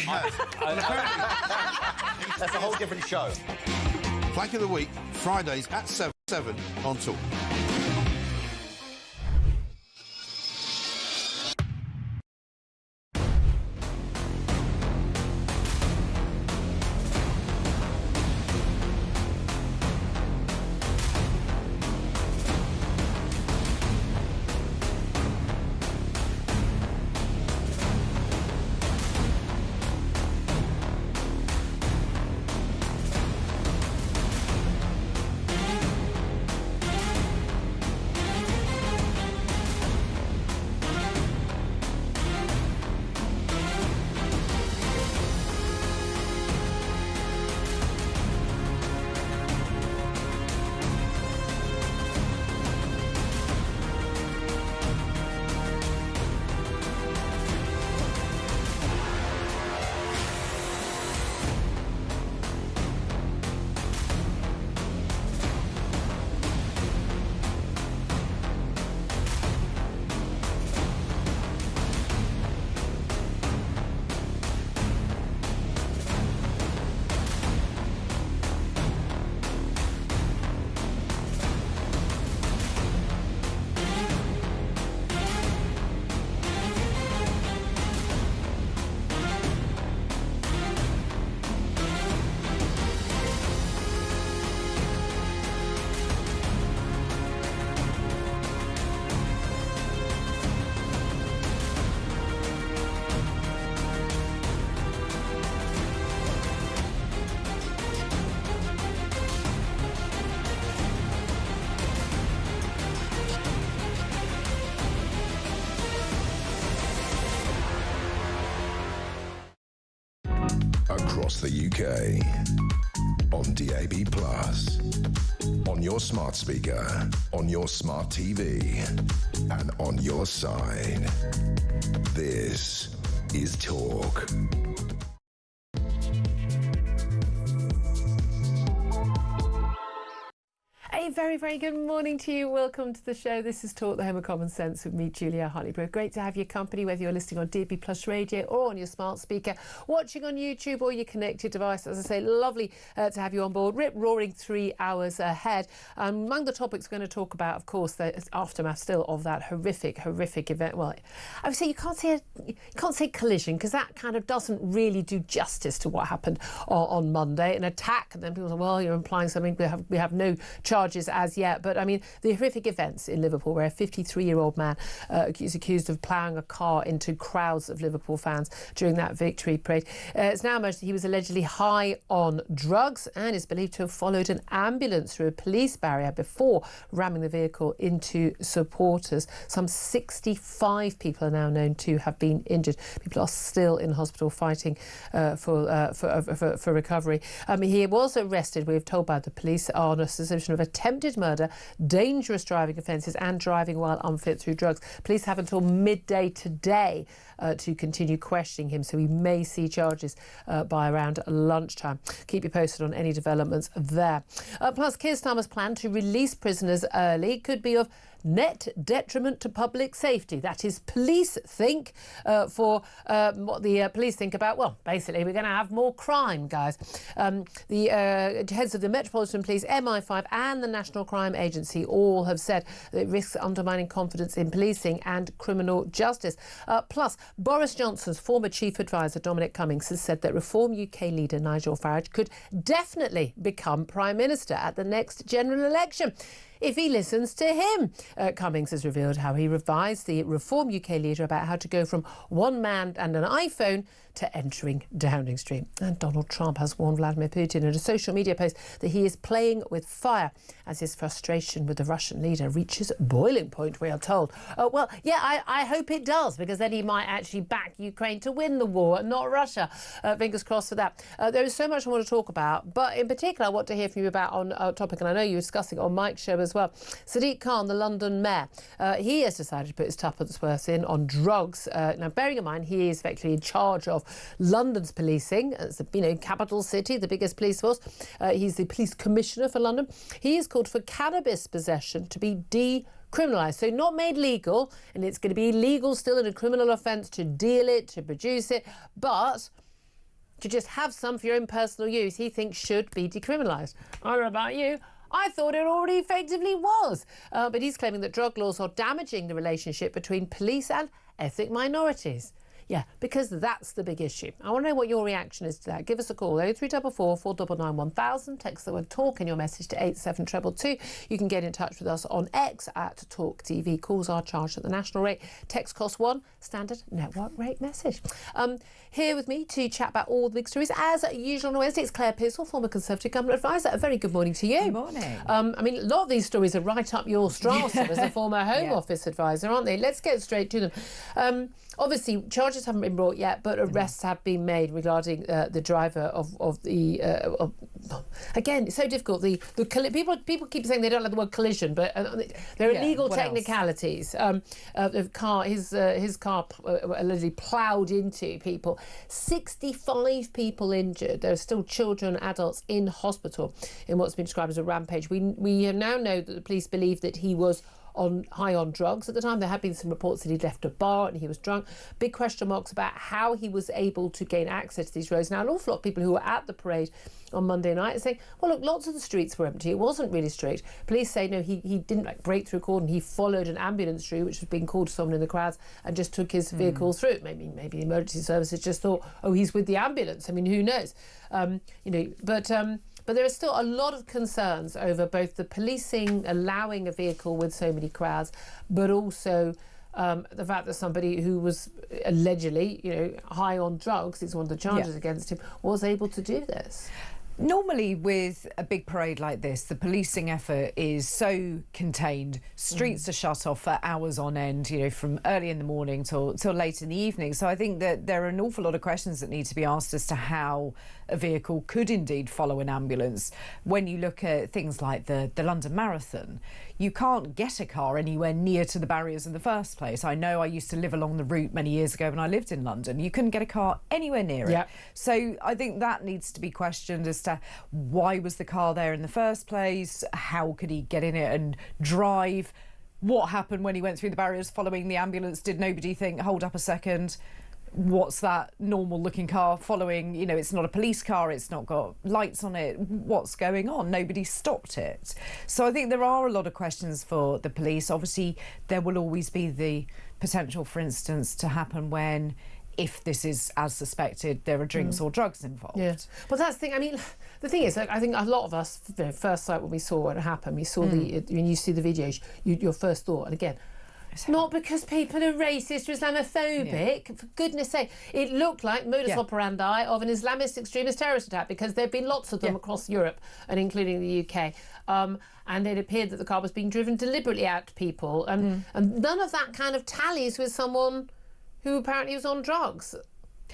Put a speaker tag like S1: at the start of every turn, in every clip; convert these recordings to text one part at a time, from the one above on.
S1: has. And apparently...
S2: That's a whole different show.
S1: Flank of the Week, Fridays at 7 on Talk.
S3: Across the UK, on DAB+, on your smart speaker, on your smart TV, and on your side. This is Talk.
S4: A very, very good morning to you. Welcome to the show. This is Talk, the Home of Common Sense with me, Julia Hartley-Brewer. Great to have your company, whether you're listening on DAB+ radio or on your smart speaker, watching on YouTube or your connected device. As I say, lovely to have you on board. Rip-roaring 3 hours ahead. Among the topics we're going to talk about, of course, the aftermath still of that horrific event. Well, I would say you can't say collision, because that kind of doesn't really do justice to what happened on Monday. An attack, and then people say, well, you're implying something. We have no charges as yet, but I mean the horrific events in Liverpool, where a 53-year-old man is accused of ploughing a car into crowds of Liverpool fans during that victory parade. It's now emerged that he was allegedly high on drugs and is believed to have followed an ambulance through a police barrier before ramming the vehicle into supporters. Some 65 people are now known to have been injured. People are still in hospital fighting for recovery. He was arrested, we've told, by the police on a suspicion of attempted murder, dangerous driving offences and driving while unfit through drugs. Police have until midday today to continue questioning him, so we may see charges by around lunchtime. Keep you posted on any developments there. Plus, Keir Starmer's plan to release prisoners early could be of net detriment to public safety. That is, police think. For what the police think about, well, basically we're going to have more crime, guys. The heads of the Metropolitan Police, MI5 and the National Crime Agency all have said that it risks undermining confidence in policing and criminal justice. Plus, Boris Johnson's former chief advisor, Dominic Cummings, has said that Reform UK leader Nigel Farage could definitely become Prime Minister at the next general election if he listens to him. Cummings has revealed how he advised the Reform UK leader about how to go from one man and an iPhone to entering Downing Street. And Donald Trump has warned Vladimir Putin in a social media post that he is playing with fire as his frustration with the Russian leader reaches boiling point, we are told. Well, yeah, I hope it does, because then he might actually back Ukraine to win the war and not Russia. Fingers crossed for that. There is so much I want to talk about, but in particular I want to hear from you about on a topic, and I know you were discussing it on Mike's show as well. Sadiq Khan, the London mayor, he has decided to put his tuppence worth in on drugs. Now, bearing in mind, he is effectively in charge of London's policing. It's the capital city, the biggest police force. He's the police commissioner for London. He has called for cannabis possession to be decriminalised, so not made legal, and it's going to be legal still in a criminal offence to deal it, to produce it, but to just have some for your own personal use, he thinks should be decriminalised. I don't know about you. I thought it already effectively was. But he's claiming that drug laws are damaging the relationship between police and ethnic minorities. Yeah, because that's the big issue. I want to know what your reaction is to that. Give us a call, 0344 499 1000. Text the word talk in your message to 87222. You can get in touch with us on X at talkTV. Calls are charged at the national rate. Text costs £1, standard network rate message. Here with me to chat about all the big stories, as usual on Wednesday, it's Claire Pearsall, former Conservative Government Advisor. A very good morning to you.
S2: Good morning.
S4: I mean, a lot of these stories are right up your strata as a former Home Office advisor, aren't they? Let's get straight to them. Obviously, charges haven't been brought yet, but arrests have been made regarding the driver of the. Again, it's so difficult. People keep saying they don't like the word collision, but there are legal technicalities. His car allegedly ploughed into people. 65 people injured. There are still children and adults in hospital in what's been described as a rampage. We now know that the police believe that he was high on drugs at the time. There had been some reports that he'd left a bar and he was drunk. Big question marks about how he was able to gain access to these roads. Now, an awful lot of people who were at the parade on Monday night are saying, well, look, lots of the streets were empty. It wasn't really strict. Police say, no, he didn't break through cordon. He followed an ambulance through, which was being called to someone in the crowds, and just took his vehicle through. Maybe the emergency services just thought, oh, he's with the ambulance. I mean, who knows? But there are still a lot of concerns over both the policing allowing a vehicle with so many crowds, but also the fact that somebody who was allegedly, high on drugs, is one of the charges against him, was able to do this.
S2: Normally with a big parade like this, the policing effort is so contained. Streets are shut off for hours on end, from early in the morning till late in the evening. So I think that there are an awful lot of questions that need to be asked as to how a vehicle could indeed follow an ambulance. When you look at things like the London Marathon, you can't get a car anywhere near to the barriers in the first place. I know I used to live along the route many years ago when I lived in London. You couldn't get a car anywhere near it. So I think that needs to be questioned as to why was the car there in the first place? How could he get in it and drive? What happened when he went through the barriers following the ambulance? Did nobody think, hold up a second, what's that normal looking car following? It's not a police car, it's not got lights on it. What's going on? Nobody stopped it. So I think there are a lot of questions for the police. Obviously, there will always be the potential, for instance, to happen when, if this is as suspected, there are drinks or drugs involved. Yeah.
S4: Well, that's the thing. I mean, the thing is, I think a lot of us, first sight when we saw it happen, we saw when you see the videos, your first thought, and again, not because people are racist or Islamophobic, for goodness sake. It looked like modus operandi of an Islamist extremist terrorist attack, because there have been lots of them across Europe and including the UK. And it appeared that the car was being driven deliberately out to people. And none of that kind of tallies with someone who apparently was on drugs.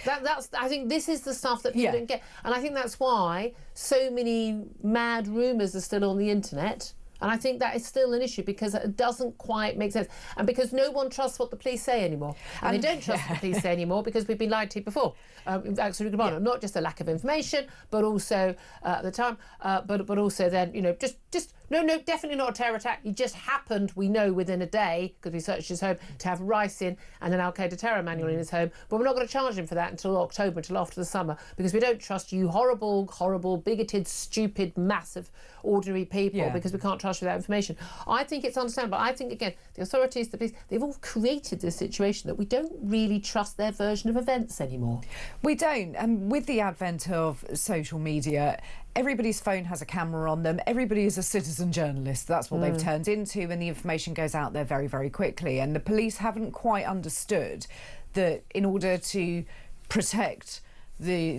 S4: I think this is the stuff that people don't get. And I think that's why so many mad rumours are still on the internet. And I think that is still an issue, because it doesn't quite make sense. And because no one trusts what the police say anymore. And they don't trust what the police say anymore because we've been lied to before. Absolutely, not just a lack of information, but also at the time, but also then, no, definitely not a terror attack. It just happened, we know, within a day, because we searched his home, to have rice in and an Al-Qaeda terror manual in his home. But we're not going to charge him for that until October, until after the summer, because we don't trust you horrible, bigoted, stupid, massive, ordinary people, because we can't trust you with that information. I think it's understandable. I think, again, the authorities, the police, they've all created this situation that we don't really trust their version of events anymore.
S2: We don't. And with the advent of social media, everybody's phone has a camera on them. Everybody is a citizen journalist. That's what they've turned into, and the information goes out there very, very quickly. And the police haven't quite understood that in order to protect the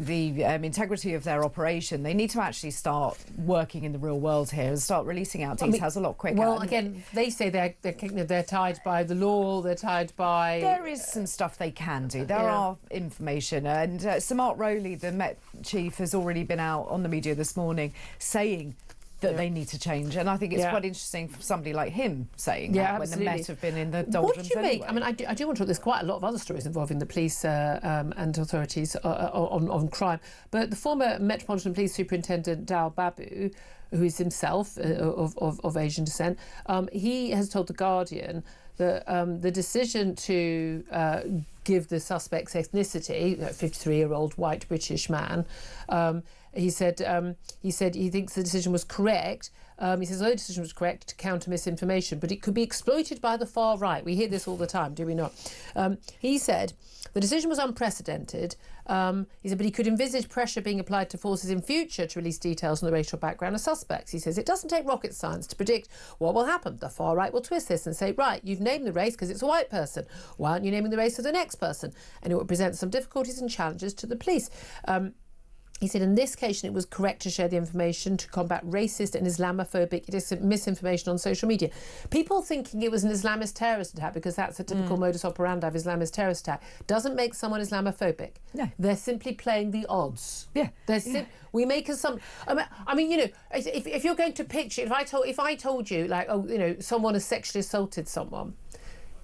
S2: integrity of their operation, they need to actually start working in the real world here and start releasing out details a lot quicker.
S4: Well, again, they say they're tied by the law, they're tied by...
S2: There is some stuff they can do. There are information. And Sir Mark Rowley, the Met chief, has already been out on the media this morning saying that they need to change, and I think it's quite interesting for somebody like him saying that when the Met have been in the doldrums.
S4: What do you make? I mean, I do want to talk. There's quite a lot of other stories involving the police and authorities on crime, but the former Metropolitan Police Superintendent Dal Babu, who is himself of Asian descent, he has told The Guardian that the decision to give the suspect's ethnicity, a 53-year-old white British man. He said he thinks the decision was correct. He says the decision was correct to counter misinformation, but it could be exploited by the far right. We hear this all the time, do we not? He said the decision was unprecedented. He said, but he could envisage pressure being applied to forces in future to release details on the racial background of suspects. He says it doesn't take rocket science to predict what will happen. The far right will twist this and say, right, you've named the race because it's a white person. Why aren't you naming the race of the next person? And it will present some difficulties and challenges to the police. He said in this case it was correct to share the information to combat racist and Islamophobic misinformation on social media. People thinking it was an Islamist terrorist attack, because that's a typical modus operandi of Islamist terrorist attack, doesn't make someone Islamophobic. No. They're simply playing the odds. Yeah. We make assumptions. I mean, you know, if you're going to picture, if I told you, like, oh, you know, someone has sexually assaulted someone,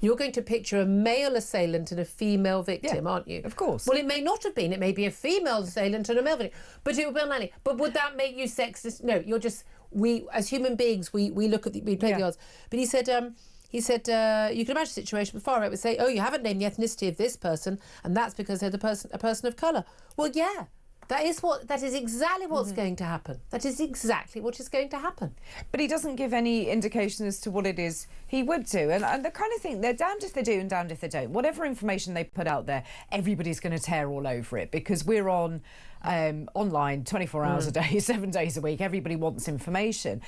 S4: you're going to picture a male assailant and a female victim, aren't you?
S2: Of course.
S4: Well, it may not have been. It may be a female assailant and a male victim. But it would be unlikely. But would that make you sexist? No, you're just... We, as human beings, we look at we play the odds. But he said, you can imagine a situation before, right, would say, oh, you haven't named the ethnicity of this person, and that's because they're a person of colour. Well, yeah. That is exactly what's going to happen. That is exactly what is going to happen.
S2: But he doesn't give any indication as to what it is he would do. And the kind of thing, they're damned if they do and damned if they don't. Whatever information they put out there, everybody's going to tear all over it, because we're on online 24 hours a day, 7 days a week. Everybody wants information.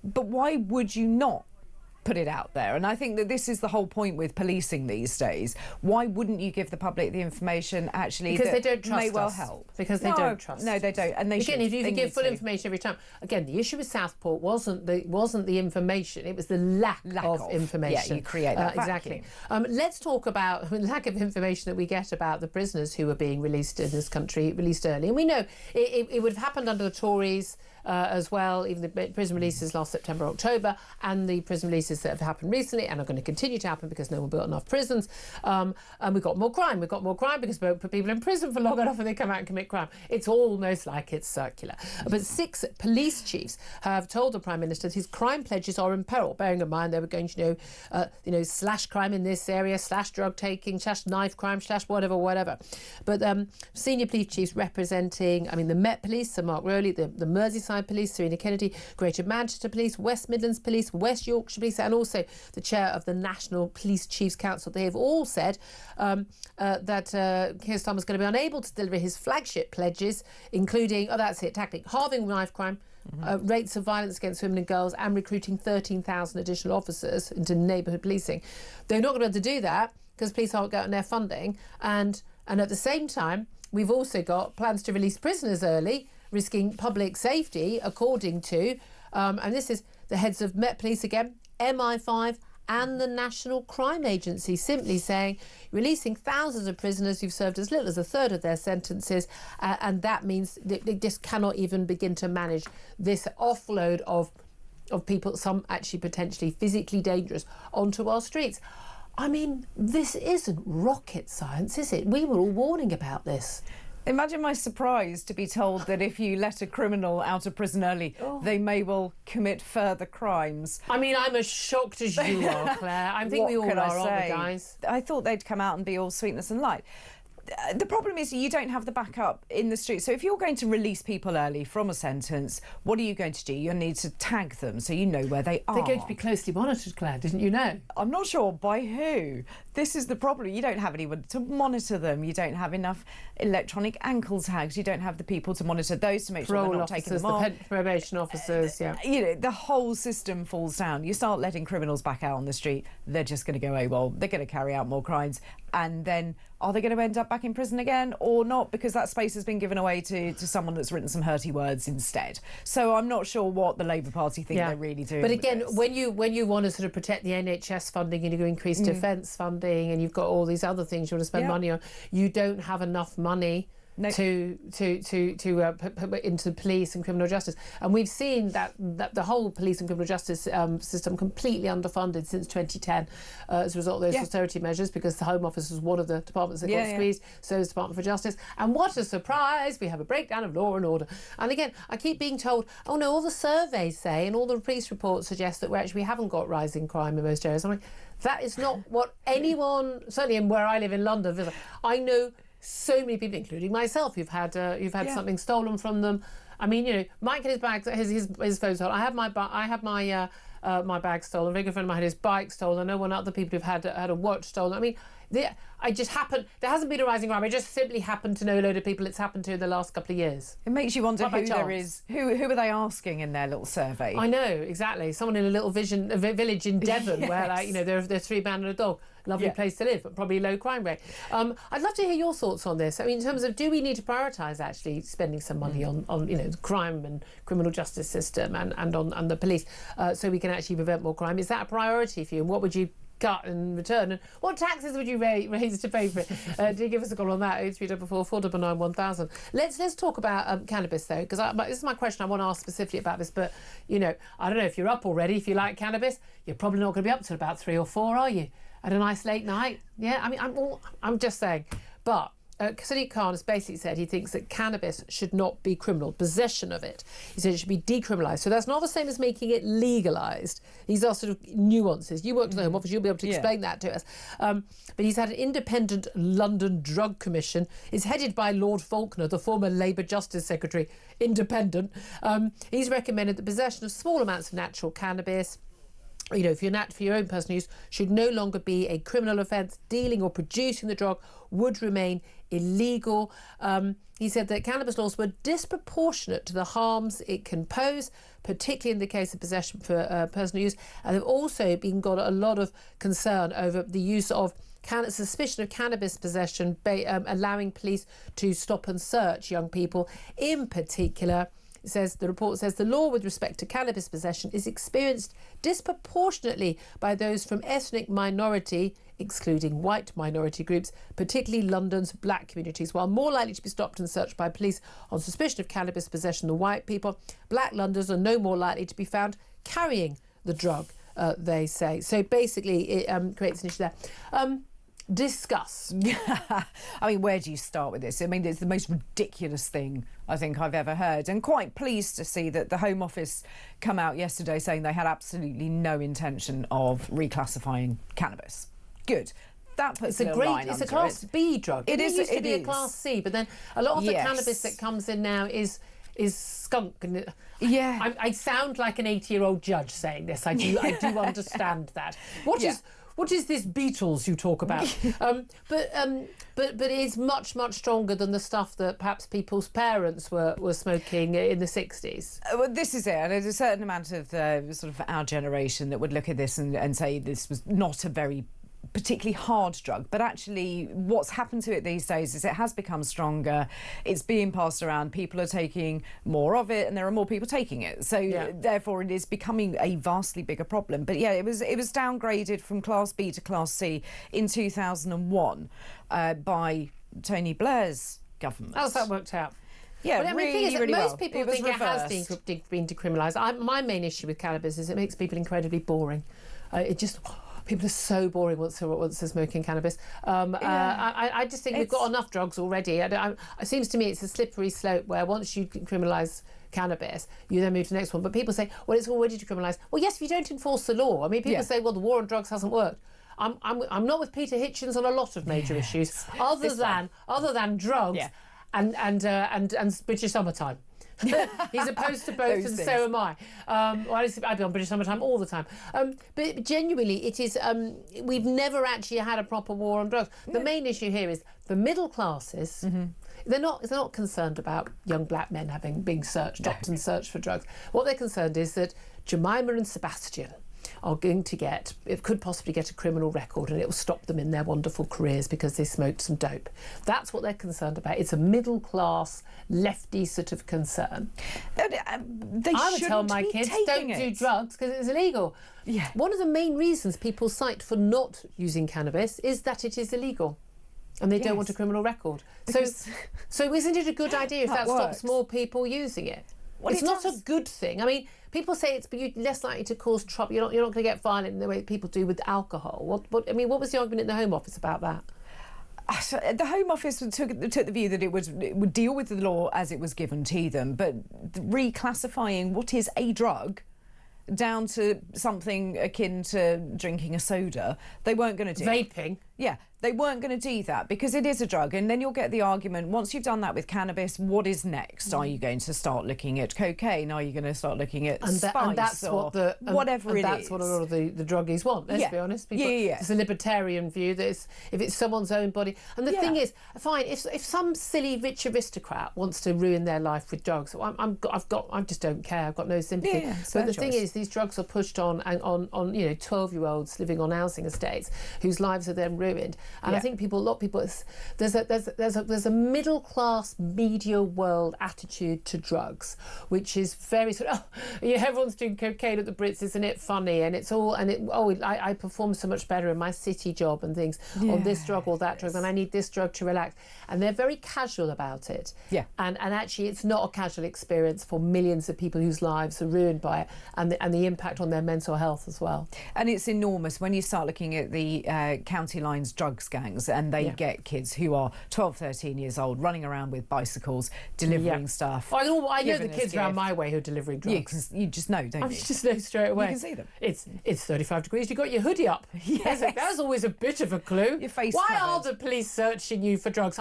S2: But why would you not put it out there? And I think that this is the whole point with policing these days. Why wouldn't you give the public the information actually
S4: because
S2: that
S4: they don't trust
S2: may well
S4: us.
S2: help?
S4: Because they don't trust.
S2: No, they don't. And they
S4: again, if you give full information every time. Again, the issue with Southport wasn't the information; it was the lack of information.
S2: Yeah, you create that
S4: exactly. Let's talk about the lack of information that we get about the prisoners who are being released in this country, released early. And we know it would have happened under the Tories. As well, even the prison releases last September, October, and the prison releases that have happened recently and are going to continue to happen because no one built enough prisons. And we've got more crime. We've got more crime because we put people in prison for long enough and they come out and commit crime. It's almost like it's circular. But 6 police chiefs have told the Prime Minister that his crime pledges are in peril, bearing in mind they were going to, slash crime in this area, slash drug taking, slash knife crime, slash whatever. But senior police chiefs representing, the Met Police, Sir Mark Rowley, the Merseyside Police, Serena Kennedy, Greater Manchester Police, West Midlands Police, West Yorkshire Police, and also the chair of the National Police Chiefs Council. They have all said that Keir Starmer's going to be unable to deliver his flagship pledges, including, tackling halving knife crime, rates of violence against women and girls, and recruiting 13,000 additional officers into neighbourhood policing. They're not going to be able to do that because police aren't getting their funding, and at the same time, we've also got plans to release prisoners early, risking public safety, according to, and this is the heads of Met Police again, MI5 and the National Crime Agency, simply saying releasing thousands of prisoners who've served as little as a third of their sentences, and that means that they just cannot even begin to manage this offload of people, some actually potentially physically dangerous, onto our streets. This isn't rocket science, is it? We were all warning about this.
S2: Imagine my surprise to be told that if you let a criminal out of prison early, they may well commit further crimes.
S4: I'm as shocked as you are, Claire. I think we all are, aren't we, guys?
S2: I thought they'd come out and be all sweetness and light. The problem is you don't have the backup in the street. So if you're going to release people early from a sentence, what are you going to do? You'll need to tag them so you know where they are.
S4: They're going to be closely monitored, Claire, didn't you know?
S2: I'm not sure by who. This is the problem. You don't have anyone to monitor them. You don't have enough electronic ankle tags. You don't have the people to monitor those to make sure they're not taking them off.
S4: The probation officers,
S2: the whole system falls down. You start letting criminals back out on the street, they're just going to go AWOL. They're going to carry out more crimes. And then are they going to end up back in prison again or not? Because that space has been given away to someone that's written some hurty words instead. So I'm not sure what the Labour Party think they're really doing.
S4: But again, when you want to sort of protect the NHS funding and you increase defence funding and you've got all these other things you want to spend money on, you don't have enough money into police and criminal justice. And we've seen that the whole police and criminal justice system completely underfunded since 2010 as a result of those austerity measures, because the Home Office was one of the departments that got squeezed, so is the Department for Justice. And what a surprise, we have a breakdown of law and order. And again, I keep being told, oh no, all the surveys say and all the police reports suggest that we haven't got rising crime in most areas. I'm like, that is not what anyone, certainly in where I live in London, I know so many people, including myself, who've had something stolen from them. I mean, you know, Mike had his bag, his phone stolen. I have my bag stolen. A regular friend of mine had his bike stolen. I know one other people who've had a watch stolen. I mean, there hasn't been a rising crime. I just simply happen to know a load of people it's happened to in the last couple of years.
S2: It makes you wonder who there is. Who are they asking in their little survey?
S4: I know, exactly. Someone in a little village in Devon where, like, you know, there are 3 men and a dog. Lovely place to live, but probably low crime rate. I'd love to hear your thoughts on this. I mean, in terms of, do we need to prioritise actually spending some money on you know, the crime and criminal justice system and on the police so we can actually prevent more crime? Is that a priority for you? And what would you cut in return? And what taxes would you raise to pay for it? Do give us a call on that, 0344 499 1000. Let's talk about cannabis, though, because this is my question. I want to ask specifically about this, but, you know, I don't know if you're up already. If you like cannabis, you're probably not going to be up till about 3 or 4, are you? At a nice late night? Yeah, I mean, I'm just saying. But Sadiq Khan has basically said he thinks that cannabis should not be criminal, possession of it. He said it should be decriminalised. So that's not the same as making it legalised. These are sort of nuances. You work for the Home Office, you'll be able to explain that to us. But he's had an independent London Drug Commission. It's headed by Lord Faulkner, the former Labour Justice Secretary, independent. He's recommended the possession of small amounts of natural cannabis, you know, for your own personal use, should no longer be a criminal offence. Dealing or producing the drug would remain illegal. He said that cannabis laws were disproportionate to the harms it can pose, particularly in the case of possession for personal use. And they've also got a lot of concern over the use of suspicion of cannabis possession, allowing police to stop and search young people. In particular, the report says the law with respect to cannabis possession is experienced disproportionately by those from ethnic minority, excluding white minority groups, particularly London's black communities. While more likely to be stopped and searched by police on suspicion of cannabis possession than white people, black Londoners are no more likely to be found carrying the drug, they say. So basically it creates an issue there. Discuss.
S2: I mean, where do you start with this? I mean, it's the most ridiculous thing I think I've ever heard, and quite pleased to see that the Home Office come out yesterday saying they had absolutely no intention of reclassifying cannabis. Good. That puts
S4: it's a Class B drug.
S2: It
S4: used to be a Class C, but then a lot of the cannabis that comes in now is skunk. And I sound like an 80-year-old judge saying this. I do understand that. What is this Beatles you talk about? But it is much stronger than the stuff that perhaps people's parents were smoking in the 60s.
S2: Well, this is it. And there's a certain amount of sort of our generation that would look at this and say this was not a very particularly hard drug, but actually what's happened to it these days is it has become stronger. It's being passed around, people are taking more of it, and there are more people taking it, so therefore it is becoming a vastly bigger problem. But yeah, it was downgraded from Class B to Class C in 2001 by Tony Blair's government.
S4: How's that worked out?
S2: Yeah,
S4: well, I mean,
S2: really,
S4: the thing is
S2: really
S4: that most
S2: well.
S4: people think it has been decriminalised. My main issue with cannabis is it makes people incredibly boring. People are so boring once they're smoking cannabis. I just think we've got enough drugs already. It seems to me it's a slippery slope where once you criminalise cannabis, you then move to the next one. But people say, well, it's already decriminalised. Well, yes, if you don't enforce the law. I mean, people say, well, the war on drugs hasn't worked. I'm not with Peter Hitchens on a lot of major issues, other than drugs and British summertime. He's opposed to both, and so am I. I'd be on British Summertime all the time. But genuinely, it is. We've never actually had a proper war on drugs. The main issue here is the middle classes. They're not concerned about young black men being stopped and searched for drugs. What they're concerned is that Jemima and Sebastian are going to could possibly get a criminal record, and it will stop them in their wonderful careers because they smoked some dope. That's what they're concerned about. It's a middle class, lefty sort of concern. I would tell my kids, don't do drugs because it's illegal. Yeah. One of the main reasons people cite for not using cannabis is that it is illegal. And they don't want a criminal record. So isn't it a good idea if that stops more people using it? Well, it's not a good thing. I mean, people say you're less likely to cause trouble. You're not going to get violent in the way that people do with alcohol. What was the argument in the Home Office about that?
S2: The Home Office took the view that it would deal with the law as it was given to them, but reclassifying what is a drug down to something akin to drinking a soda, they weren't going to do.
S4: Vaping?
S2: Yeah, they weren't going to do that because it is a drug. And then you'll get the argument, once you've done that with cannabis, what is next? Are you going to start looking at cocaine? Are you going to start looking at spice?
S4: And that's what
S2: whatever it is.
S4: That's what a lot of the druggies want, let's be honest. It's a libertarian view that if it's someone's own body. And the thing is, fine, if some silly rich aristocrat wants to ruin their life with drugs, I just don't care. I've got no sympathy. But the thing is, these drugs are pushed on 12-year-olds living on housing estates whose lives are then ruined. And I think a lot of people, there's a middle class media world attitude to drugs, which is very sort of, everyone's doing cocaine at the Brits, isn't it funny? And I perform so much better in my city job and things on this drug or that drug, and I need this drug to relax. And they're very casual about it. Yeah. And actually, it's not a casual experience for millions of people whose lives are ruined by it, and the impact on their mental health as well.
S2: And it's enormous when you start looking at the county lines drugs gangs, and they get kids who are 12, 13 years old running around with bicycles, delivering stuff.
S4: I know the kids around my way who are delivering drugs.
S2: Yeah, because you just know, don't you?
S4: You just know straight away.
S2: You can see them.
S4: It's 35 degrees. You got your hoodie up. Yes. That's always a bit of a clue.
S2: Your face
S4: Why
S2: covered.
S4: are the police searching you for drugs?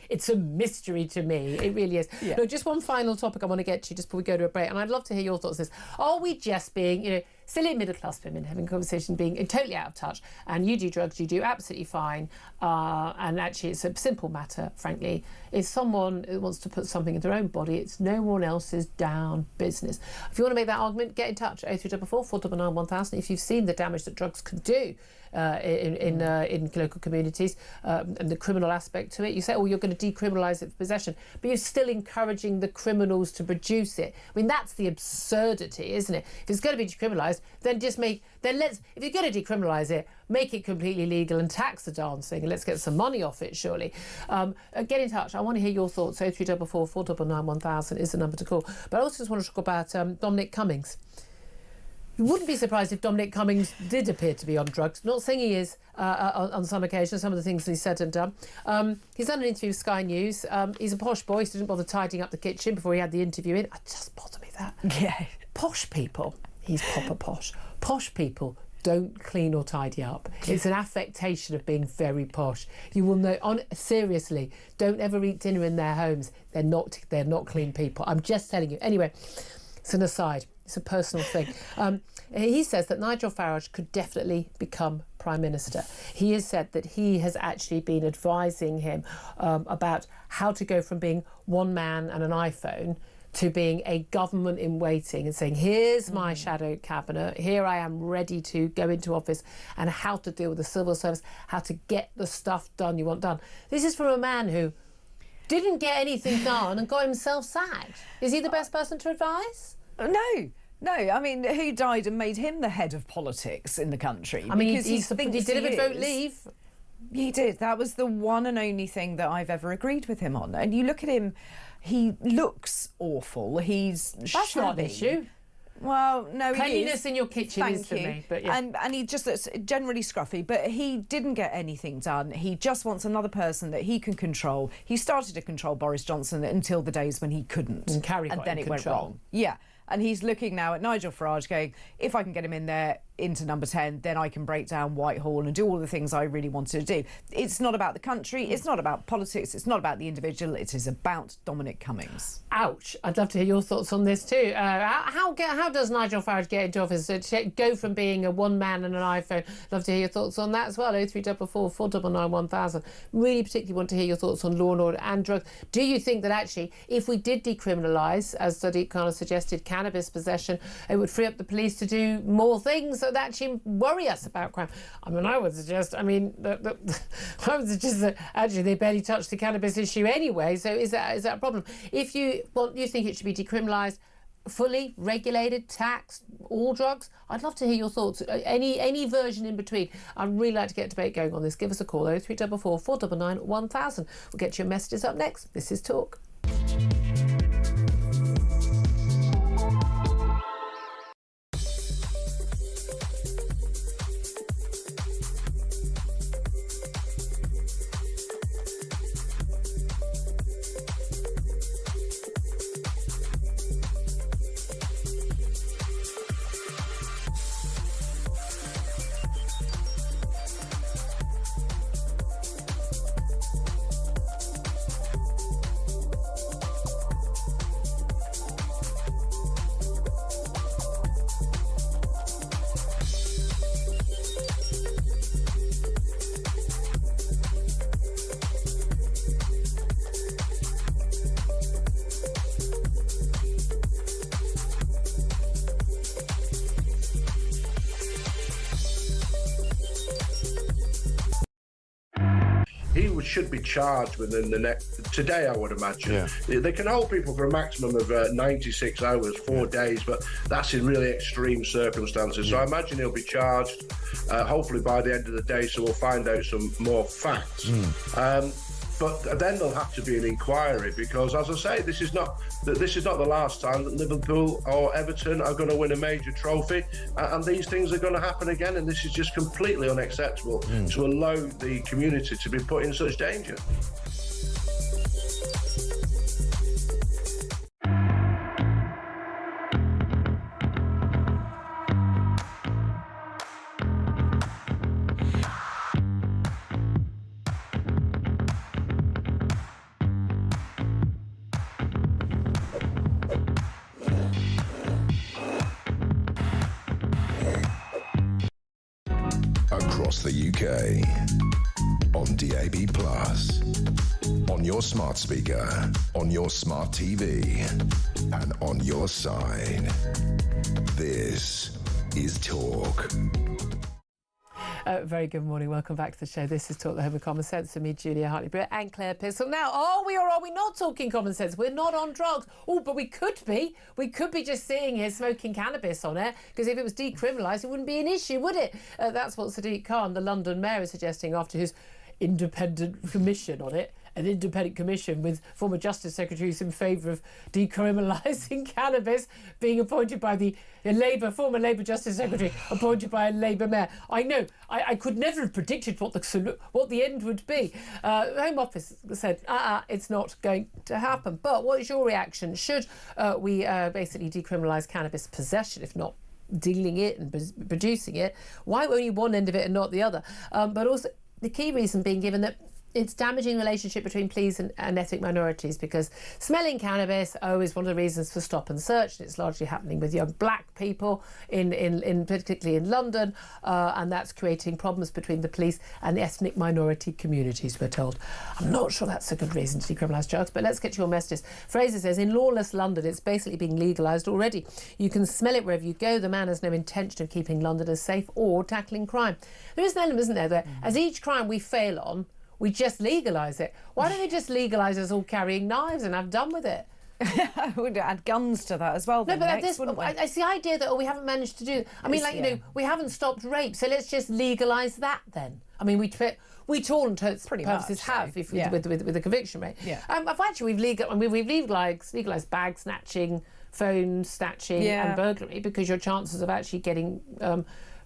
S4: It's a mystery to me. It really is. Yeah. Look, just one final topic I want to get to just before we go to a break, and I'd love to hear your thoughts on this. Are we just being, silly middle-class women having a conversation, being totally out of touch, and you do drugs, you do absolutely fine, and actually it's a simple matter, frankly. If someone wants to put something in their own body, it's no one else's down business. If you want to make that argument, get in touch, 0344 499 1000, if you've seen the damage that drugs can do in local communities, and the criminal aspect to it. You say, you're going to decriminalise it for possession, but you're still encouraging the criminals to produce it. I mean, that's the absurdity, isn't it? If it's going to be decriminalised, then if you're going to decriminalise it, make it completely legal and tax the darn thing, and let's get some money off it, surely. Get in touch. I want to hear your thoughts. 0344 499 1000 is the number to call. But I also just want to talk about Dominic Cummings. You wouldn't be surprised if Dominic Cummings did appear to be on drugs. Not saying he is on some occasions, some of the things he said and done. He's done an interview with Sky News. He's a posh boy. He didn't bother tidying up the kitchen before he had the interview in. It just bothered me that. Yeah. Posh people. He's proper posh. Posh people don't clean or tidy up. It's an affectation of being very posh. You will know, seriously, don't ever eat dinner in their homes. They're not clean people. I'm just telling you. Anyway, it's an aside. It's a personal thing. He says that Nigel Farage could definitely become Prime Minister. He has said that he has actually been advising him about how to go from being one man and an iPhone to being a government in waiting, and saying, here's my shadow cabinet, here I am ready to go into office, and how to deal with the civil service, how to get the stuff done you want done. This is from a man who didn't get anything done and got himself sacked. Is he the best person to advise?
S2: No, I mean, who died and made him the head of politics in the country?
S4: I mean, he delivered vote leave.
S2: He did. That was the one and only thing that I've ever agreed with him on. And you look at him, he looks awful.
S4: That's not an issue.
S2: Well, no,
S4: cleanliness in your kitchen
S2: Thank
S4: is for
S2: you.
S4: me. But yeah.
S2: And he just looks generally scruffy, but he didn't get anything done. He just wants another person that he can control. He started to control Boris Johnson until the days when he couldn't.
S4: And
S2: then it went wrong. Yeah. And he's looking now at Nigel Farage going, if I can get him in there into number 10, then I can break down Whitehall and do all the things I really wanted to do. It's not about the country, it's not about politics, it's not about the individual, it is about Dominic Cummings.
S4: Ouch. I'd love to hear your thoughts on this too. How does Nigel Farage get into office? To go from being a one man and an iPhone? Love to hear your thoughts on that as well. 0344 499 1000. Really particularly want to hear your thoughts on law and order and drugs. Do you think that actually, if we did decriminalise, as Sadiq kind of suggested, cannabis possession, it would free up the police to do more things that actually worry us about crime? I mean, I would suggest that actually they barely touch the cannabis issue anyway. So is that a problem? If you think it should be decriminalised, fully regulated, taxed, all drugs? I'd love to hear your thoughts. Any version in between. I'd really like to get a debate going on this. Give us a call, 0344 499 1000. We'll get your messages up next. This is Talk.
S5: Should be charged within the next today, I would imagine. They can hold people for a maximum of 96 hours, 4 days, but that's in really extreme circumstances. So I imagine he'll be charged hopefully by the end of the day, so we'll find out some more facts. But then there'll have to be an inquiry because, as I say, this is not the last time that Liverpool or Everton are going to win a major trophy, and these things are going to happen again. And this is just completely unacceptable to allow the community to be put in such danger.
S3: Across the UK, on DAB+, on your smart speaker, on your smart TV, and on your side. This is Talk.
S4: Very good morning. Welcome back to the show. This is Talk, the Home of Common Sense, with me, Julia Hartley-Brewer, and Claire Pistol. Now, are we or are we not talking common sense? We're not on drugs. Oh, but we could be. We could be just seeing here smoking cannabis on it, because if it was decriminalised, it wouldn't be an issue, would it? That's what Sadiq Khan, the London mayor, is suggesting after his independent commission on it. An independent commission with former Justice Secretaries in favour of decriminalising cannabis being appointed by the former Labour Justice Secretary, appointed by a Labour mayor. I know, I could never have predicted what the end would be. Home Office said, it's not going to happen. But what is your reaction? Should we basically decriminalise cannabis possession, if not dealing it and producing it? Why only one end of it and not the other? But also the key reason being given that it's damaging the relationship between police and ethnic minorities, because smelling cannabis is one of the reasons for stop and search, and it's largely happening with young black people in particularly in London, and that's creating problems between the police and the ethnic minority communities, we're told. I'm not sure that's a good reason to decriminalise drugs, but let's get to your messages. Fraser says, in lawless London, it's basically being legalised already. You can smell it wherever you go. The man has no intention of keeping Londoners safe or tackling crime. There is an element, isn't there, that as each crime we fail on, we just legalise it. Why don't they just legalise us all carrying knives and have done with it?
S2: We'd add guns to that as well.
S4: No, but
S2: next,
S4: it's the idea that we haven't managed to do. I mean, we haven't stopped rape, so let's just legalise that then. I mean, we to all intents and purposes have with the conviction rate. Yeah. We've legalised bag snatching, phone snatching, and burglary, because your chances of actually getting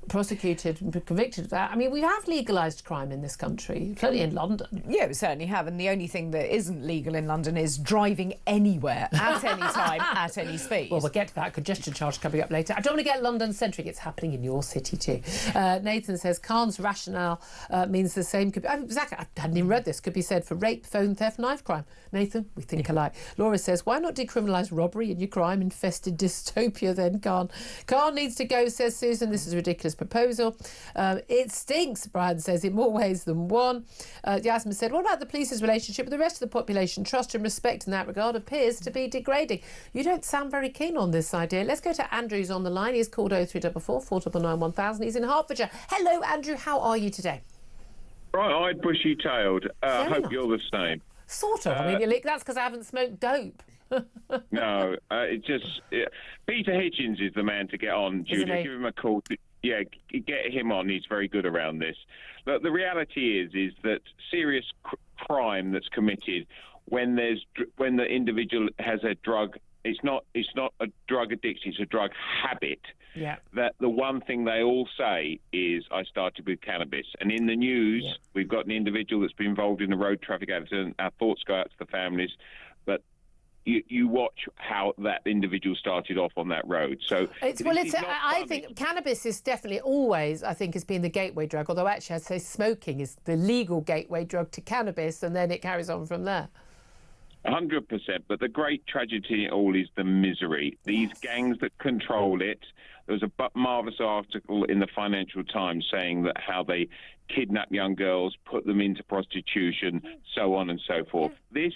S4: prosecuted and convicted of that. I mean, we have legalised crime in this country, certainly in London.
S2: Yeah, we certainly have. And the only thing that isn't legal in London is driving anywhere, at any time, at any speed.
S4: Well, we'll get to that. Congestion charge coming up later. I don't want to get London-centric. It's happening in your city too. Nathan says Khan's rationale means the same. Exactly. I hadn't even read this. Could be said for rape, phone theft, knife crime. Nathan, we think alike. Laura says, why not decriminalise robbery in your crime-infested dystopia then, Khan? Khan needs to go, says Susan. This is a ridiculous proposal. It stinks, Brian says, in more ways than one. Yasmin said, what about the police's relationship with the rest of the population? Trust and respect in that regard appears to be degrading. You don't sound very keen on this idea. Let's go to Andrew's on the line. He's called 0344 499 1000. He's in Hertfordshire. Hello, Andrew. How are you today?
S6: Bright-eyed, bushy-tailed. I hope you're the same.
S4: Sort of. I mean, that's because I haven't smoked dope.
S6: No, Peter Hitchens is the man to get on, Julia. Give him a call. Get him on. He's very good around this. But the reality is that serious crime that's committed when the individual has a drug, it's not a drug addiction, it's a drug habit.
S4: Yeah.
S6: That the one thing they all say is, I started with cannabis. And in the news, we've got an individual that's been involved in a road traffic accident. Our thoughts go out to the families. But you watch how that individual started off on that road. So
S4: I think cannabis is definitely always, I think, has been the gateway drug. Although actually, I'd say smoking is the legal gateway drug to cannabis, and then it carries on from there.
S6: 100%. But the great tragedy in it all is the misery. These gangs that control it. There was a marvellous article in the Financial Times saying that how they kidnap young girls, put them into prostitution, so on and so forth. This,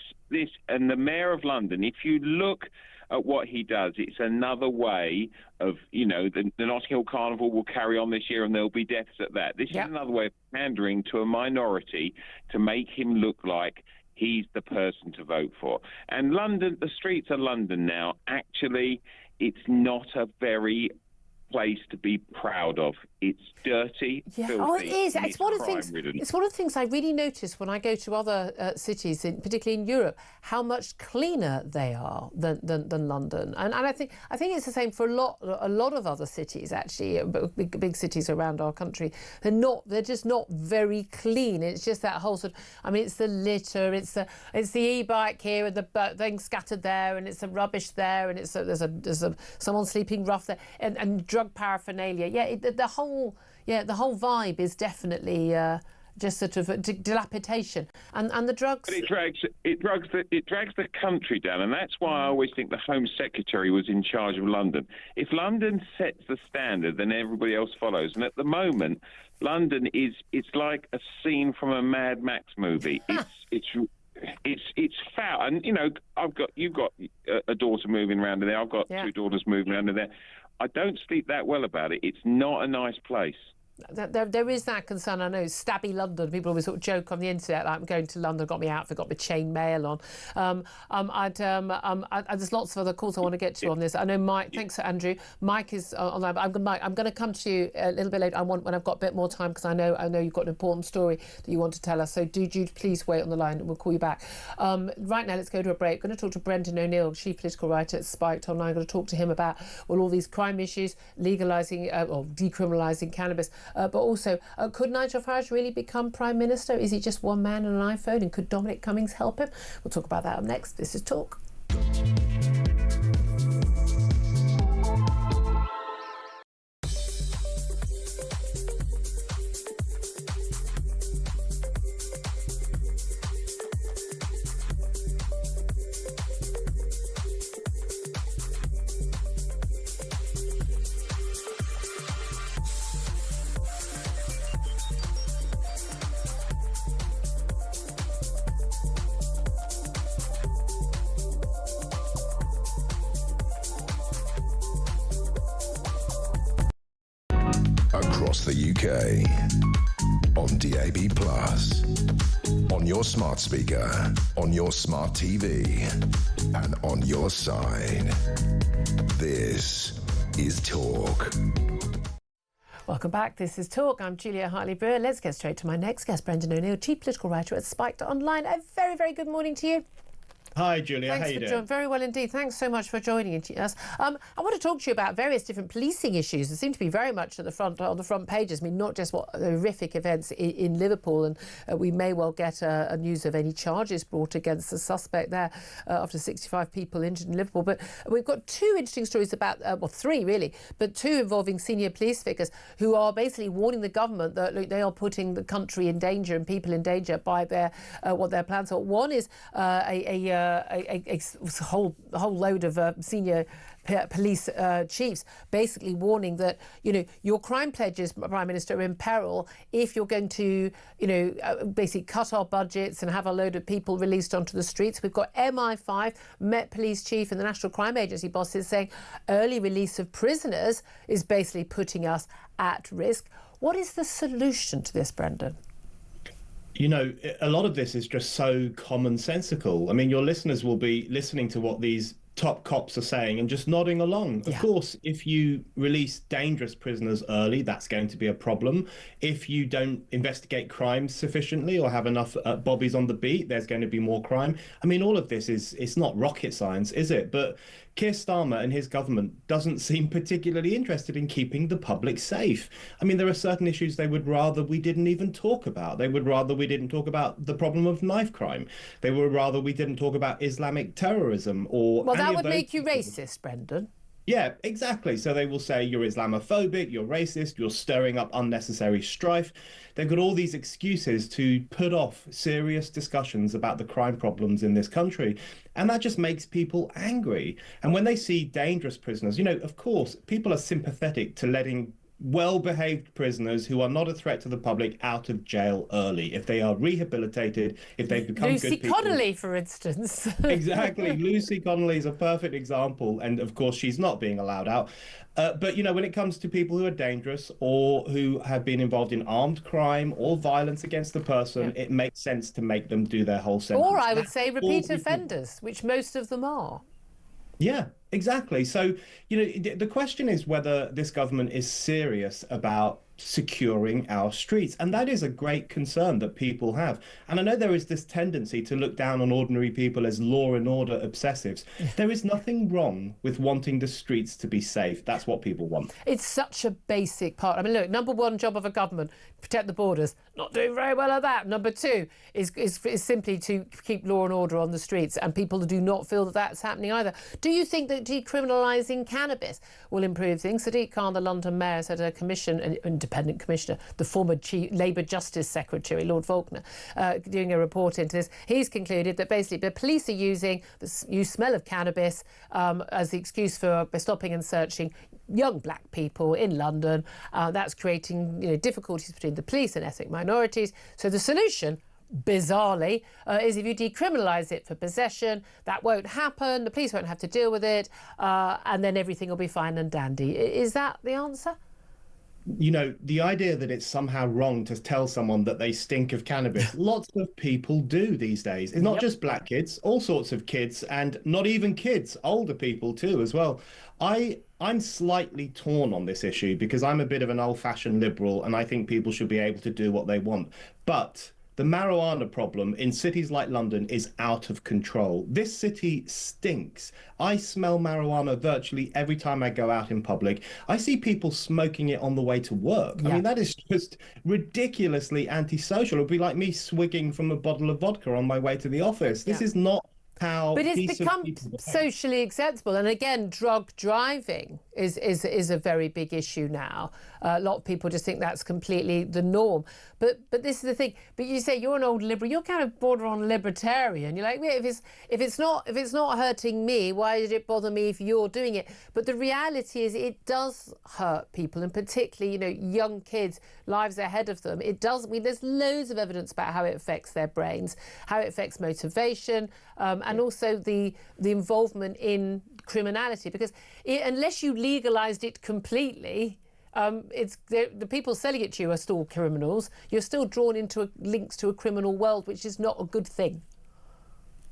S6: and the Mayor of London, if you look at what he does, it's another way of, the Notting Hill Carnival will carry on this year and there'll be deaths at that. This is another way of pandering to a minority to make him look like he's the person to vote for. And London, the streets of London now, actually, it's not a very place to be proud of. It's dirty, filthy.
S4: Oh, it is. It's one of the things.
S6: crime-ridden.
S4: It's one of the things I really notice when I go to other cities, particularly in Europe, how much cleaner they are than London. And I think it's the same for a lot of other cities actually, big cities around our country. They're just not very clean. It's just that whole sort of, I mean, it's the litter, it's the e-bike here and the thing scattered there, and it's the rubbish there, and there's someone sleeping rough there, and drug paraphernalia. The whole vibe is definitely just sort of a dilapidation, and the drugs.
S6: But it drags the country down, and that's why I always think the Home Secretary was in charge of London. If London sets the standard, then everybody else follows. And at the moment, it's like a scene from a Mad Max movie. It's foul, and you've got a daughter moving around in there. I've got two daughters moving around in there. I don't sleep that well about it. It's not a nice place.
S4: There is that concern. I know, stabby London. People always sort of joke on the internet, like, I'm going to London, got my outfit, got my chain mail on. There's lots of other calls I want to get to on this. I know Mike. Thanks, Andrew. Mike is online. I'm going to come to you a little bit later. When I've got a bit more time, because I know you've got an important story that you want to tell us. So do please wait on the line, and we'll call you back. Right now, let's go to a break. I'm going to talk to Brendan O'Neill, chief political writer at Spiked Online. I'm going to talk to him about all these crime issues, legalising or decriminalising cannabis. But also, could Nigel Farage really become Prime Minister? Is he just one man and an iPhone? And could Dominic Cummings help him? We'll talk about that up next. This is Talk.
S3: Across the UK, on DAB+, on your smart speaker, on your smart TV, and on your side. This is Talk.
S4: Welcome back. This is Talk. I'm Julia Hartley-Brewer. Let's get straight to my next guest, Brendan O'Neill, chief political writer at Spiked Online. A very, very good morning to you.
S7: Hi, Julia.
S4: Thanks
S7: how you
S4: for
S7: doing?
S4: Very well indeed. Thanks so much for joining us. I want to talk to you about various different policing issues that seem to be very much at the front on the front pages. I mean, not just what horrific events in Liverpool, and we may well get a news of any charges brought against the suspect there after 65 people injured in Liverpool. But we've got two interesting stories about, three really, but two involving senior police figures who are basically warning the government that look, they are putting the country in danger and people in danger by what their plans are. One is a whole load of senior police chiefs basically warning that your crime pledges, Prime Minister, are in peril if you're going to basically cut our budgets and have a load of people released onto the streets. We've got MI5, Met Police Chief, and the National Crime Agency bosses saying early release of prisoners is basically putting us at risk. What is the solution to this, Brendan?
S7: You know, a lot of this is just so commonsensical. I mean, your listeners will be listening to what these top cops are saying and just nodding along. Of course, if you release dangerous prisoners early, that's going to be a problem. If you don't investigate crimes sufficiently or have enough bobbies on the beat, there's going to be more crime. I mean, all of this it's not rocket science, is it? But Keir Starmer and his government doesn't seem particularly interested in keeping the public safe. I mean, there are certain issues they would rather we didn't even talk about. They would rather we didn't talk about the problem of knife crime. They would rather we didn't talk about Islamic terrorism or...
S4: Well, that would make you racist, Brendan.
S7: Yeah, exactly. So they will say you're Islamophobic, you're racist, you're stirring up unnecessary strife. They've got all these excuses to put off serious discussions about the crime problems in this country. And that just makes people angry. And when they see dangerous prisoners, you know, of course, people are sympathetic to letting well-behaved prisoners who are not a threat to the public out of jail early. If they are rehabilitated, if they become
S4: Lucy
S7: good people.
S4: Connolly, for instance.
S7: Exactly. Lucy Connolly is a perfect example. And of course, she's not being allowed out. But, you know, when it comes to people who are dangerous or who have been involved in armed crime or violence against the person, it makes sense to make them do their whole sentence.
S4: Or I would say repeat offenders, which most of them are.
S7: Yeah, exactly. So, you know, the question is whether this government is serious about securing our streets. And that is a great concern that people have. And I know there is this tendency to look down on ordinary people as law and order obsessives. There is nothing wrong with wanting the streets to be safe. That's what people want.
S4: It's such a basic part. I mean, look, number one job of a government, protect the borders. Not doing very well at that. Number two is simply to keep law and order on the streets, and people do not feel that that's happening either. Do you think that decriminalising cannabis will improve things? Sadiq Khan, the London mayor, said a commission, an independent commissioner, the former Labour Justice Secretary, Lord Faulkner, doing a report into this, he's concluded that basically the police are using the smell of cannabis as the excuse for stopping and searching young black people in London. That's creating, you know, difficulties between the police and ethnic minorities. So the solution, bizarrely, is if you decriminalise it for possession, that won't happen, the police won't have to deal with it, and then everything will be fine and dandy. Is that the answer?
S7: You know, the idea that it's somehow wrong to tell someone that they stink of cannabis, lots of people do these days. It's not just black kids, all sorts of kids, and not even kids, older people too as well. I'm slightly torn on this issue because I'm a bit of an old-fashioned liberal and I think people should be able to do what they want. But the marijuana problem in cities like London is out of control. This city stinks. I smell marijuana virtually every time I go out in public. I see people smoking it on the way to work. I mean, that is just ridiculously antisocial. It would be like me swigging from a bottle of vodka on my way to the office. This is not how...
S4: But it's become socially acceptable. And again, drug driving is a very big issue now. A lot of people just think that's completely the norm. But this is the thing. But you say you're an old liberal. You're kind of border on libertarian. You're like, if it's not hurting me, why did it bother me if you're doing it? But the reality is, it does hurt people, and particularly, you know, young kids, lives ahead of them. It does. I mean, there's loads of evidence about how it affects their brains, how it affects motivation, and also the involvement in criminality. Because unless you legalised it completely, the people selling it to you are still criminals. You're still drawn into links to a criminal world, which is not a good thing.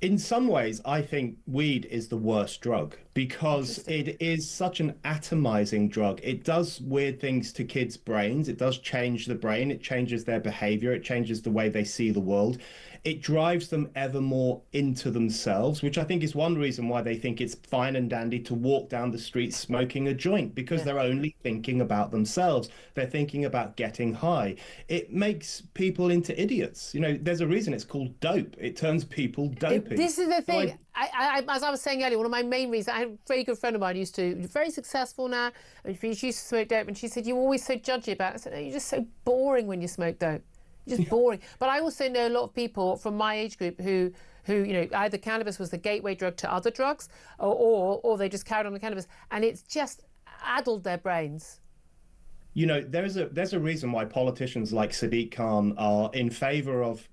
S7: In some ways, I think weed is the worst drug because it is such an atomizing drug. It does weird things to kids' brains. It does change the brain. It changes their behavior. It changes the way they see the world. It drives them ever more into themselves, which I think is one reason why they think it's fine and dandy to walk down the street smoking a joint, because they're only thinking about themselves. They're thinking about getting high. It makes people into idiots. You know, there's a reason it's called dope. It turns people dopey.
S4: This is the thing. So as I was saying earlier, one of my main reasons, I had a very good friend of mine very successful now, and she used to smoke dope, and she said, "You're always so judgy about it." I said, "No, you're just so boring when you smoke dope. You're just boring." But I also know a lot of people from my age group who you know, either cannabis was the gateway drug to other drugs, or they just carried on the cannabis, and it's just addled their brains.
S7: You know, there's a reason why politicians like Sadiq Khan are in favour of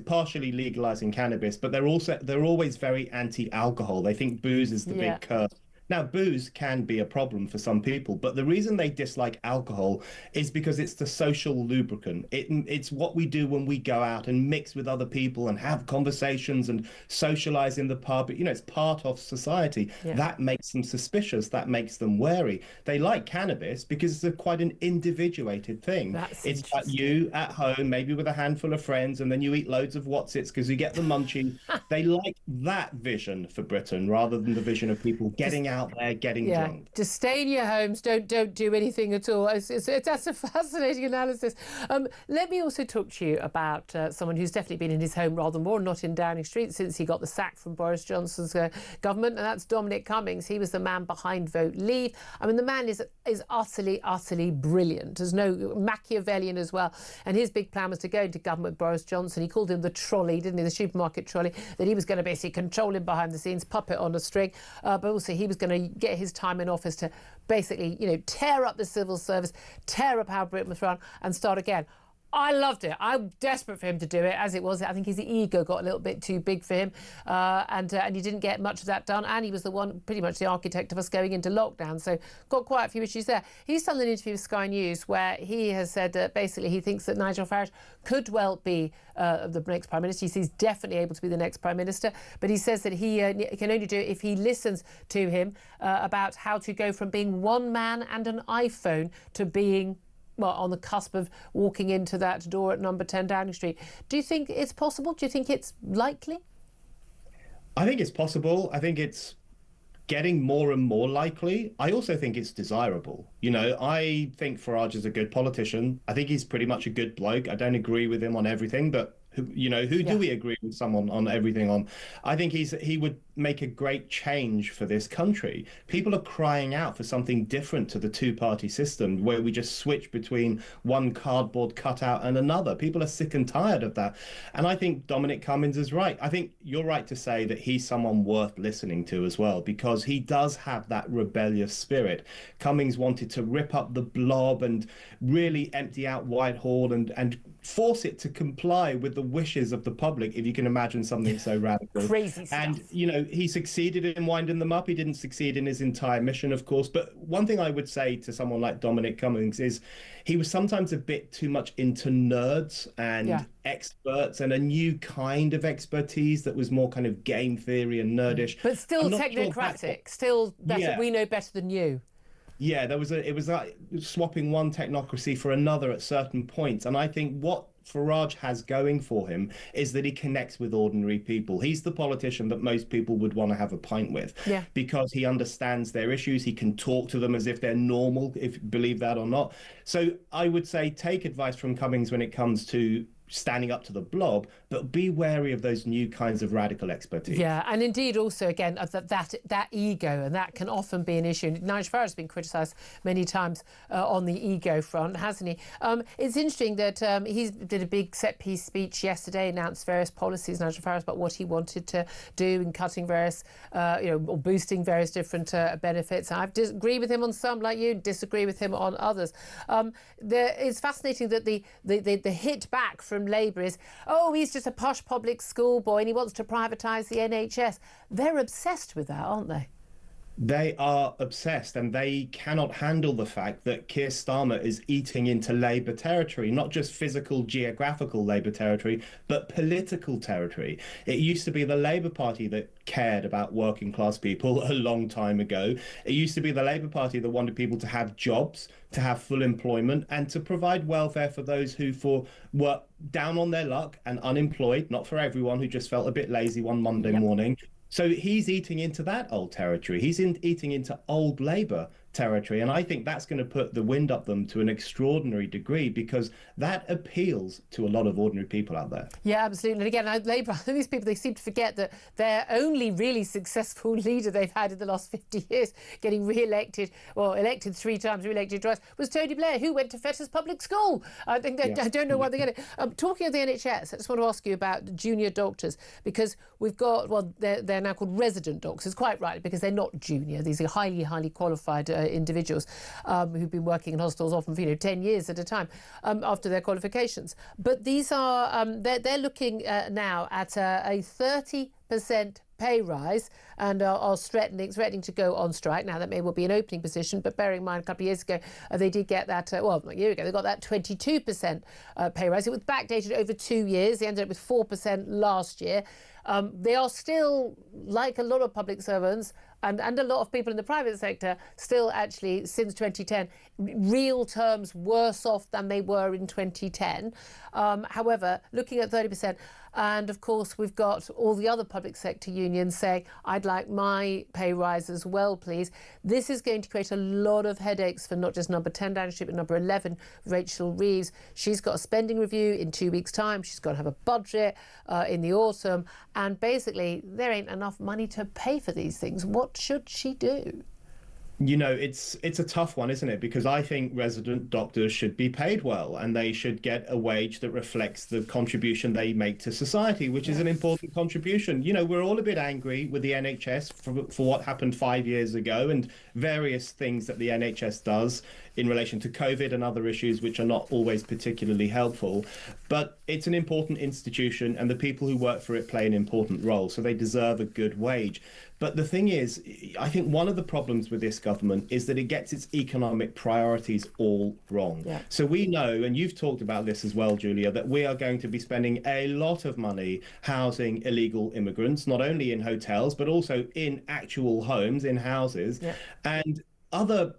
S7: partially legalizing cannabis, but they're always very anti-alcohol. They think booze is the big curse Now, booze can be a problem for some people, but the reason they dislike alcohol is because it's the social lubricant. It's what we do when we go out and mix with other people and have conversations and socialize in the pub. You know, it's part of society.
S4: Yeah.
S7: That makes them suspicious. That makes them wary. They like cannabis because it's quite an individuated thing.
S4: That's
S7: it's like you at home, maybe with a handful of friends, and then you eat loads of What's-Its because you get the munchies. They like that vision for Britain rather than the vision of people getting out there, getting drunk.
S4: Just stay in your homes. Don't do anything at all. That's a fascinating analysis. Let me also talk to you about someone who's definitely been in his home rather more, not in Downing Street, since he got the sack from Boris Johnson's government, and that's Dominic Cummings. He was the man behind Vote Leave. I mean, the man is utterly brilliant. There's no Machiavellian as well. And his big plan was to go into government with Boris Johnson. He called him the trolley, didn't he? The supermarket trolley, that he was going to basically control him behind the scenes, puppet on a string, but also he was going to get his time in office to basically, you know, tear up the civil service, tear up how Britain was run and start again. I loved it. I'm desperate for him to do it. As it was, I think his ego got a little bit too big for him, and he didn't get much of that done. And he was the one, pretty much the architect of us going into lockdown. So got quite a few issues there. He's done an interview with Sky News where he has said that basically he thinks that Nigel Farage could well be the next Prime Minister. He says he's definitely able to be the next Prime Minister, but he says that he can only do it if he listens to him about how to go from being one man and an iPhone to being, well, on the cusp of walking into that door at number 10 Downing Street. Do you think it's possible? Do you think it's likely?
S7: I think it's possible. I think it's getting more and more likely. I also think it's desirable. You know, I think Farage is a good politician. I think he's pretty much a good bloke. I don't agree with him on everything, but you know, who do we agree with someone on everything on? I think he would make a great change for this country. People are crying out for something different to the two-party system where we just switch between one cardboard cutout and another. People are sick and tired of that. And I think Dominic Cummings is right. I think you're right to say that he's someone worth listening to as well, because he does have that rebellious spirit. Cummings wanted to rip up the blob and really empty out Whitehall and force it to comply with the wishes of the public, if you can imagine something so radical.
S4: Crazy stuff.
S7: And, you know, he succeeded in winding them up. He didn't succeed in his entire mission, of course. But one thing I would say to someone like Dominic Cummings is he was sometimes a bit too much into nerds and experts and a new kind of expertise that was more kind of game theory and nerdish.
S4: But still technocratic, still better. We know better than you.
S7: Yeah, it was like swapping one technocracy for another at certain points. And I think what Farage has going for him is that he connects with ordinary people. He's the politician that most people would want to have a pint with, because he understands their issues. He can talk to them as if they're normal, if you believe that or not. So I would say take advice from Cummings when it comes to standing up to the blob, but be wary of those new kinds of radical expertise. Yeah,
S4: and indeed also, again, that ego, and that can often be an issue. Nigel Farage has been criticised many times on the ego front, hasn't he? It's interesting that he did a big set-piece speech yesterday, announced various policies, Nigel Farage, about what he wanted to do in cutting various, or boosting various different benefits. I disagree with him on some, like you, disagree with him on others. It's fascinating that the hit back from Labour is, oh, he's just a posh public school boy and he wants to privatise the NHS. They're obsessed with that, aren't they?
S7: They are obsessed, and they cannot handle the fact that Keir Starmer is eating into Labour territory, not just physical, geographical Labour territory, but political territory. It used to be the Labour Party that cared about working class people a long time ago. It used to be the Labour Party that wanted people to have jobs, to have full employment, and to provide welfare for those who were down on their luck and unemployed, not for everyone who just felt a bit lazy one Monday morning. So he's eating into that old territory. He's eating into old Labour territory. And I think that's going to put the wind up them to an extraordinary degree, because that appeals to a lot of ordinary people out there. Yeah, absolutely. And again, Labour, these people, they seem to forget that their only really successful leader they've had in the last 50 years, getting re-elected, well, elected 3 times, re-elected twice, was Tony Blair, who went to Fetters Public School. I think I don't know why they get it. Talking of the NHS, I just want to ask you about junior doctors, because we've got, well, they're now called resident doctors, quite right, because they're not junior. These are highly, highly qualified individuals who've been working in hospitals often for 10 years at a time after their qualifications. But these are they're looking now at a 30%
S4: pay rise and are threatening to go on strike. Now, that may well be an opening position, but bearing in mind a couple of years ago, they did get that, not a year ago, they got that 22% pay rise. It was backdated over 2 years. They ended up with 4% last year. They are still, like a lot of public servants and a lot of people in the private sector, still actually, since 2010, real terms worse off than they were in 2010. However, looking at 30%, and of course, we've got all the other public sector unions saying, I'd like my pay rise as well, please. This is going to create a lot of headaches for not just number 10 Downing Street, but number 11, Rachel Reeves. She's got a spending review in 2 weeks' time. She's got to have a budget in the autumn. And basically, there ain't enough money to pay for these things. What should she do?
S7: You know, it's a tough one, isn't it? Because I think resident doctors should be paid well, and they should get a wage that reflects the contribution they make to society, which is an important contribution. You know, we're all a bit angry with the NHS for what happened 5 years ago and various things that the NHS does in relation to COVID and other issues which are not always particularly helpful. But it's an important institution, and the people who work for it play an important role, so they deserve a good wage. But the thing is, I think one of the problems with this government is that it gets its economic priorities all wrong. Yeah. So we know, and you've talked about this as well, Julia, that we are going to be spending a lot of money housing illegal immigrants, not only in hotels, but also in actual homes, in houses, and other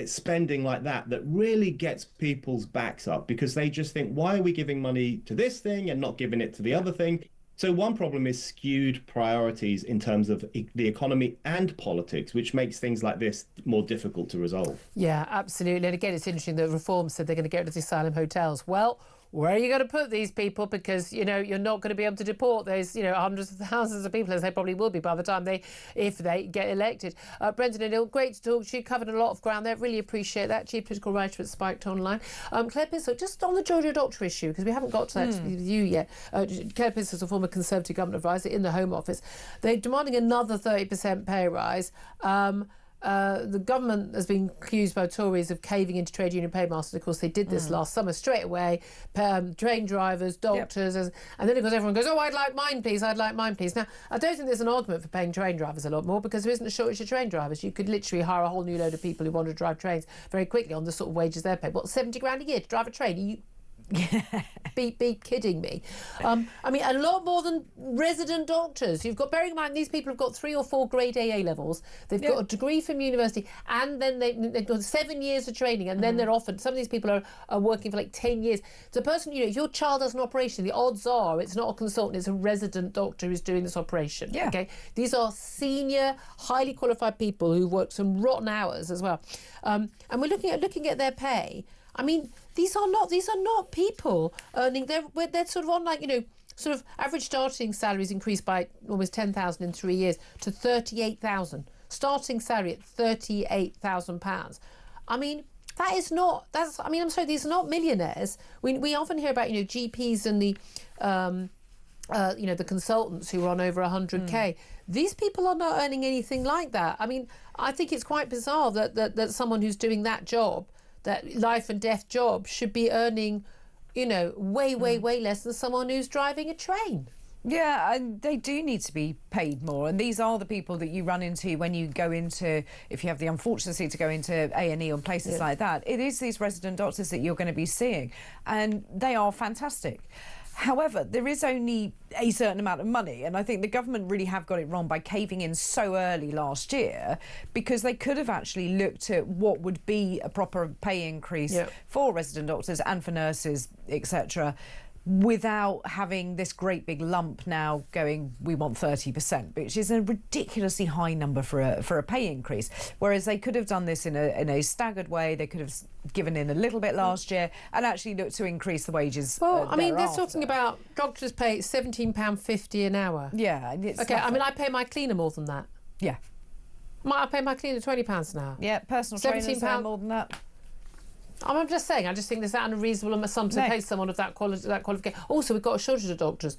S7: spending like that really gets people's backs up, because they just think, why are we giving money to this thing and not giving it to the other thing? So one problem is skewed priorities in terms of the economy and politics, which makes things like this more difficult to resolve.
S4: Yeah, absolutely. And again, it's interesting that Reform said they're going to get rid of the asylum hotels. Well, where are you going to put these people? Because, you know, you're not going to be able to deport those, you know, hundreds of thousands of people, as they probably will be by the time if they get elected. Brendan O'Neill, great to talk to you. Covered a lot of ground there. Really appreciate that. Geopolitical writer at Spiked Online. Claire Pissell, just on the Georgia Doctor issue, because we haven't got to that with you yet. Claire Pissell is a former Conservative government advisor in the Home Office. They're demanding another 30% pay rise. The government has been accused by Tories of caving into trade union paymasters. Of course, they did this last summer straight away. Train drivers, doctors, and then of course everyone goes, oh, I'd like mine, please, I'd like mine, please. Now, I don't think there's an argument for paying train drivers a lot more, because there isn't a shortage of train drivers. You could literally hire a whole new load of people who want to drive trains very quickly on the sort of wages they're paid. What, 70 grand a year to drive a train? Be kidding me. I mean, a lot more than resident doctors. You've got, bearing in mind, these people have got 3 or 4 grade AA levels. They've got a degree from university, and then they've got 7 years of training, and then they're offered. Some of these people are working for like 10 years. The person, you know, if your child has an operation, the odds are it's not a consultant, it's a resident doctor who's doing this operation. Yeah. Okay. These are senior, highly qualified people who work some rotten hours as well. And we're looking at their pay. I mean, these are not people earning. They're sort of on, like, you know, sort of average starting salaries increased by almost 10,000 in 3 years to 38,000. Starting salary at £38,000. I mean, I'm sorry, these are not millionaires. We often hear about, you know, GPs and the you know, the consultants who are on over 100k. These people are not earning anything like that. I mean, I think it's quite bizarre that someone who's doing that job, that life and death job, should be earning, you know, way less than someone who's driving a train.
S2: Yeah, and they do need to be paid more. And these are the people that you run into when you go into, if you have the unfortunate to go into A&E or places like that. It is these resident doctors that you're going to be seeing, and they are fantastic. However, there is only a certain amount of money, and I think the government really have got it wrong by caving in so early last year, because they could have actually looked at what would be a proper pay increase for resident doctors and for nurses, etc., without having this great big lump now going, we want 30%, which is a ridiculously high number for a pay increase. Whereas they could have done this in a staggered way. They could have given in a little bit last year and actually looked to increase the wages.
S4: Well, I mean, they're talking about doctors pay £17.50 an hour.
S2: Yeah. It's
S4: okay, I mean, I pay my cleaner more than that.
S2: Yeah.
S4: I pay my cleaner £20 an hour.
S2: Yeah, personal trainers more than that.
S4: I'm just saying, I just think there's that unreasonable sum to pay someone of that qualification. Also, we've got a shortage of doctors.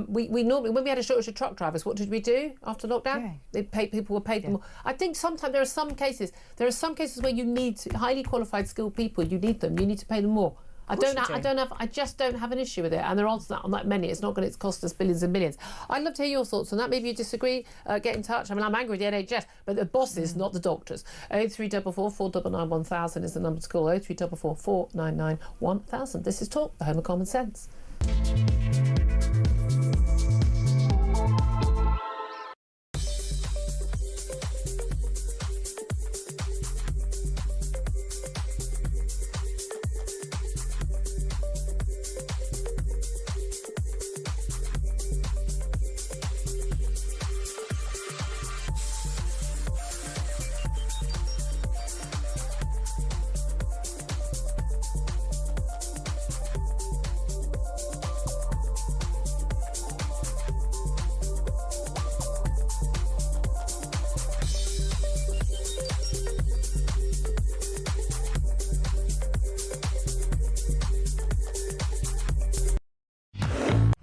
S4: We normally, when we had a shortage of truck drivers, what did we do after lockdown? People were paid more. I think sometimes there are some cases where you need highly qualified, skilled people. You need them. You need to pay them more. I just don't have an issue with it, and there aren't that many. It's not going to cost us billions and millions. I'd love to hear your thoughts on that. Maybe you disagree. Get in touch. I mean, I'm angry with the NHS, but the bosses, not the doctors. 0344 499 1000 is the number to call. 0344 499 1000. This is Talk, the home of common sense.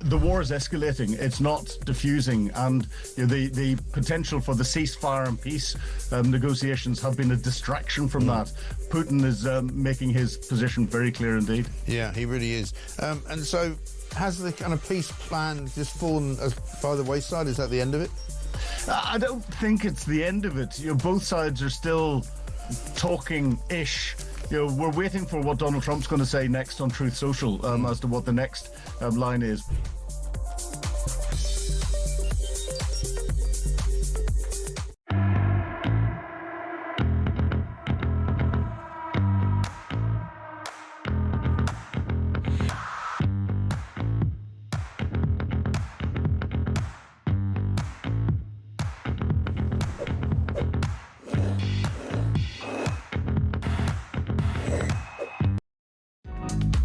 S8: The war is escalating. It's not diffusing, and the potential for the ceasefire and peace negotiations have been a distraction from that. Putin is making his position very clear indeed.
S1: Yeah, he really is. And so, has the kind of peace plan just fallen by the wayside? Is that the end of it?
S8: I don't think it's the end of it. Both sides are still talking-ish. We're waiting for what Donald Trump's going to say next on Truth Social as to what the next line is.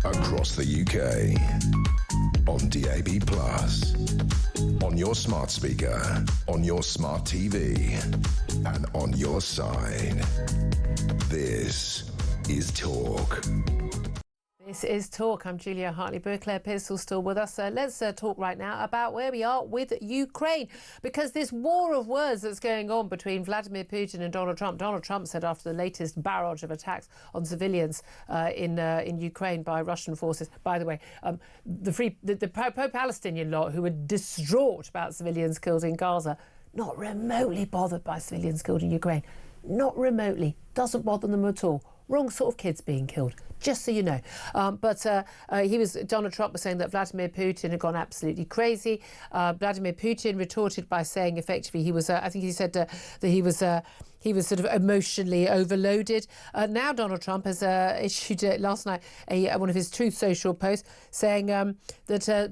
S3: Across the UK, on DAB+, on your smart speaker, on your smart TV, and on your side. This is Talk.
S4: This is Talk. I'm Julia Hartley-Brewer. Claire Pearsall still with us. Let's talk right now about where we are with Ukraine, because this war of words that's going on between Vladimir Putin and Donald Trump. Donald Trump said after the latest barrage of attacks on civilians in Ukraine by Russian forces. By the way, the pro-Palestinian lot who were distraught about civilians killed in Gaza, not remotely bothered by civilians killed in Ukraine. Not remotely. Doesn't bother them at all. Wrong sort of kids being killed, just so you know. Donald Trump was saying that Vladimir Putin had gone absolutely crazy. Vladimir Putin retorted by saying effectively he was, I think he said that he was sort of emotionally overloaded. Now Donald Trump has issued last night one of his Truth Social posts saying that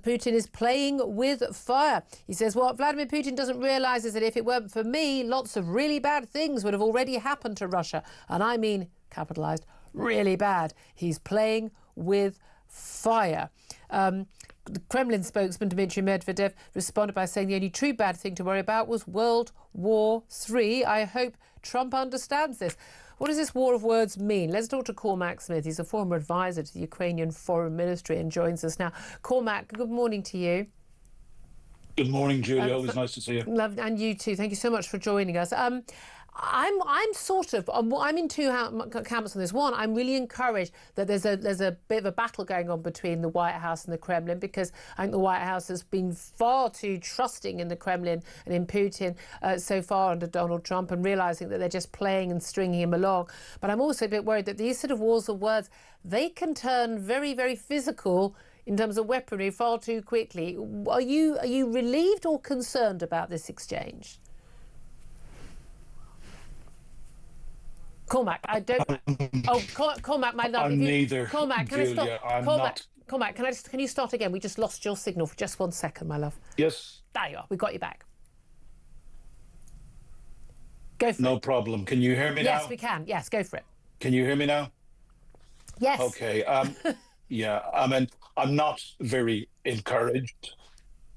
S4: Putin is playing with fire. He says, what Vladimir Putin doesn't realise is that if it weren't for me, lots of really bad things would have already happened to Russia. And I mean, capitalised, really bad. He's playing with fire. The Kremlin spokesman Dmitry Medvedev responded by saying the only true bad thing to worry about was World War III. I hope Trump understands this. What does this war of words mean? Let's talk to Cormac Smith. He's a former advisor to the Ukrainian Foreign Ministry and joins us now. Cormac, good morning to you.
S9: Good morning, Julia. Always nice to see you.
S4: Love, and you too. Thank you so much for joining us. I'm in two camps on this. One, I'm really encouraged that there's a bit of a battle going on between the White House and the Kremlin, because I think the White House has been far too trusting in the Kremlin and in Putin so far under Donald Trump, and realising that they're just playing and stringing him along. But I'm also a bit worried that these sort of wars of words, they can turn very, very physical in terms of weaponry far too quickly. Are you relieved or concerned about this exchange? Cormac, I don't. Oh, Cormac, my love.
S9: I'm neither.
S4: Cormac, can
S9: Julia,
S4: I stop? Cormac, can you start again? We just lost your signal for just 1 second, my love.
S9: Yes.
S4: There you are. We got you back. Go for it.
S9: No problem. Can you hear me now?
S4: Yes, we can. Yes, go for it.
S9: Can you hear me now?
S4: Yes.
S9: Okay. Yeah. I mean, I'm not very encouraged.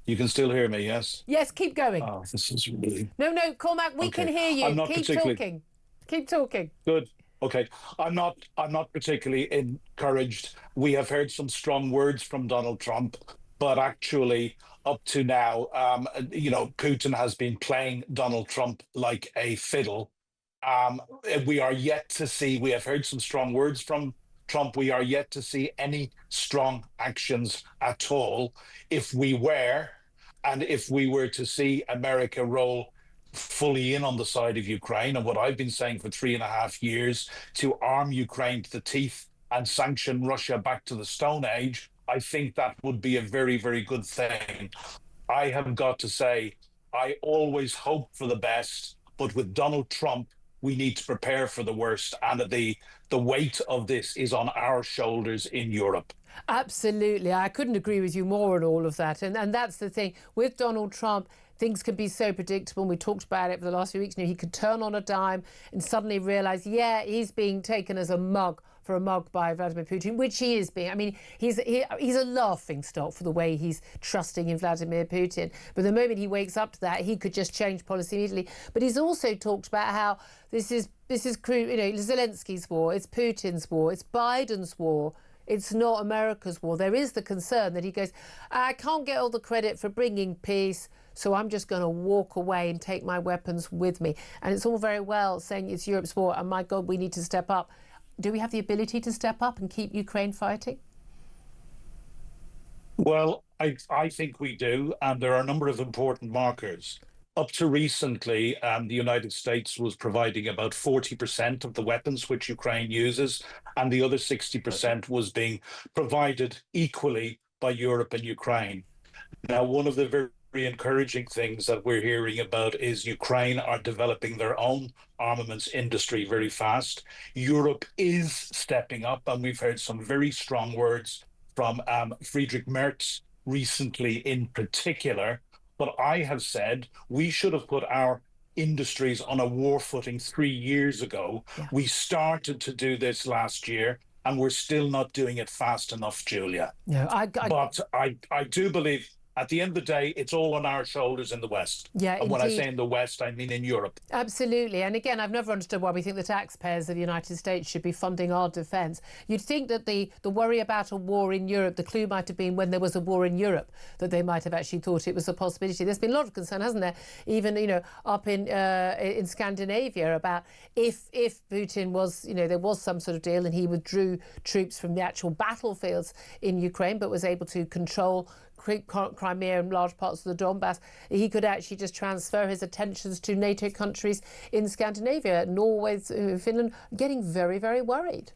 S9: You can still hear me, yes?
S4: Yes. Keep going.
S9: Oh, this is really.
S4: No, Cormac, we can hear you.
S9: I'm not
S4: Keep
S9: particularly...
S4: talking. Keep talking.
S9: Good. Okay. I'm not particularly encouraged. We have heard some strong words from Donald Trump, but actually up to now, Putin has been playing Donald Trump like a fiddle. We are yet to see. We have heard some strong words from Trump, we are yet to see any strong actions at all. If we were to see America roll fully in on the side of Ukraine, and what I've been saying for 3.5 years, to arm Ukraine to the teeth and sanction Russia back to the Stone Age, I think that would be a very, very good thing. I have got to say, I always hope for the best, but with Donald Trump, we need to prepare for the worst, and the weight of this is on our shoulders in Europe.
S4: Absolutely. I couldn't agree with you more on all of that. And that's the thing. With Donald Trump, things can be so predictable. And we talked about it for the last few weeks. You know, he could turn on a dime and suddenly realise, yeah, he's being taken as a mug by Vladimir Putin, which he is being. I mean, he's a laughing stock for the way he's trusting in Vladimir Putin. But the moment he wakes up to that, he could just change policy immediately. But he's also talked about how this is Zelensky's war, it's Putin's war, it's Biden's war. It's not America's war. There is the concern that he goes, I can't get all the credit for bringing peace, so I'm just going to walk away and take my weapons with me. And it's all very well saying it's Europe's war, and my God, we need to step up. Do we have the ability to step up and keep Ukraine fighting?
S9: Well, I think we do, and there are a number of important markers. Up to recently, the United States was providing about 40% of the weapons which Ukraine uses, and the other 60% was being provided equally by Europe and Ukraine. Now, one of the very encouraging things that we're hearing about is Ukraine are developing their own armaments industry very fast. Europe is stepping up, and we've heard some very strong words from Friedrich Merz recently in particular. But I have said we should have put our industries on a war footing 3 years ago. Yeah. We started to do this last year, and we're still not doing it fast enough, Julia.
S4: No,
S9: But I do believe at the end of the day, it's all on our shoulders in the West.
S4: Yeah,
S9: and when I say in the West, I mean in Europe.
S4: Absolutely. And again, I've never understood why we think the taxpayers of the United States should be funding our defence. You'd think that the worry about a war in Europe, the clue might have been when there was a war in Europe, that they might have actually thought it was a possibility. There's been a lot of concern, hasn't there? Even, up in Scandinavia about if Putin was, there was some sort of deal and he withdrew troops from the actual battlefields in Ukraine, but was able to control Crimea and large parts of the Donbass, he could actually just transfer his attentions to NATO countries in Scandinavia, Norway, Finland, getting very, very worried.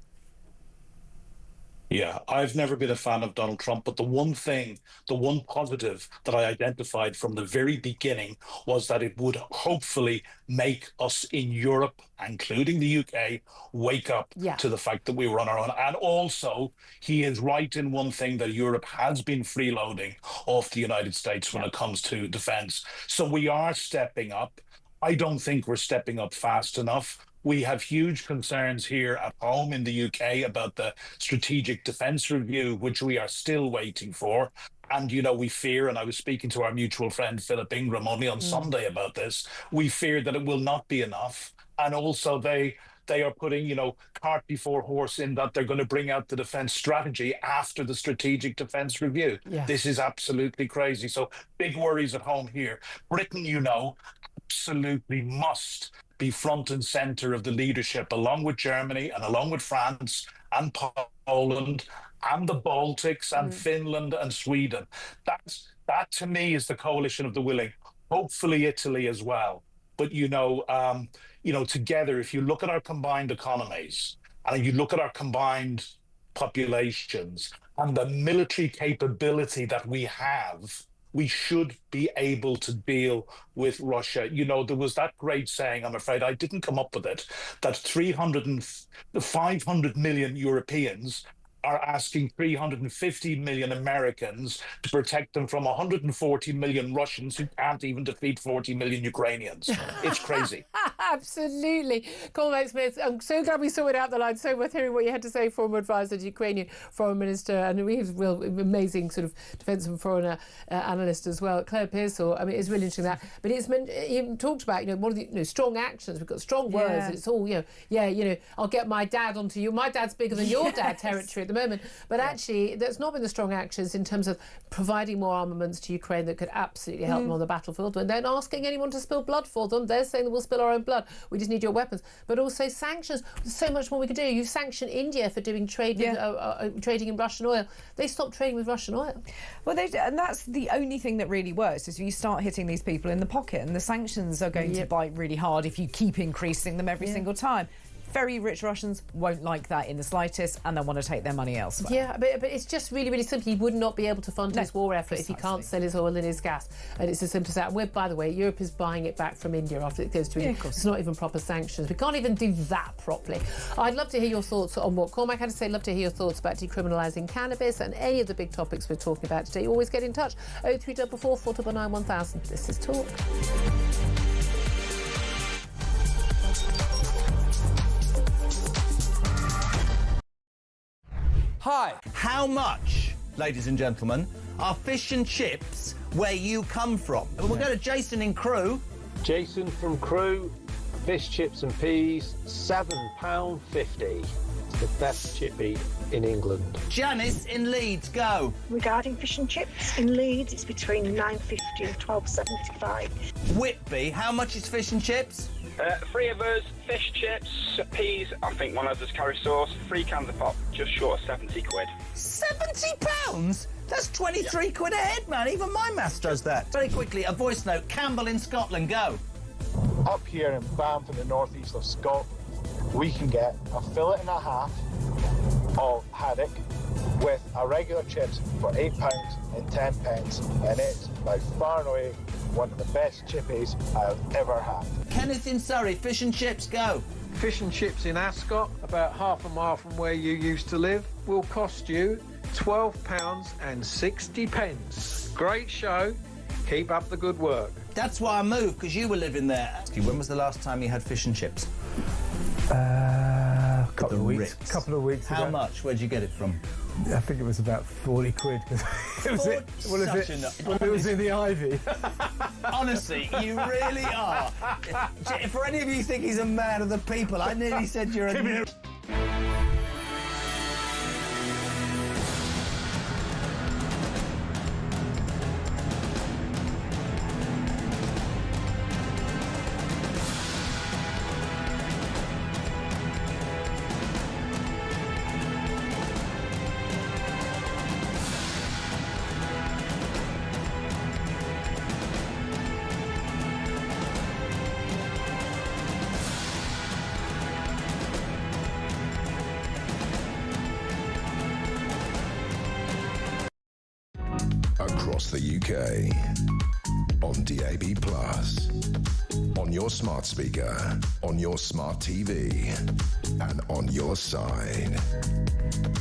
S9: Yeah, I've never been a fan of Donald Trump, but the one positive that I identified from the very beginning was that it would hopefully make us in Europe, including the UK, wake up to the fact that we were on our own. And also, he is right in one thing, that Europe has been freeloading off the United States when it comes to defence. So we are stepping up. I don't think we're stepping up fast enough. We have huge concerns here at home in the UK about the Strategic Defence Review, which we are still waiting for. And, we fear, and I was speaking to our mutual friend Philip Ingram only on Sunday about this, we fear that it will not be enough. And also they are putting, cart before horse in that they're going to bring out the defence strategy after the Strategic Defence Review. Yeah. This is absolutely crazy. So big worries at home here. Britain, absolutely must be front and centre of the leadership, along with Germany and along with France and Poland and the Baltics and Finland and Sweden. That to me is the coalition of the willing. Hopefully Italy as well. But together, if you look at our combined economies and you look at our combined populations and the military capability that we have, we should be able to deal with Russia. There was that great saying, I'm afraid I didn't come up with it, that 500 million Europeans are asking 350 million Americans to protect them from 140 million Russians who can't even defeat 40 million Ukrainians. It's crazy.
S4: Absolutely. Cormac Smith, I'm so glad we saw it out the line. So worth hearing what you had to say, former advisor to Ukrainian Foreign Minister, and we have real amazing sort of defence and foreign analyst as well, Claire Pearsall. I mean, it's really interesting that. But it's meant, he talked about, one of the strong actions. We've got strong words. And it's all, I'll get my dad onto you. My dad's bigger than your dad territory at the moment. But actually, there's not been the strong actions in terms of providing more armaments to Ukraine that could absolutely help them on the battlefield. And they're not asking anyone to spill blood for them. They're saying that we'll spill our own blood. We just need your weapons. But also sanctions. There's so much more we could do. You've sanctioned India for doing trade with, trading in Russian oil. They stopped trading with Russian oil.
S2: Well, and that's the only thing that really works is you start hitting these people in the pocket, and the sanctions are going to bite really hard if you keep increasing them every single time. Very rich Russians won't like that in the slightest, and they'll want to take their money elsewhere.
S4: Yeah, but it's just really, really simple. He would not be able to fund his war effort if he can't sell his oil and his gas. And it's as simple as that. And by the way, Europe is buying it back from India after it goes to India. It's not even proper sanctions. We can't even do that properly. I'd love to hear your thoughts on what Cormac had to say. I'd love to hear your thoughts about decriminalising cannabis and any of the big topics we're talking about today. Always get in touch. 0344 499 1000. This is Talk.
S10: Hi. How much, ladies and gentlemen, are fish and chips where you come from? We'll go to Jason in Crewe.
S11: Jason from Crewe, fish, chips and peas, £7.50. It's the best chippy in England.
S10: Janice in Leeds, go.
S12: Regarding fish and chips in Leeds, it's between £9.50 and £12.75.
S10: Whitby, how much is fish and chips?
S13: 3 of us, fish, chips, peas, I think one of us curry sauce, 3 cans of pop, just short of 70 quid.
S10: £70? That's 23 quid a head, man. Even my maths does that. Very quickly, a voice note. Campbell in Scotland, go.
S14: Up here in Banff in the northeast of Scotland, we can get a fillet and a half of haddock with a regular chips for £8 and 10 pence, and it's by far and away one of the best chippies I've ever had.
S10: Kenneth in Surrey, fish and chips, go.
S11: Fish and chips in Ascot, about half a mile from where you used to live, will cost you £12 and 60 pence. Great show. Keep up the good work.
S10: That's why I moved, because you were living there. When was the last time you had fish and chips?
S15: Couple of weeks ago.
S10: How much? Where'd you get it from?
S15: I think it was about 40 quid. It was in the Ivy.
S10: Honestly, you really are. For any of you who think he's a man of the people, I nearly said you're a...
S3: Across the UK, on DAB+, on your smart speaker, on your smart TV, and on your side.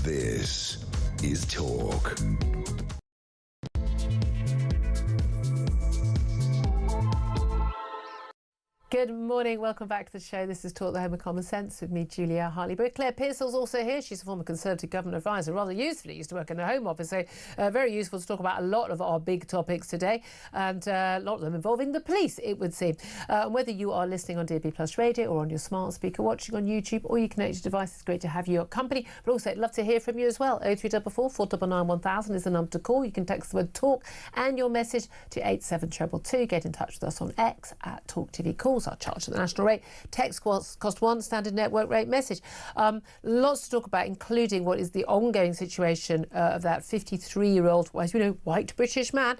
S3: This is Talk.
S4: Good morning, welcome back to the show. This is Talk, the Home of Common Sense with me, Julia Hartley-Brewer. Claire Pearsall's also here. She's a former Conservative Government advisor, rather usefully used to work in the Home Office, so very useful to talk about a lot of our big topics today, and a lot of them involving the police, it would seem. Whether you are listening on DAB+ radio or on your smart speaker, watching on YouTube or your connected device, it's great to have your company, but also I'd love to hear from you as well. 0344 499 1000 is the number to call. You can text the word TALK and your message to 87222. Get in touch with us on X at talkTV. Calls are charged at the national rate. Text cost £1, standard network rate message. Lots to talk about, including what is the ongoing situation of that 53-year-old, as we know, white British man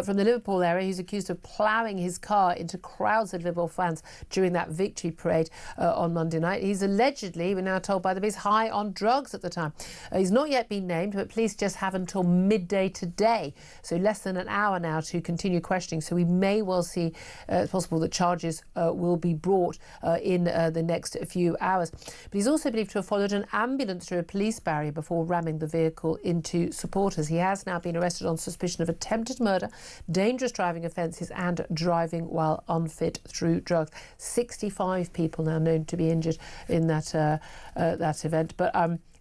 S4: from the Liverpool area who's accused of ploughing his car into crowds of Liverpool fans during that victory parade on Monday night. He's allegedly, we're now told by the police, high on drugs at the time. He's not yet been named, but police just have until midday today, so less than an hour now to continue questioning. So we may well see it's possible that charges will be brought in the next few hours. But he's also believed to have followed an ambulance through a police barrier before ramming the vehicle into supporters. He has now been arrested on suspicion of attempted murder, dangerous driving offences and driving while unfit through drugs. 65 people now known to be injured in that event. But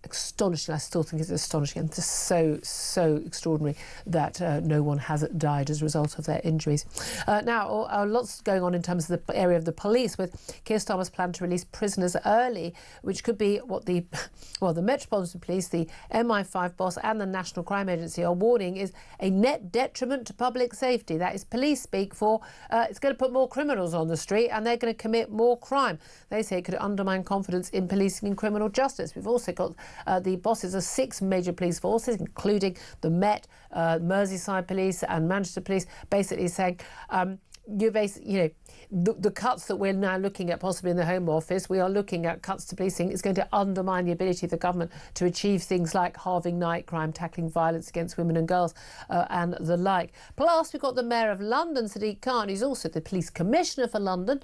S4: astonishing. I still think it's astonishing and just so extraordinary that no one has died as a result of their injuries. Now, lots going on in terms of the area of the police, with Keir Starmer's plan to release prisoners early, which could be what the Metropolitan Police, the MI5 boss and the National Crime Agency are warning is a net detriment to public safety. That is police speak for it's going to put more criminals on the street and they're going to commit more crime. They say it could undermine confidence in policing and criminal justice. We've also got the bosses of 6 major police forces, including the Met, Merseyside Police and Manchester Police, basically saying the cuts that we're now looking at possibly in the Home Office, we are looking at cuts to policing. It's going to undermine the ability of the government to achieve things like halving night crime, tackling violence against women and girls and the like. Plus, we've got the Mayor of London, Sadiq Khan, who's also the Police Commissioner for London.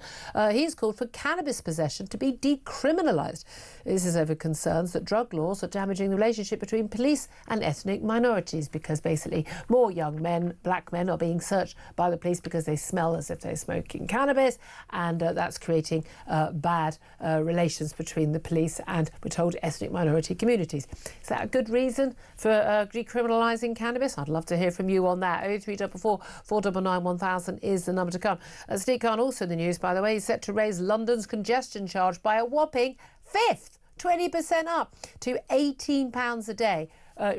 S4: He's called for cannabis possession to be decriminalised. This is over concerns that drug laws are damaging the relationship between police and ethnic minorities, because basically more young men, black men, are being searched by the police because they smell as if they're smoking cannabis, and that's creating bad relations between the police and, we're told, ethnic minority communities. Is that a good reason for decriminalising cannabis? I'd love to hear from you on that. 0344 499 1000 is the number to come. Sadiq Khan, also in the news, by the way, is set to raise London's congestion charge by a whopping fifth, 20% up to £18 a day.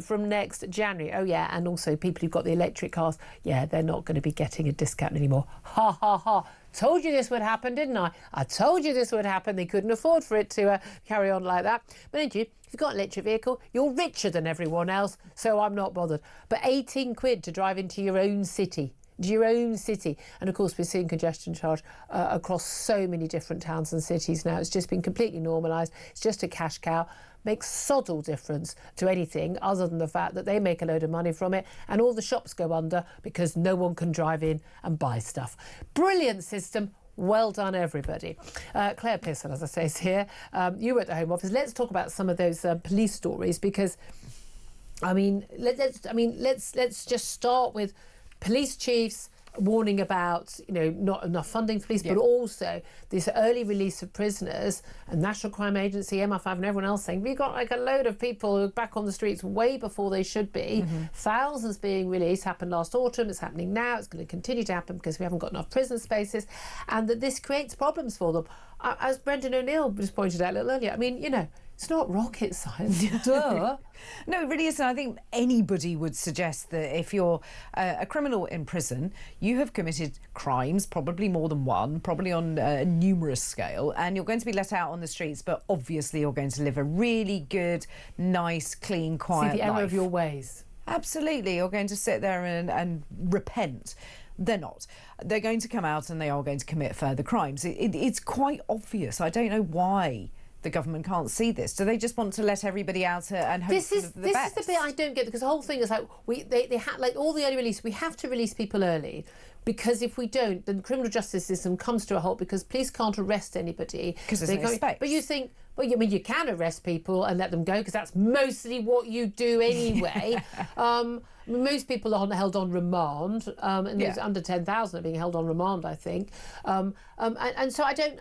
S4: From next January. Oh yeah, and also people who've got the electric cars, yeah, they're not going to be getting a discount anymore. Ha ha ha. Told you this would happen, didn't I? I told you this would happen. They couldn't afford for it to carry on like that. But ain't you? If you've got an electric vehicle, you're richer than everyone else, so I'm not bothered. But 18 quid to drive into your own city. And of course we're seeing congestion charge across so many different towns and cities now. It's just been completely normalised. It's just a cash cow. Makes sod all difference to anything other than the fact that they make a load of money from it and all the shops go under because no one can drive in and buy stuff. Brilliant system. Well done, everybody. Claire Pearson, as I say, is here. You were at the Home Office. Let's talk about some of those police stories, because let's just start with police chiefs warning about, not enough funding for police, but also this early release of prisoners, and National Crime Agency, MI5 and everyone else saying we've got like a load of people who are back on the streets way before they should be. Thousands being released. Happened last autumn, it's happening now, it's going to continue to happen because we haven't got enough prison spaces, and that this creates problems for them. As Brendan O'Neill just pointed out a little earlier, it's not rocket science. Duh.
S2: No, it really isn't. I think anybody would suggest that if you're a criminal in prison, you have committed crimes, probably more than one, probably on a numerous scale, and you're going to be let out on the streets, but obviously you're going to live a really good, nice, clean, quiet life.
S4: See the error of your ways.
S2: Absolutely. You're going to sit there and repent. They're not. They're going to come out and they are going to commit further crimes. It's quite obvious. I don't know why the government can't see this. Do they just want to let everybody out and hope for the best?
S4: This is the bit I don't get, because the whole thing is like they had like all the early release. We have to release people early, because if we don't, then the criminal justice system comes to a halt, because police can't arrest anybody
S2: because there's no space.
S4: But you think, well, you can arrest people and let them go, because that's mostly what you do anyway. Most people are held on remand, and there's under 10,000 are being held on remand, I think. And so I don't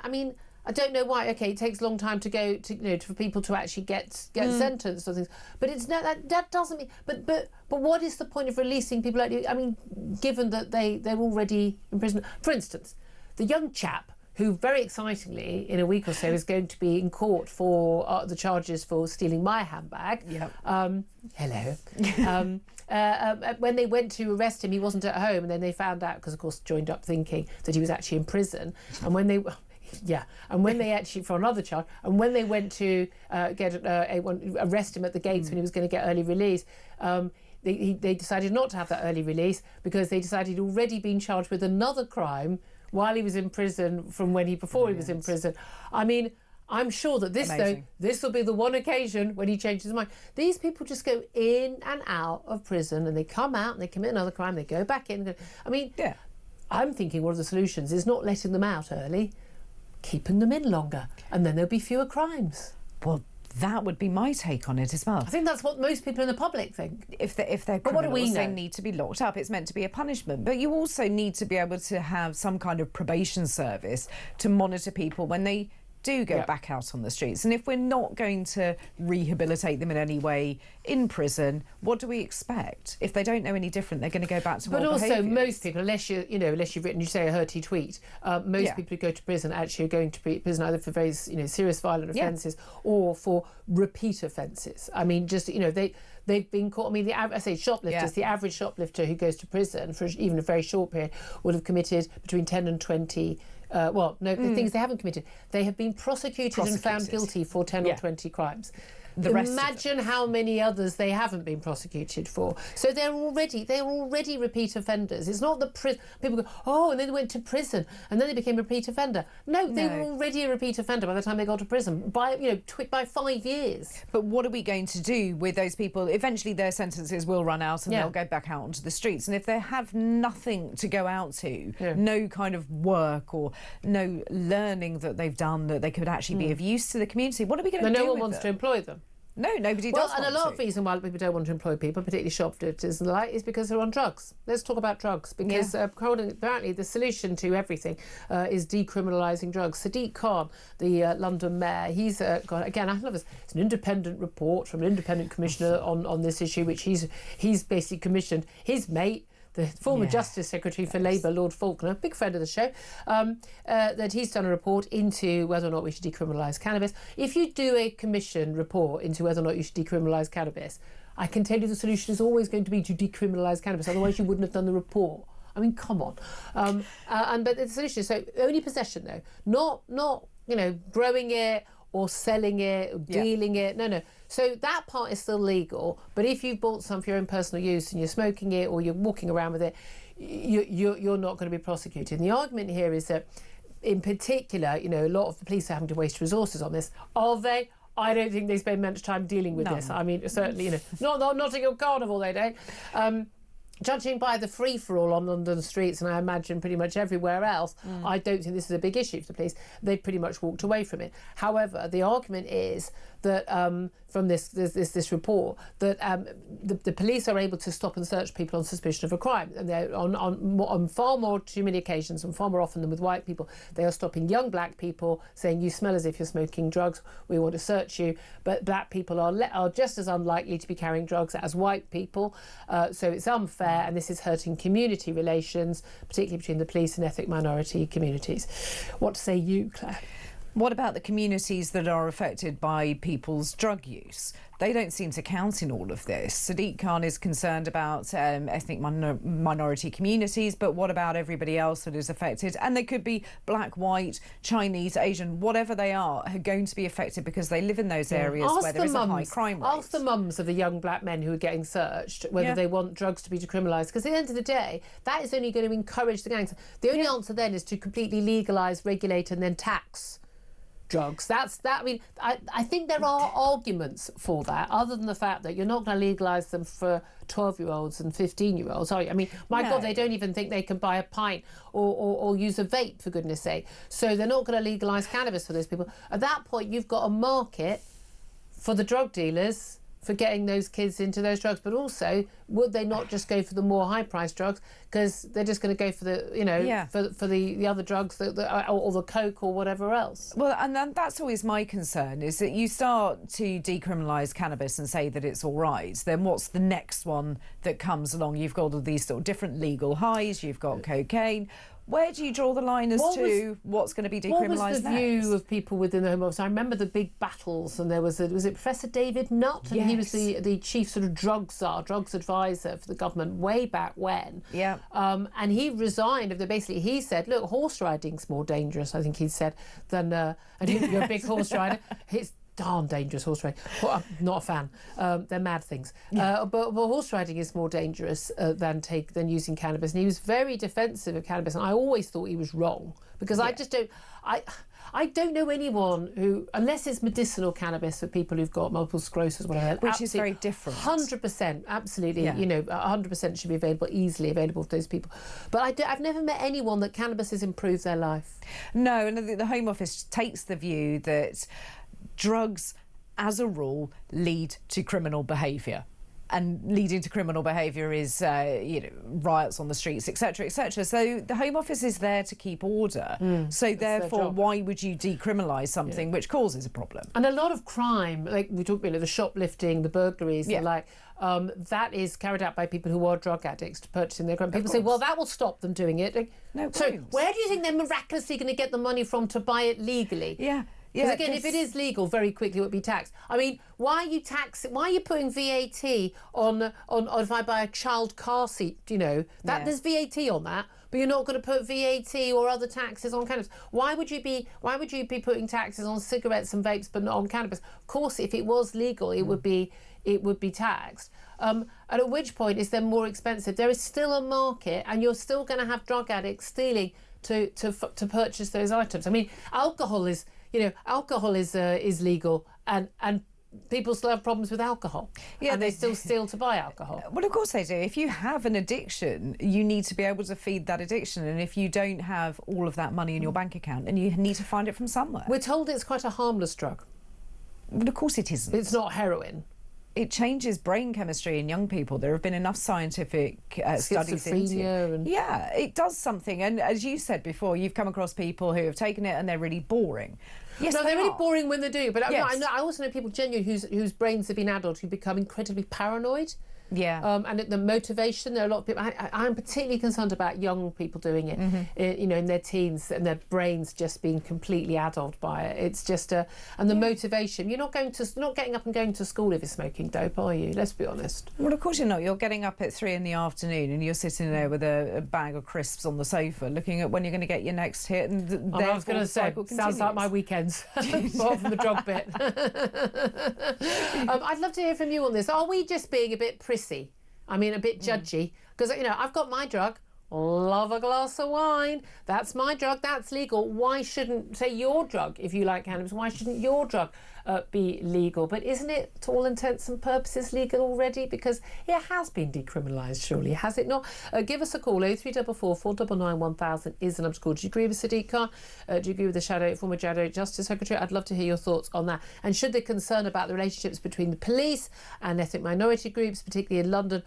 S4: know why. Okay, it takes a long time to go to for people to actually get sentenced or things. But it's that doesn't mean. But what is the point of releasing people? Given that they're already in prison. For instance, the young chap who, very excitingly, in a week or so, is going to be in court for the charges for stealing my handbag. Hello. When they went to arrest him, he wasn't at home, and then they found out, because of course joined up thinking that he was actually in prison. And when they actually, for another charge, and when they went to arrest him at the gates when he was going to get early release, they decided not to have that early release, because they decided he'd already been charged with another crime while he was in prison from before he was in prison. I'm sure that this will be the one occasion when he changes his mind. These people just go in and out of prison, and they come out and they commit another crime, they go back in. I'm thinking one of the solutions is not letting them out early, keeping them in longer, and then there'll be fewer crimes.
S2: Well, that would be my take on it as well.
S4: I think that's what most people in the public think.
S2: If they're criminals, they need to be locked up. It's meant to be a punishment. But you also need to be able to have some kind of probation service to monitor people when they do go back out on the streets. And if we're not going to rehabilitate them in any way in prison, what do we expect? If they don't know any different, they're going to go back to
S4: But
S2: old
S4: also,
S2: behaviours.
S4: most people, unless you've written, you say, a hurty tweet, most people who go to prison actually are going to prison either for very serious violent offences or for repeat offences. I mean, just they've been caught. I mean, I say shoplifters. The average shoplifter who goes to prison for even a very short period will have committed between 10 and 20. The things they haven't committed, they have been prosecuted and found guilty for 10 or 20 crimes. Imagine how many others they haven't been prosecuted for. So they're already repeat offenders. It's not that people go, and then they went to prison and then they became a repeat offender. No, they were already a repeat offender by the time they got to prison by 5 years.
S2: But what are we going to do with those people? Eventually their sentences will run out and they'll go back out onto the streets. And if they have nothing to go out to, no kind of work or no learning that they've done that they could actually be of use to the community, what are we going to do?
S4: No one wants to employ them.
S2: No, nobody does.
S4: Well, and a lot of reason why people don't want to employ people, particularly shoplifters and the like, is because they're on drugs. Let's talk about drugs, because apparently the solution to everything is decriminalising drugs. Sadiq Khan, the London mayor, he's got, again, I love this, it's an independent report from an independent commissioner on this issue, which he's basically commissioned his mate, the former Justice Secretary for Labour, Lord Faulkner, big friend of the show, that he's done a report into whether or not we should decriminalise cannabis. If you do a commission report into whether or not you should decriminalise cannabis, I can tell you the solution is always going to be to decriminalise cannabis, otherwise you wouldn't have done the report. I mean, come on. But the solution is, so only possession though, not growing it or selling it or dealing it. No. So that part is still legal, but if you've bought some for your own personal use and you're smoking it or you're walking around with it, you're not going to be prosecuted. And the argument here is that, in particular, a lot of the police are having to waste resources on this. Are they? I don't think they spend much time dealing with this. I mean, certainly, not Nottingham Carnival they don't. Judging by the free-for-all on London streets, and I imagine pretty much everywhere else, I don't think this is a big issue for the police. They've pretty much walked away from it. However, the argument is that from this report that the police are able to stop and search people on suspicion of a crime, and they're on far more too many occasions and far more often than with white people. They are stopping young black people, saying you smell as if you're smoking drugs, we want to search you. But black people are just as unlikely to be carrying drugs as white people, so it's unfair, and this is hurting community relations, particularly between the police and ethnic minority communities. What say you, Claire?
S2: What about the communities that are affected by people's drug use? They don't seem to count in all of this. Sadiq Khan is concerned about ethnic minority communities, but what about everybody else that is affected? And they could be black, white, Chinese, Asian, whatever they are going to be affected because they live in those areas where there is a high crime rate.
S4: Ask the mums of the young black men who are getting searched whether they want drugs to be decriminalised, because at the end of the day, that is only going to encourage the gangs. The only answer then is to completely legalise, regulate and then tax drugs. I mean, I think there are arguments for that, other than the fact that you're not going to legalise them for 12-year-olds and 15-year-olds, are you? I mean, God, they don't even think they can buy a pint or use a vape, for goodness sake. So they're not going to legalise cannabis for those people. At that point, you've got a market for the drug dealers for getting those kids into those drugs, but also would they not just go for the more high-priced drugs because they're just going to go for the for the other drugs or the coke or whatever else?
S2: Well, and that's always my concern, is that you start to decriminalise cannabis and say that it's all right, then what's the next one that comes along? You've got all these sort of different legal highs, you've got cocaine. Where do you draw the line as to what's going to be decriminalised next?
S4: What was the view of people within the Home Office? I remember the big battles, and there was it Professor David Nutt, and he was the chief sort of drugs advisor for the government way back when. Yeah. And he resigned. Basically, he said, "Look, horse riding's more dangerous." I think he said than and you're a big horse rider. It's darn dangerous, horse riding. Well, I'm not a fan. They're mad things. But horse riding is more dangerous than using cannabis. And he was very defensive of cannabis, and I always thought he was wrong, because I just don't. I don't know anyone who, unless it's medicinal cannabis for people who've got multiple sclerosis, whatever,
S2: which is very different.
S4: 100%, absolutely. 100% should be easily available for those people. But I've never met anyone that cannabis has improved their life.
S2: No, and the Home Office takes the view that drugs, as a rule, lead to criminal behaviour. and leading to criminal behaviour is, riots on the streets, etc., etc. So the Home Office is there to keep order. So therefore, why would you decriminalise something which causes a problem?
S4: And a lot of crime, like we talk about the shoplifting, the burglaries, that is carried out by people who are drug addicts to purchasing their crime. People say, well, that will stop them doing it.
S2: No,
S4: so where do you think they're miraculously going to get the money from to buy it legally? Because again, if it is legal, very quickly it would be taxed. I mean, why are you putting VAT on if I buy a child car seat? There's VAT on that, but you're not going to put VAT or other taxes on cannabis. Why would you be putting taxes on cigarettes and vapes but not on cannabis? Of course, if it was legal, it would be taxed. And at which point is then more expensive. There is still a market, and you're still going to have drug addicts stealing to purchase those items. I mean, alcohol is legal, and people still have problems with alcohol. And they still steal to buy alcohol.
S2: Well, of course they do. If you have an addiction, you need to be able to feed that addiction. And if you don't have all of that money in your bank account, then you need to find it from somewhere.
S4: We're told it's quite a harmless drug.
S2: But of course it isn't.
S4: It's not heroin.
S2: It changes brain chemistry in young people. There have been enough scientific studies into it. Yeah, it does something. And as you said before, you've come across people who have taken it and they're really boring. Yes,
S4: they're really boring when they do. But I also know people genuinely whose brains have been addled who become incredibly paranoid.
S2: Yeah.
S4: And the motivation, there are a lot of people. I'm particularly concerned about young people doing it, in their teens, and their brains just being completely addled by it. It's just and the motivation. You're not getting up and going to school if you're smoking dope, are you? Let's be honest.
S2: Well, of course you're not. You're getting up at 3 in the afternoon and you're sitting there with a bag of crisps on the sofa, looking at when you're going to get your next hit. And
S4: I was going to say, sounds like my weekends, apart from the drug bit. I'd love to hear from you on this. Are we just being a bit prissy? I mean, a bit judgy, because I've got my drug. Love a glass of wine. That's my drug. That's legal. Why shouldn't, say, your drug, if you like cannabis, why shouldn't your drug be legal? But isn't it, to all intents and purposes, legal already? Because it has been decriminalised, surely, has it not? Give us a call. 0344 499 1000 is the number to call. Do you agree with Sadiq Khan? Do you agree with the former Shadow Justice Secretary? I'd love to hear your thoughts on that. And should the concern about the relationships between the police and ethnic minority groups, particularly in London,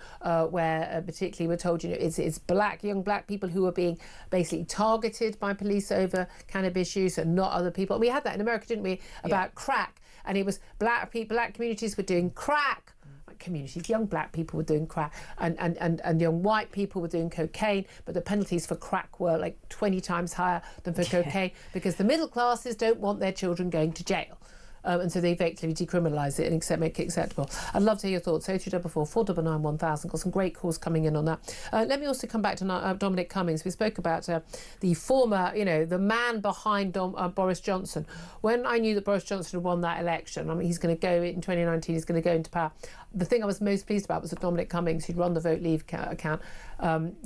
S4: where particularly we're told, it's young black people who are being basically targeted by police over cannabis use and not other people. And we had that in America, didn't we, about crack. And it was black communities were doing crack. Young black people were doing crack, and young white people were doing cocaine, but the penalties for crack were like 20 times higher than for cocaine, because the middle classes don't want their children going to jail. And so they effectively decriminalise it and make it acceptable. I'd love to hear your thoughts. 0344 499 1000. Got some great calls coming in on that. Let me also come back to Dominic Cummings. We spoke about the former, the man behind Boris Johnson. When I knew that Boris Johnson had won that election, I mean, he's going to go in 2019, he's going to go into power. The thing I was most pleased about was that Dominic Cummings, who'd run the Vote Leave account,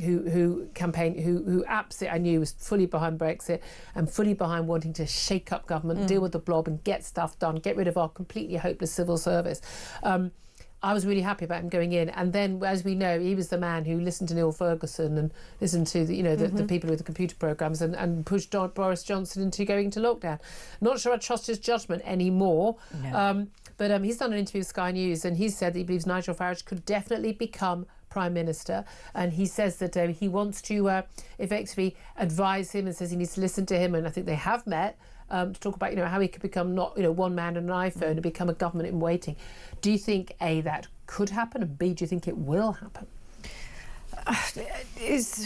S4: who campaigned, who absolutely I knew was fully behind Brexit and fully behind wanting to shake up government, deal with the blob and get stuff done, get rid of our completely hopeless civil service. I was really happy about him going in. And then, as we know, he was the man who listened to Neil Ferguson and listened to the people with the computer programmes and pushed Boris Johnson into going into lockdown. Not sure I trust his judgment anymore. No. But he's done an interview with Sky News, and he said that he believes Nigel Farage could definitely become Prime Minister, and he says that he wants to effectively advise him, and says he needs to listen to him, and I think they have met to talk about how he could become not one man and an iPhone and become a government in waiting. Do you think A, that could happen, and B, do you think it will happen? It's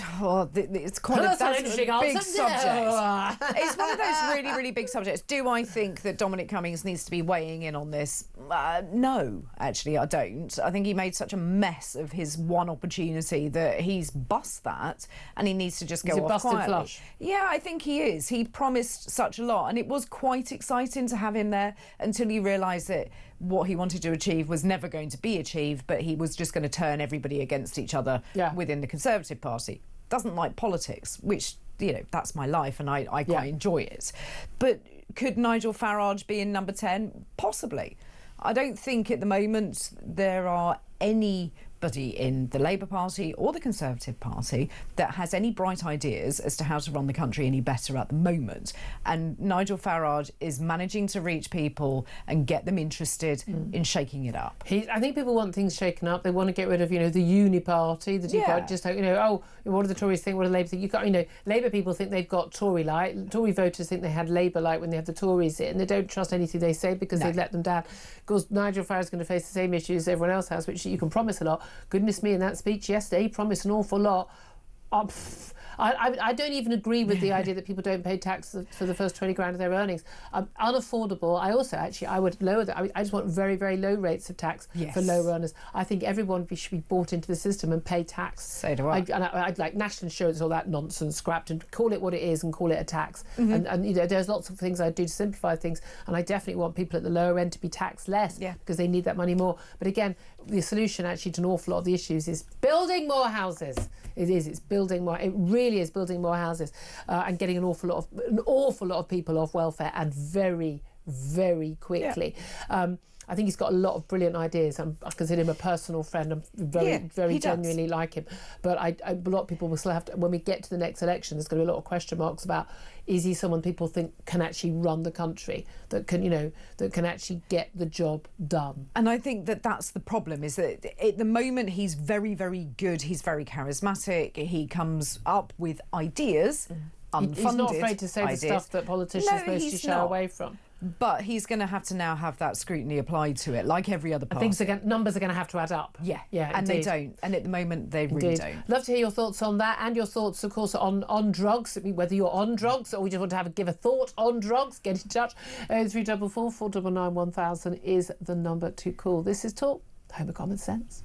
S4: quite that's a big subject. It's one of those really, really big subjects. Do I think that Dominic Cummings needs to be weighing in on this? No, actually, I don't. I think he made such a mess of his one opportunity that he's bust that, and he needs to just go off quietly. Flush? Yeah, I think he is. He promised such a lot, and it was quite exciting to have him there until you realise that what he wanted to achieve was never going to be achieved, but he was just going to turn everybody against each other within the Conservative Party. Doesn't like politics, which, that's my life, and I quite enjoy it. But could Nigel Farage be in number 10? Possibly. I don't think at the moment there are any
S2: in the Labour Party or the Conservative Party that has any bright ideas as to how to run the country any better at the moment. And Nigel Farage is managing to reach people and get them interested in shaking it up.
S4: I think people want things shaken up. They want to get rid of, the uni party, the Tea Party, just, what do the Tories think, what do the Labour think? Labour people think they've got Tory-like. Tory voters think they had Labour-like when they have the Tories in. They don't trust anything they say because they've let them down. Of course, Nigel Farage is going to face the same issues everyone else has, which you can promise a lot. Goodness me, in that speech yesterday, he promised an awful lot. I don't even agree with the idea that people don't pay tax for the first 20 grand of their earnings. Unaffordable. I would lower that. I just want very, very low rates of tax for low earners. I think everyone should be bought into the system and pay tax.
S2: So do I.
S4: I'd like national insurance, all that nonsense scrapped, and call it what it is and call it a tax. And there's lots of things I do to simplify things, and I definitely want people at the lower end to be taxed less because they need that money more. But again, the solution actually to an awful lot of the issues is building more houses. It's building more. It really is building more houses and getting an awful lot of people off welfare, and very, very quickly. I think he's got a lot of brilliant ideas. I consider him a personal friend. I'm very genuinely like him. But a lot of people will still have to, when we get to the next election, there's going to be a lot of question marks about, is he someone people think can actually run the country, that can actually get the job done?
S2: And I think that's the problem, is that at the moment he's very, very good. He's very charismatic. He comes up with ideas, unfunded
S4: He's not afraid to say
S2: ideas.
S4: the stuff that politicians mostly shy away from.
S2: But he's going to have to now have that scrutiny applied to it, like every other party.
S4: Numbers are going to have to add up.
S2: Yeah, and
S4: indeed.
S2: they don't. And at the moment, they really don't.
S4: Love to hear your thoughts on that, and your thoughts, of course, on drugs. Whether you're on drugs or we just want to give a thought on drugs, get in touch. 0344 499 1000 is the number to call. This is Talk, the home of common sense.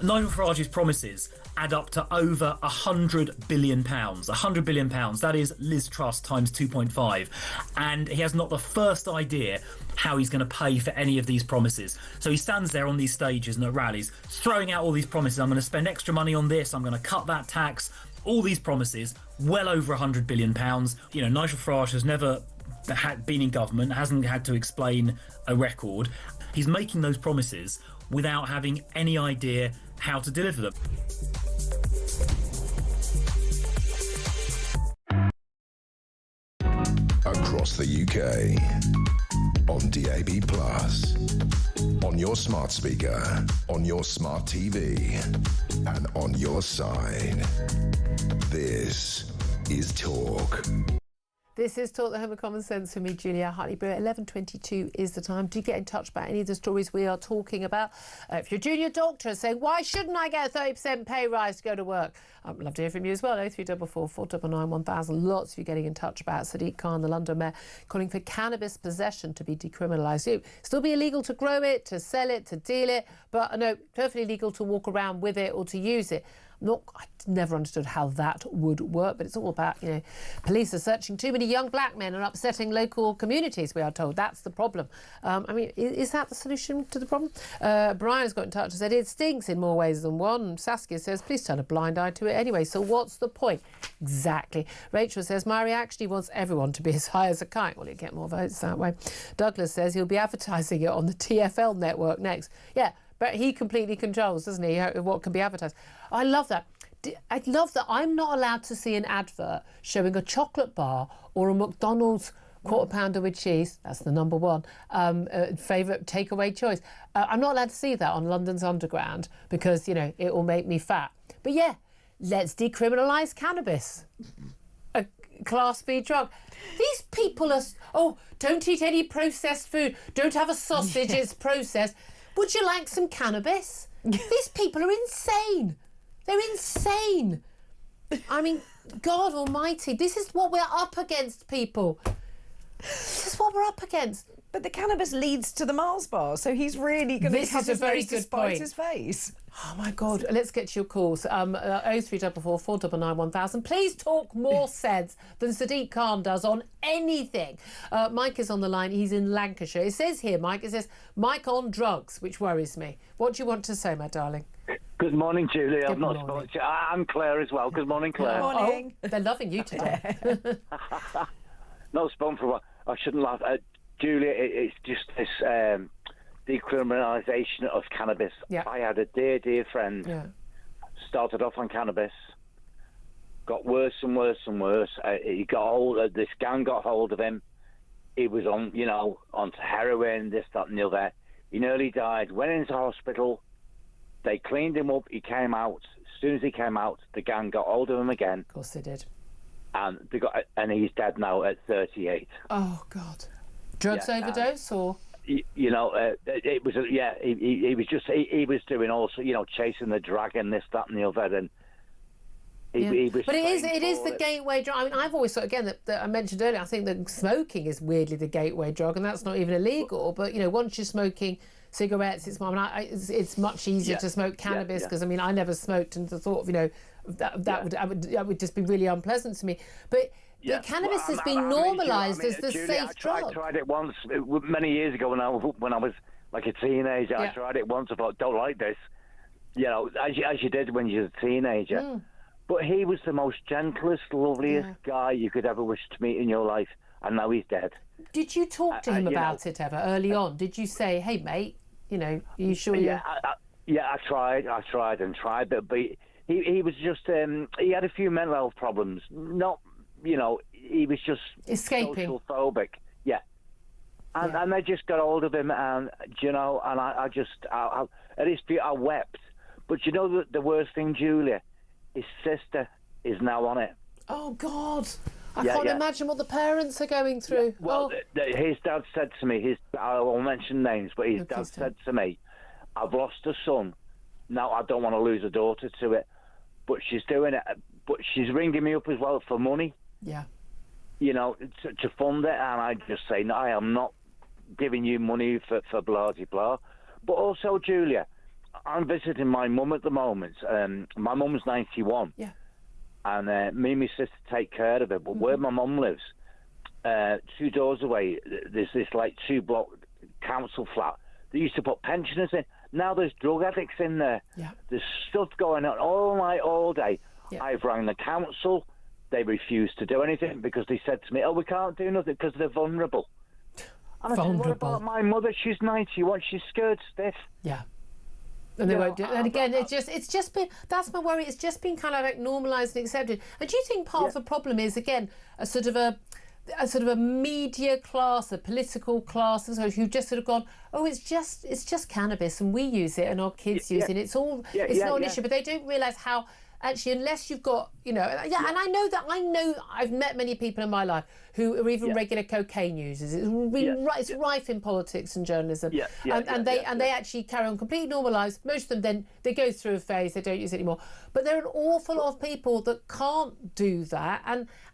S16: Nigel Farage's promises add up to over £100 billion. £100 billion, that is Liz Truss times 2.5. And he has not the first idea how he's going to pay for any of these promises. So he stands there on these stages and at rallies, throwing out all these promises. I'm going to spend extra money on this, I'm going to cut that tax. All these promises, well over £100 billion. Nigel Farage has never been in government, hasn't had to explain a record. He's making those promises without having any idea how to deliver them.
S3: Across the UK, on DAB+, on your smart speaker, on your smart TV, and on your side. This is Talk.
S4: This is Talk, the home of common sense, for me, Julia Hartley-Brewer. 11:22 is the time. Do get in touch about any of the stories we are talking about. If you're a junior doctor saying, why shouldn't I get a 30% pay rise to go to work? I'd love to hear from you as well. 0344 499 1000. Lots of you getting in touch about Sadiq Khan, the London mayor, calling for cannabis possession to be decriminalised. It'll still be illegal to grow it, to sell it, to deal it, but no, perfectly legal to walk around with it or to use it. I never understood how that would work, but it's all about, police are searching too many young black men and upsetting local communities, we are told. That's the problem. Is that the solution to the problem? Brian has got in touch and said it stinks in more ways than one. Saskia says, please turn a blind eye to it anyway. So what's the point? Exactly. Rachel says, my reaction, he wants everyone to be as high as a kite. Well, he'll get more votes that way. Douglas says he'll be advertising it on the TfL network next. Yeah. But he completely controls, doesn't he, what can be advertised. I love that. I love that I'm not allowed to see an advert showing a chocolate bar or a McDonald's Quarter pounder with cheese, that's the number one. Favourite takeaway choice. I'm not allowed to see that on London's Underground because, you know, it will make me fat. But yeah, let's decriminalise cannabis. A Class B drug. These people are, don't eat any processed food. Don't have a sausage, it's processed. Would you like some cannabis? These people are insane. They're insane. I mean, God almighty, this is what we're up against, people. This is what we're up against.
S2: But the cannabis leads to the Mars bar, so he's really going to cut his nose to spite his face.
S4: Oh my God! Let's get to your calls. 0344 499 1000. Please talk more sense than Sadiq Khan does on anything. Mike is on the line. He's in Lancashire. It says here, Mike. It says Mike on drugs, which worries me. What do you want to say, my darling?
S17: Good morning, Julie.
S4: Good
S17: I've not
S4: morning.
S17: spoken to you. I'm Claire as well. Good morning, Claire.
S2: Good morning.
S4: Oh, they're loving you today.
S17: Not spoken for a while. I shouldn't laugh. Julia, it's just this decriminalisation of cannabis.
S4: Yeah.
S17: I had a dear friend.
S4: Yeah.
S17: Started off on cannabis. Got worse and worse and worse. He got hold. This gang got hold of him. He was on, onto heroin, this, that, and the other. He nearly died. Went into hospital. They cleaned him up. He came out. As soon as he came out, the gang got hold of him again.
S4: Of course they did.
S17: And he's dead now at 38.
S4: Oh God. Drugs overdose or?
S17: It was he was just he was doing also chasing the dragon, this, that, and the other, and he was.
S4: But it is the gateway drug. I mean, I've always thought again that I mentioned earlier. I think that smoking is weirdly the gateway drug, and that's not even illegal. But once you're smoking cigarettes, it's much easier to smoke cannabis because I mean I never smoked and the thought of that would just be really unpleasant to me. But cannabis has been normalised as the
S17: Julie,
S4: safe drug.
S17: I tried it once many years ago when I was like a teenager. I tried it once. I thought, don't like this, as you did when you were a teenager.
S4: Mm.
S17: But he was the most gentlest, loveliest guy you could ever wish to meet in your life, and now he's dead.
S4: Did you talk to him about it ever early on? Did you say, "Hey, mate, are you sure you?"
S17: I tried, but he was just he had a few mental health problems. Not, he was just
S4: escaping,
S17: social phobic. Yeah, and they just got hold of him, and and I at his feet I wept. But the worst thing, Julia, his sister is now on it.
S4: Oh God. I can't imagine what the parents are going through.
S17: Yeah. Well, his dad said to me, I won't mention names, but his dad said to me, I've lost a son. Now I don't want to lose a daughter to it. But she's doing it. But she's ringing me up as well for money.
S4: Yeah.
S17: To fund it. And I just say, no, I am not giving you money for blah, blah, blah. But also, Julia, I'm visiting my mum at the moment. My mum's 91.
S4: Yeah.
S17: And me and my sister take care of her. But where my mum lives, 2 doors away, there's this like 2-block council flat. They used to put pensioners in. Now there's drug addicts in there.
S4: Yeah.
S17: There's stuff going on all night, all day.
S4: Yeah.
S17: I've rang the council. They refused to do anything because they said to me, we can't do nothing because they're vulnerable. And I said, what about my mother? She's 91. She's scared stiff.
S4: Yeah. And they won't do it. And again, it's just been, that's my worry, it's just been kind of like normalised and accepted. And do you think part of the problem is, again, a sort of a media class, a political class, who've just sort of gone, it's just cannabis and we use it and our kids use it. It's not an issue, but they don't realise how actually, unless you've got, and I know I've met many people in my life who are even regular cocaine users. It's rife in politics and journalism, and they actually carry on completely normal lives. Most of them then they go through a phase, they don't use it anymore. But there are an awful lot of people that can't do that,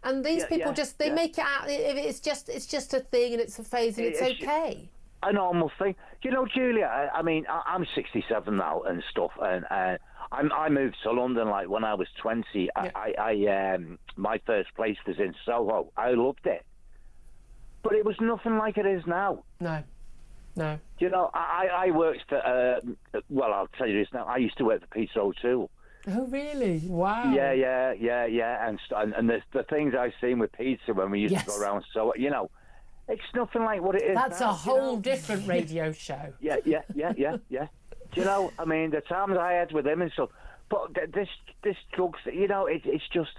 S4: and these people they make it out. It's just a thing, and it's a phase, and it's okay.
S17: A normal thing, Julia. I mean, I'm 67 now and stuff, and I moved to London like when I was 20. I my first place was in Soho. I loved it, but it was nothing like it is now.
S4: No.
S17: I worked for. Well, I'll tell you this now. I used to work for Peter O'Toole.
S4: Oh, really? Wow.
S17: Yeah. And the things I've seen with Peter when we used to go around. So it's nothing like what it is.
S4: That's
S17: now,
S4: a whole different radio show.
S17: Yeah. I mean, the times I had with him and stuff. But this drugs, it's just.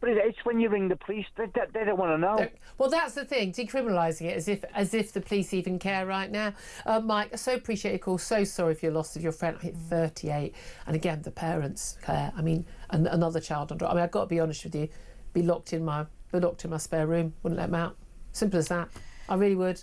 S17: But it's when you ring the police, they don't want to know.
S4: Well, that's the thing, decriminalising it as if the police even care right now. Mike, I so appreciate your call. So sorry for your loss of your friend. I hit 38. And again, the parents, Claire, I mean, another child on drugs. I mean, I've got to be honest with you, be locked in my spare room, wouldn't let them out. Simple as that. I really would.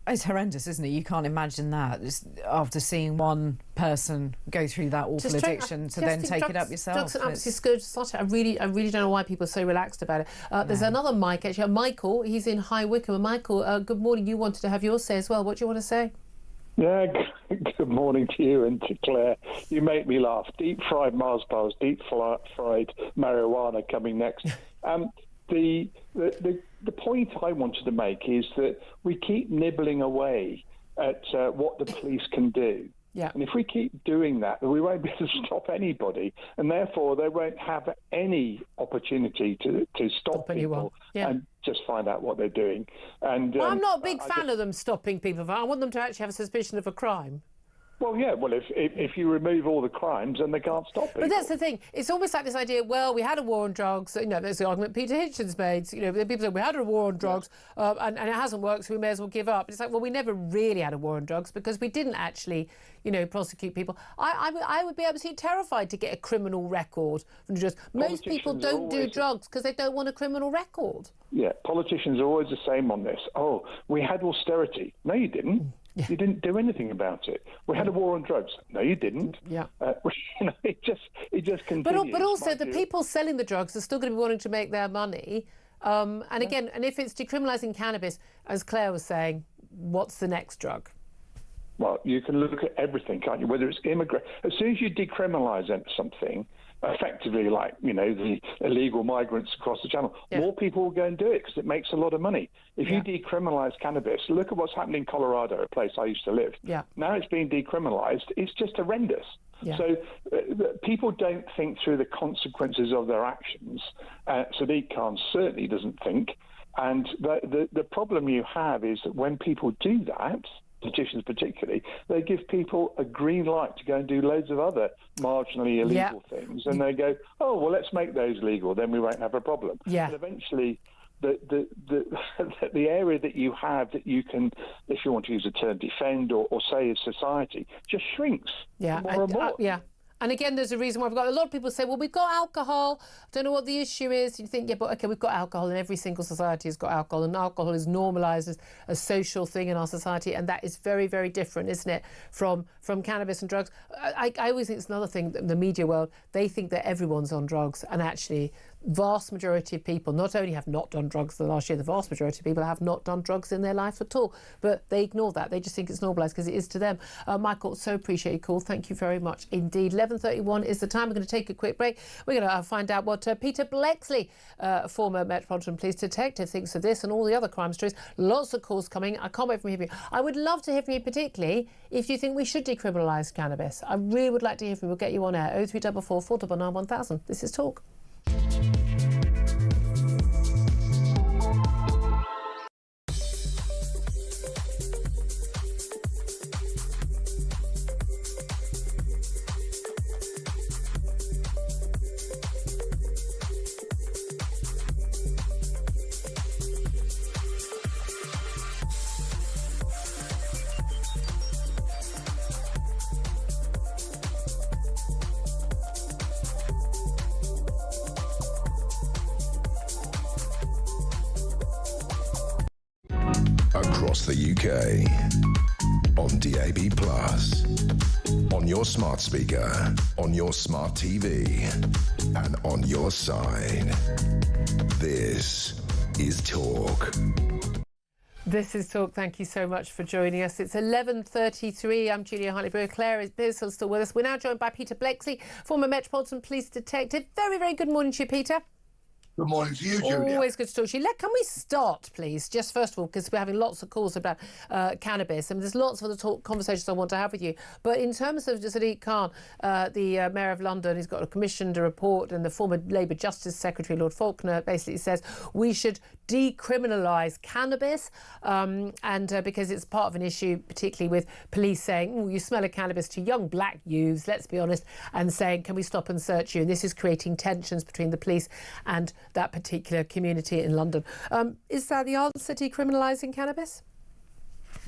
S2: It's horrendous, isn't it? You can't imagine that. Just after seeing one person go through that awful addiction to then take it up yourself.
S4: Drugs and absolutely scourge. I really don't know why people are so relaxed about it. There's another Mike, actually. Michael, he's in High Wycombe. And Michael, good morning. You wanted to have your say as well. What do you want to say?
S18: Yeah, good morning to you and to Claire. You make me laugh. Deep fried Mars bars, deep fried marijuana coming next. The point I wanted to make is that we keep nibbling away at what the police can do.
S4: Yeah.
S18: And if we keep doing that, we won't be able to stop anybody, and therefore they won't have any opportunity to stop people and just find out what they're doing. And
S4: I'm not a big fan of them stopping people. I want them to actually have a suspicion of a crime.
S18: Well, yeah. Well, if you remove all the crimes, then they can't stop people.
S4: But that's the thing. It's almost like this idea. Well, we had a war on drugs. You know, there's the argument Peter Hitchens made. You know, people say we had a war on drugs, and it hasn't worked, so we may as well give up. It's like, well, we never really had a war on drugs because we didn't actually, prosecute people. I would be absolutely terrified to get a criminal record from drugs. Most people don't do drugs because they don't want a criminal record.
S18: Yeah, politicians are always the same on this. Oh, we had austerity. No, you didn't. Yeah. You didn't do anything about it. We had a war on drugs. No, you didn't.
S4: Yeah.
S18: It just continues.
S4: But also the people selling the drugs are still going to be wanting to make their money. Again, and if it's decriminalising cannabis, as Claire was saying, what's the next drug?
S18: Well, you can look at everything, can't you? Whether it's immigrant, as soon as you decriminalise something, effectively, like the illegal migrants across the channel, more people will go and do it because it makes a lot of money. If you decriminalise cannabis, look at what's happening in Colorado, a place I used to live.
S4: Yeah.
S18: Now it's being decriminalised. It's just horrendous. Yeah. So people don't think through the consequences of their actions. Sadiq Khan certainly doesn't think. And the problem you have is that when people do that, politicians particularly, they give people a green light to go and do loads of other marginally illegal things, and they go, oh, well, let's make those legal, then we won't have a problem.
S4: Yeah.
S18: And eventually the area that you have that you can, if you want to use the term, defend or say as society, just shrinks more and more.
S4: And again, there's a reason why we've got a lot of people say, well, we've got alcohol. I don't know what the issue is. You think, but okay, we've got alcohol, and every single society has got alcohol, and alcohol is normalised as a social thing in our society, and that is very, very different, isn't it, from cannabis and drugs. I always think it's another thing, the media world, they think that everyone's on drugs, and actually vast majority of people not only have not done drugs the last year, the vast majority of people have not done drugs in their life at all, but they ignore that. They just think it's normalised because it is to them. Michael, so appreciate your call. Thank you very much indeed. 11:31 is the time. We're going to take a quick break. We're going to find out what Peter Blexley, former Metropolitan Police detective, thinks of this and all the other crime stories. Lots of calls coming. I can't wait from you. I would love to hear from you, particularly if you think we should decriminalise cannabis. I really would like to hear from you. We'll get you on air. 0344 499 1000. This is Talk.
S3: Across the UK, on DAB+, on your smart speaker, on your smart TV, and on your side. This is Talk.
S4: This is Talk. Thank you so much for joining us. It's 11:33. I'm Julia Hartley-Brewer. Claire is still with us. We're now joined by Peter Blexley, former Metropolitan Police detective. Very, very good morning to you, Peter.
S19: Good morning to you, Julia.
S4: Always good to talk to you. Can we start, please, just first of all, because we're having lots of calls about cannabis, and there's lots of other conversations I want to have with you. But in terms of Sadiq Khan, the Mayor of London, he's commissioned a report, and the former Labour Justice Secretary, Lord Faulkner, basically says we should decriminalise cannabis, because it's part of an issue, particularly with police saying, "Oh, you smell of cannabis," to young black youths, let's be honest, and saying, "Can we stop and search you?" And this is creating tensions between the police and that particular community in London. Is that the answer, decriminalising cannabis?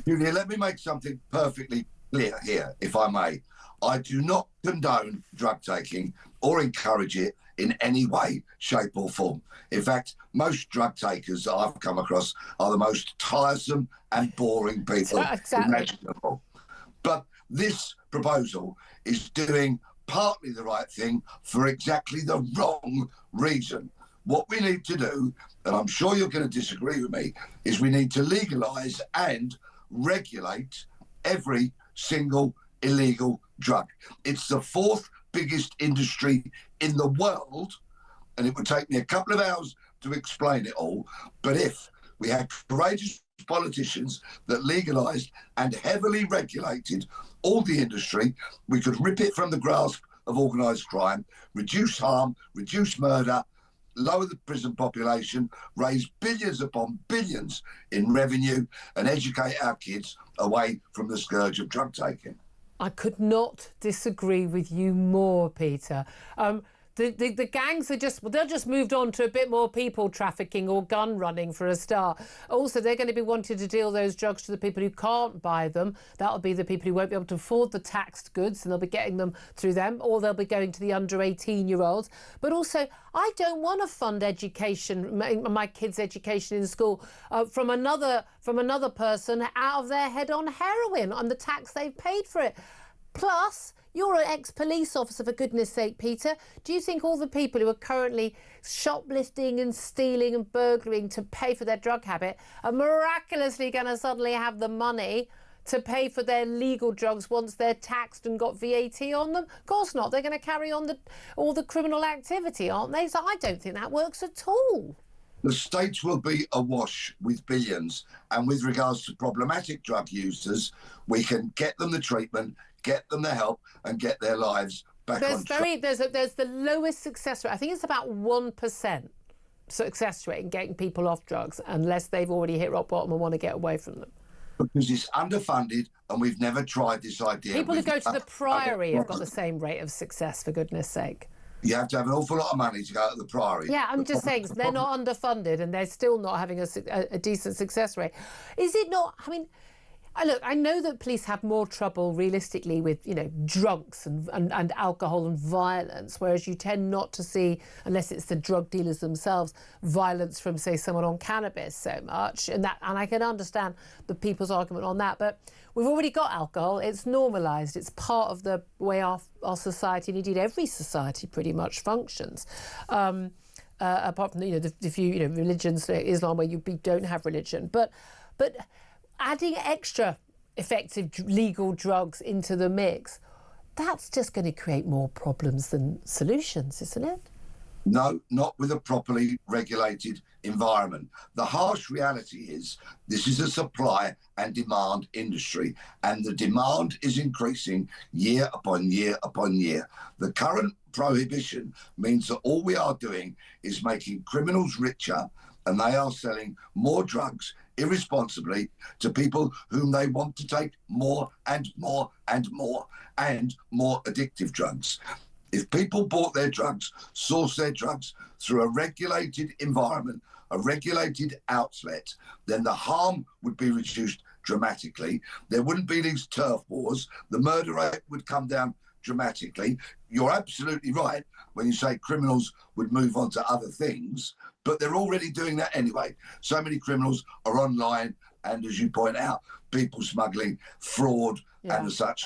S19: Julia, let me make something perfectly clear here, if I may. I do not condone drug taking or encourage it in any way, shape or form. In fact, most drug takers that I've come across are the most tiresome and boring people imaginable. But this proposal is doing partly the right thing for exactly the wrong reason. What we need to do, and I'm sure you're going to disagree with me, is we need to legalise and regulate every single illegal drug. It's the fourth biggest industry in the world, and it would take me a couple of hours to explain it all. But if we had courageous politicians that legalised and heavily regulated all the industry, we could rip it from the grasp of organised crime, reduce harm, reduce murder, lower the prison population, raise billions upon billions in revenue, and educate our kids away from the scourge of drug taking.
S4: I could not disagree with you more, Peter. The gangs are they'll just moved on to a bit more people trafficking or gun running for a start. Also, they're going to be wanting to deal those drugs to the people who can't buy them. That'll be the people who won't be able to afford the taxed goods, and they'll be getting them through them, or they'll be going to the under 18-year-olds. But also, I don't want to fund education, my kids' education in school, from another person out of their head on heroin on the tax they've paid for it. Plus, you're an ex-police officer, for goodness sake, Peter. Do you think all the people who are currently shoplifting and stealing and burglaring to pay for their drug habit are miraculously going to suddenly have the money to pay for their legal drugs once they're taxed and got VAT on them? Of course not. They're going to carry on all the criminal activity, aren't they? So I don't think that works at all.
S19: The states will be awash with billions, and with regards to problematic drug users, we can get them the treatment, get them the help, and get their lives back on track.
S4: There's the lowest success rate. I think it's about 1% success rate in getting people off drugs, unless they've already hit rock bottom and want to get away from them.
S19: Because it's underfunded, and we've never tried this idea.
S4: People who go to the Priory have got the same rate of success, for goodness sake.
S19: You have to have an awful lot of money to go to the Priory.
S4: Yeah, I'm just saying, they're not underfunded and they're still not having a decent success rate. Is it not? I mean, look, I know that police have more trouble realistically with, drunks and alcohol and violence, whereas you tend not to see, unless it's the drug dealers themselves, violence from, say, someone on cannabis so much. And I can understand the people's argument on that. But we've already got alcohol. It's normalised. It's part of the way our society, and indeed every society pretty much functions. Apart from, the few, religions, Islam, where you don't have religion. But adding extra effective legal drugs into the mix, that's just going to create more problems than solutions, isn't it?
S19: No, not with a properly regulated environment. The harsh reality is this is a supply and demand industry, and the demand is increasing year upon year upon year. The current prohibition means that all we are doing is making criminals richer, and they are selling more drugs irresponsibly to people whom they want to take more and more and more and more addictive drugs. If people bought their drugs, sourced their drugs through a regulated environment, a regulated outlet, then the harm would be reduced dramatically. There wouldn't be these turf wars. The murder rate would come down dramatically. You're absolutely right when you say criminals would move on to other things, but they're already doing that anyway. So many criminals are online, and as you point out, people smuggling, fraud, and as such.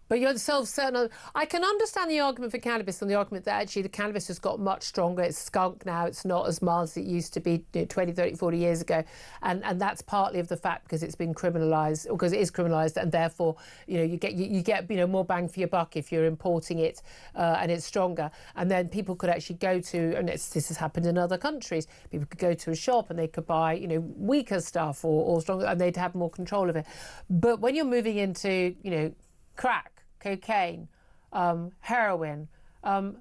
S4: But you're self-certain. I can understand the argument for cannabis and the argument that actually the cannabis has got much stronger. It's skunk now. It's not as mild as it used to be 20, 30, 40 years ago. And that's partly of the fact because it's been criminalised, or because it is criminalised, and therefore, you get more bang for your buck if you're importing it and it's stronger. And then people could actually go to, and this has happened in other countries, people could go to a shop and they could buy, weaker stuff or stronger, and they'd have more control of it. But when you're moving into, crack, cocaine, heroin. I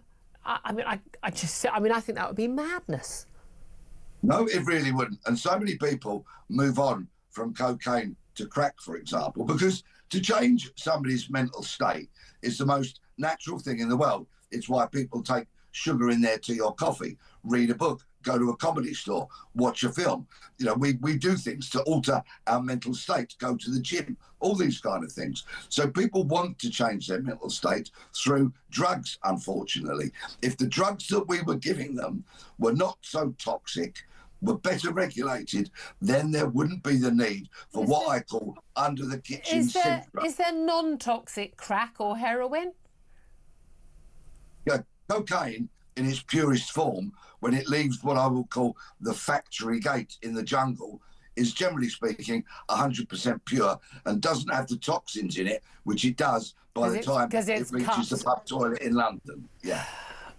S4: think that would be madness.
S19: No, it really wouldn't. And so many people move on from cocaine to crack, for example, because to change somebody's mental state is the most natural thing in the world. It's why people take sugar in their tea or coffee, read a book, go to a comedy store, watch a film. You know, we do things to alter our mental state, go to the gym, all these kind of things. So people want to change their mental state through drugs, unfortunately. If the drugs that we were giving them were not so toxic, were better regulated, then there wouldn't be the need for what I call under the kitchen sink.
S4: Is there non-toxic crack or heroin?
S19: Yeah, cocaine in its purest form, when it leaves what I will call the factory gate in the jungle, is generally speaking 100% pure and doesn't have the toxins in it, which it does by the time it reaches the pub toilet in London. Yeah.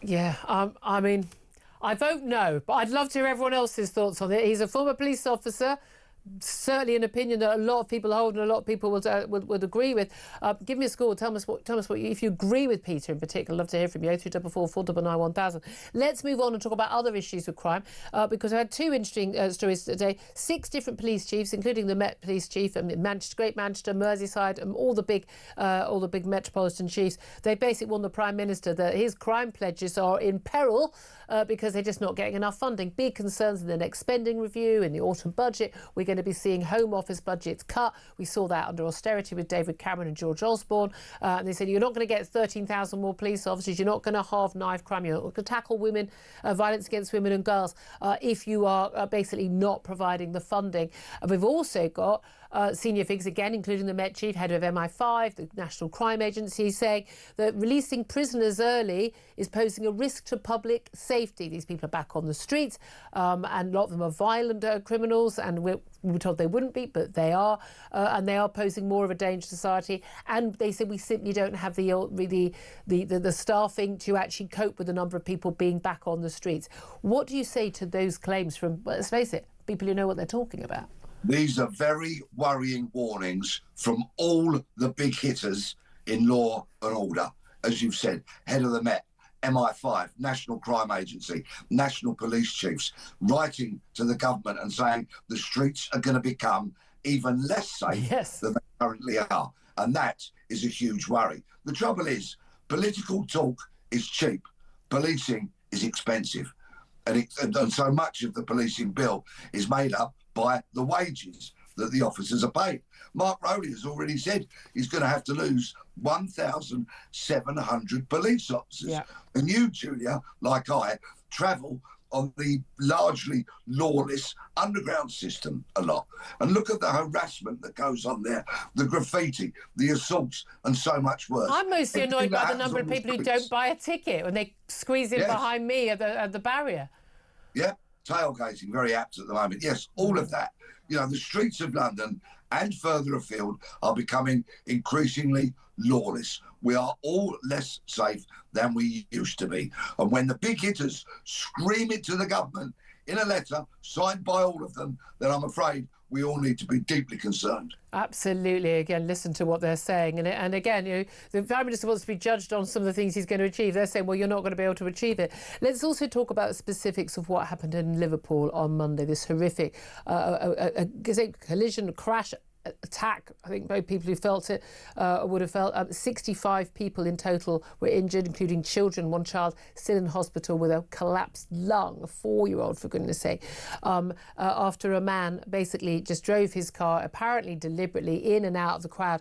S4: Yeah, I mean, I vote no, but I'd love to hear everyone else's thoughts on it. He's a former police officer. Certainly an opinion that a lot of people hold and a lot of people would agree with. Give me a score. Tell us what if you agree with Peter in particular. I'd love to hear from you. 0344 499 1000. Let's move on and talk about other issues with crime because I had two interesting stories today. 6 different police chiefs, including the Met Police Chief and Manchester, Great Manchester, Merseyside, and all the big metropolitan chiefs. They basically warned the Prime Minister that his crime pledges are in peril because they're just not getting enough funding. Big concerns in the next spending review, in the autumn budget. We're going to be seeing Home Office budgets cut. We saw that under austerity with David Cameron and George Osborne. And they said you're not going to get 13,000 more police officers. You're not going to halve knife crime. You're not going to tackle women, violence against women and girls if you are basically not providing the funding. We've also got senior figures again, including the Met Chief, head of MI5, the National Crime Agency, saying that releasing prisoners early is posing a risk to public safety. These people are back on the streets, and a lot of them are violent criminals, and we were told they wouldn't be, but they are, and they are posing more of a danger to society. And they said we simply don't have the staffing to actually cope with the number of people being back on the streets. What do you say to those claims from, let's face it, people who know what they're talking about?
S19: These are very worrying warnings from all the big hitters in law and order. As you've said, head of the Met, MI5, National Crime Agency, National Police Chiefs, writing to the government and saying the streets are going to become even less safe than they currently are. And that is a huge worry. The trouble is, political talk is cheap. Policing is expensive. And so much of the policing bill is made up by the wages that the officers are paid. Mark Rowley has already said he's going to have to lose 1,700 police officers. Yeah. And you, Julia, like I, travel on the largely lawless underground system a lot. And look at the harassment that goes on there, the graffiti, the assaults, and so much worse.
S4: I'm mostly annoyed by the number of people who don't buy a ticket when they squeeze in behind me at the barrier.
S19: Yeah. Tailgating, very apt at the moment. Yes, all of that. You know, the streets of London and further afield are becoming increasingly lawless. We are all less safe than we used to be. And when the big hitters scream it to the government in a letter signed by all of them, then I'm afraid we all need to be deeply concerned.
S4: Absolutely. Again, listen to what they're saying. And again, you know, the Prime Minister wants to be judged on some of the things he's going to achieve. They're saying, well, you're not going to be able to achieve it. Let's also talk about the specifics of what happened in Liverpool on Monday, this horrific collision, crash, attack. I think both people who felt it would have felt 65 people in total were injured, including children. One child still in hospital with a collapsed lung, a 4-year-old, for goodness sake, after a man basically just drove his car, apparently deliberately, in and out of the crowd,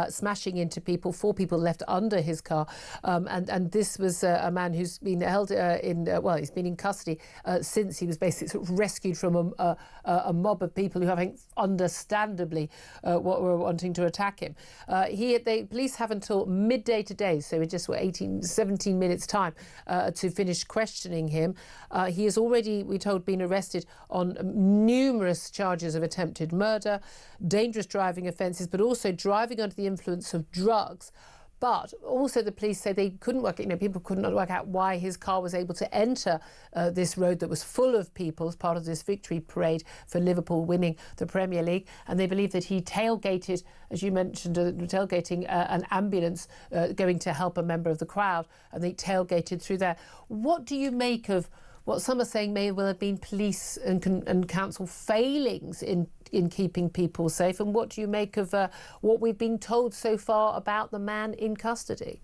S4: smashing into people. 4 people left under his car. And this was a man who's been held he's been in custody since he was basically sort of rescued from a mob of people who, I think, understandably what were wanting to attack him. The police have until midday today, so in just 17 minutes time to finish questioning him. He has already, we're told, been arrested on numerous charges of attempted murder, dangerous driving offences, but also driving under the influence of drugs. But also the police say they couldn't work, people couldn't work out why his car was able to enter this road that was full of people as part of this victory parade for Liverpool winning the Premier League. And they believe that he tailgated, as you mentioned, tailgating an ambulance going to help a member of the crowd, and they tailgated through there. What do you make of what some are saying may well have been police and council failings in keeping people safe. And what do you make of what we've been told so far about the man in custody?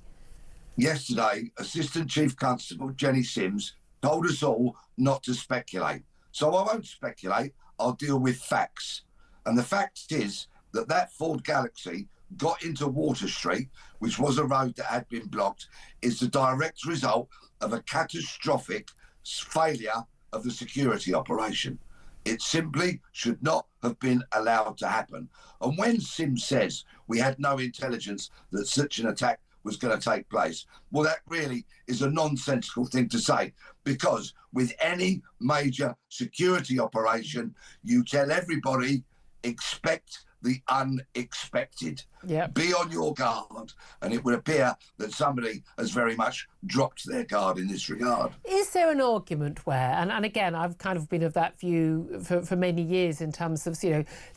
S19: Yesterday, Assistant Chief Constable Jenny Sims told us all not to speculate. So I won't speculate, I'll deal with facts. And the fact is that Ford Galaxy got into Water Street, which was a road that had been blocked, is the direct result of a catastrophic failure of the security operation. It simply should not have been allowed to happen. And when Sims says we had no intelligence that such an attack was going to take place, well, that really is a nonsensical thing to say, because with any major security operation, you tell everybody, expect the unexpected.
S4: Yep.
S19: Be on your guard. And it would appear that somebody has very much dropped their guard in this regard.
S4: Is there an argument where, and again, I've kind of been of that view for many years in terms of,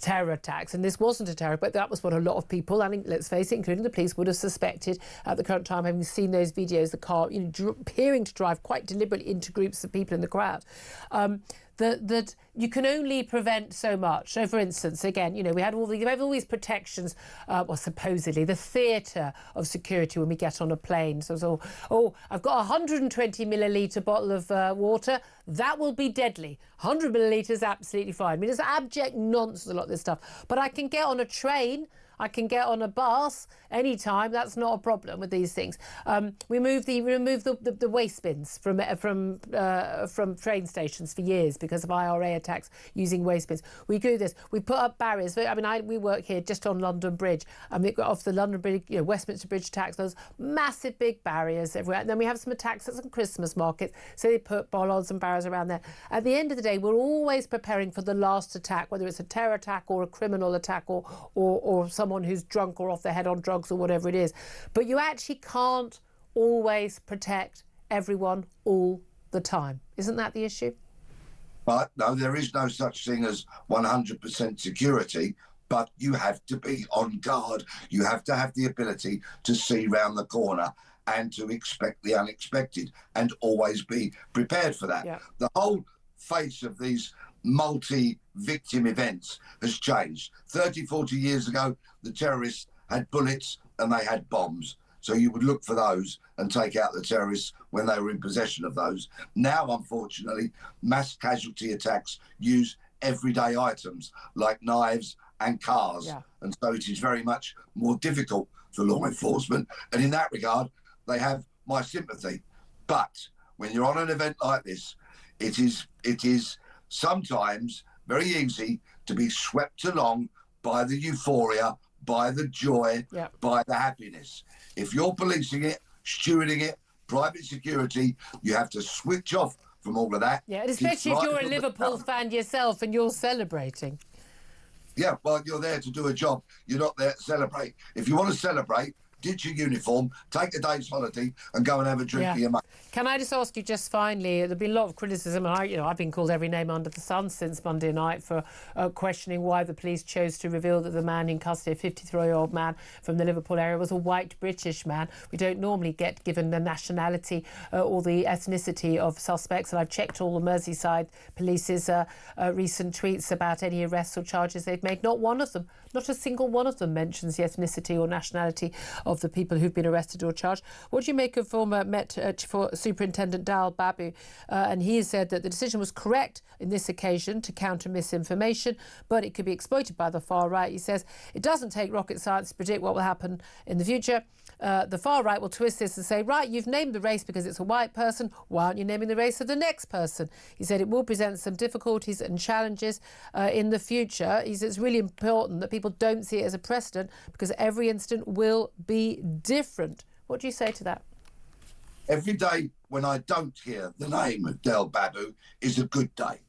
S4: terror attacks, and this wasn't a terror, but that was what a lot of people, and let's face it, including the police, would have suspected at the current time, having seen those videos, the car, appearing to drive quite deliberately into groups of people in the crowd. That you can only prevent so much. So, for instance, again, we have all these protections, well, supposedly the theatre of security when we get on a plane. So, I've got a 120 millilitre bottle of water. That will be deadly. 100 millilitres, absolutely fine. I mean, it's abject nonsense, a lot of this stuff. But I can get on a train. I can get on a bus anytime. That's not a problem with these things. We remove the waste bins from train stations for years because of IRA attacks using waste bins. We do this. We put up barriers. I mean, we work here just on London Bridge, and we've got off the London Bridge, Westminster Bridge attacks. Those massive big barriers everywhere. And then we have some attacks at some Christmas markets, so they put bollards and barriers around there. At the end of the day, we're always preparing for the last attack, whether it's a terror attack or a criminal attack or someone who's drunk or off their head on drugs or whatever it is. But you actually can't always protect everyone all the time. Isn't that the issue?
S19: But no, there is no such thing as 100% security, but you have to be on guard. You have to have the ability to see round the corner and to expect the unexpected and always be prepared for that.
S4: Yeah.
S19: The whole face of these multi-victim events has changed. 30, 40 years ago, the terrorists had bullets and they had bombs. So you would look for those and take out the terrorists when they were in possession of those. Now, unfortunately, mass casualty attacks use everyday items like knives and cars.
S4: Yeah.
S19: And so it is very much more difficult for law enforcement. And in that regard, they have my sympathy. But when you're on an event like this, it is sometimes very easy to be swept along by the euphoria, by the joy,
S4: Yep.
S19: by the happiness. If you're policing it, stewarding it, private security, you have to switch off from all of that.
S4: Yeah, and especially if you're a Liverpool fan yourself and you're celebrating.
S19: Yeah, well, you're there to do a job. You're not there to celebrate. If you want to celebrate, ditch your uniform, take a day's holiday and go and have a drink
S4: Yeah.
S19: of your mate.
S4: Can I just ask you just finally, there've been a lot of criticism, and I've been called every name under the sun since Monday night for questioning why the police chose to reveal that the man in custody, a 53-year-old man from the Liverpool area, was a white British man. We don't normally get given the nationality or the ethnicity of suspects, and I've checked all the Merseyside police's recent tweets about any arrests or charges they've made. Not one of them, not a single one of them mentions the ethnicity or nationality of the people who've been arrested or charged. What do you make of former Met Superintendent Dal Babu? And he has said that the decision was correct in this occasion to counter misinformation, but it could be exploited by the far right. He says it doesn't take rocket science to predict what will happen in the future. The far right will twist this and say, right, you've named the race because it's a white person. Why aren't you naming the race of the next person? He said it will present some difficulties and challenges in the future. He says it's really important that people don't see it as a precedent because every incident will be different. What do you say to that?
S19: Every day when I don't hear the name of Del Babu is a good day.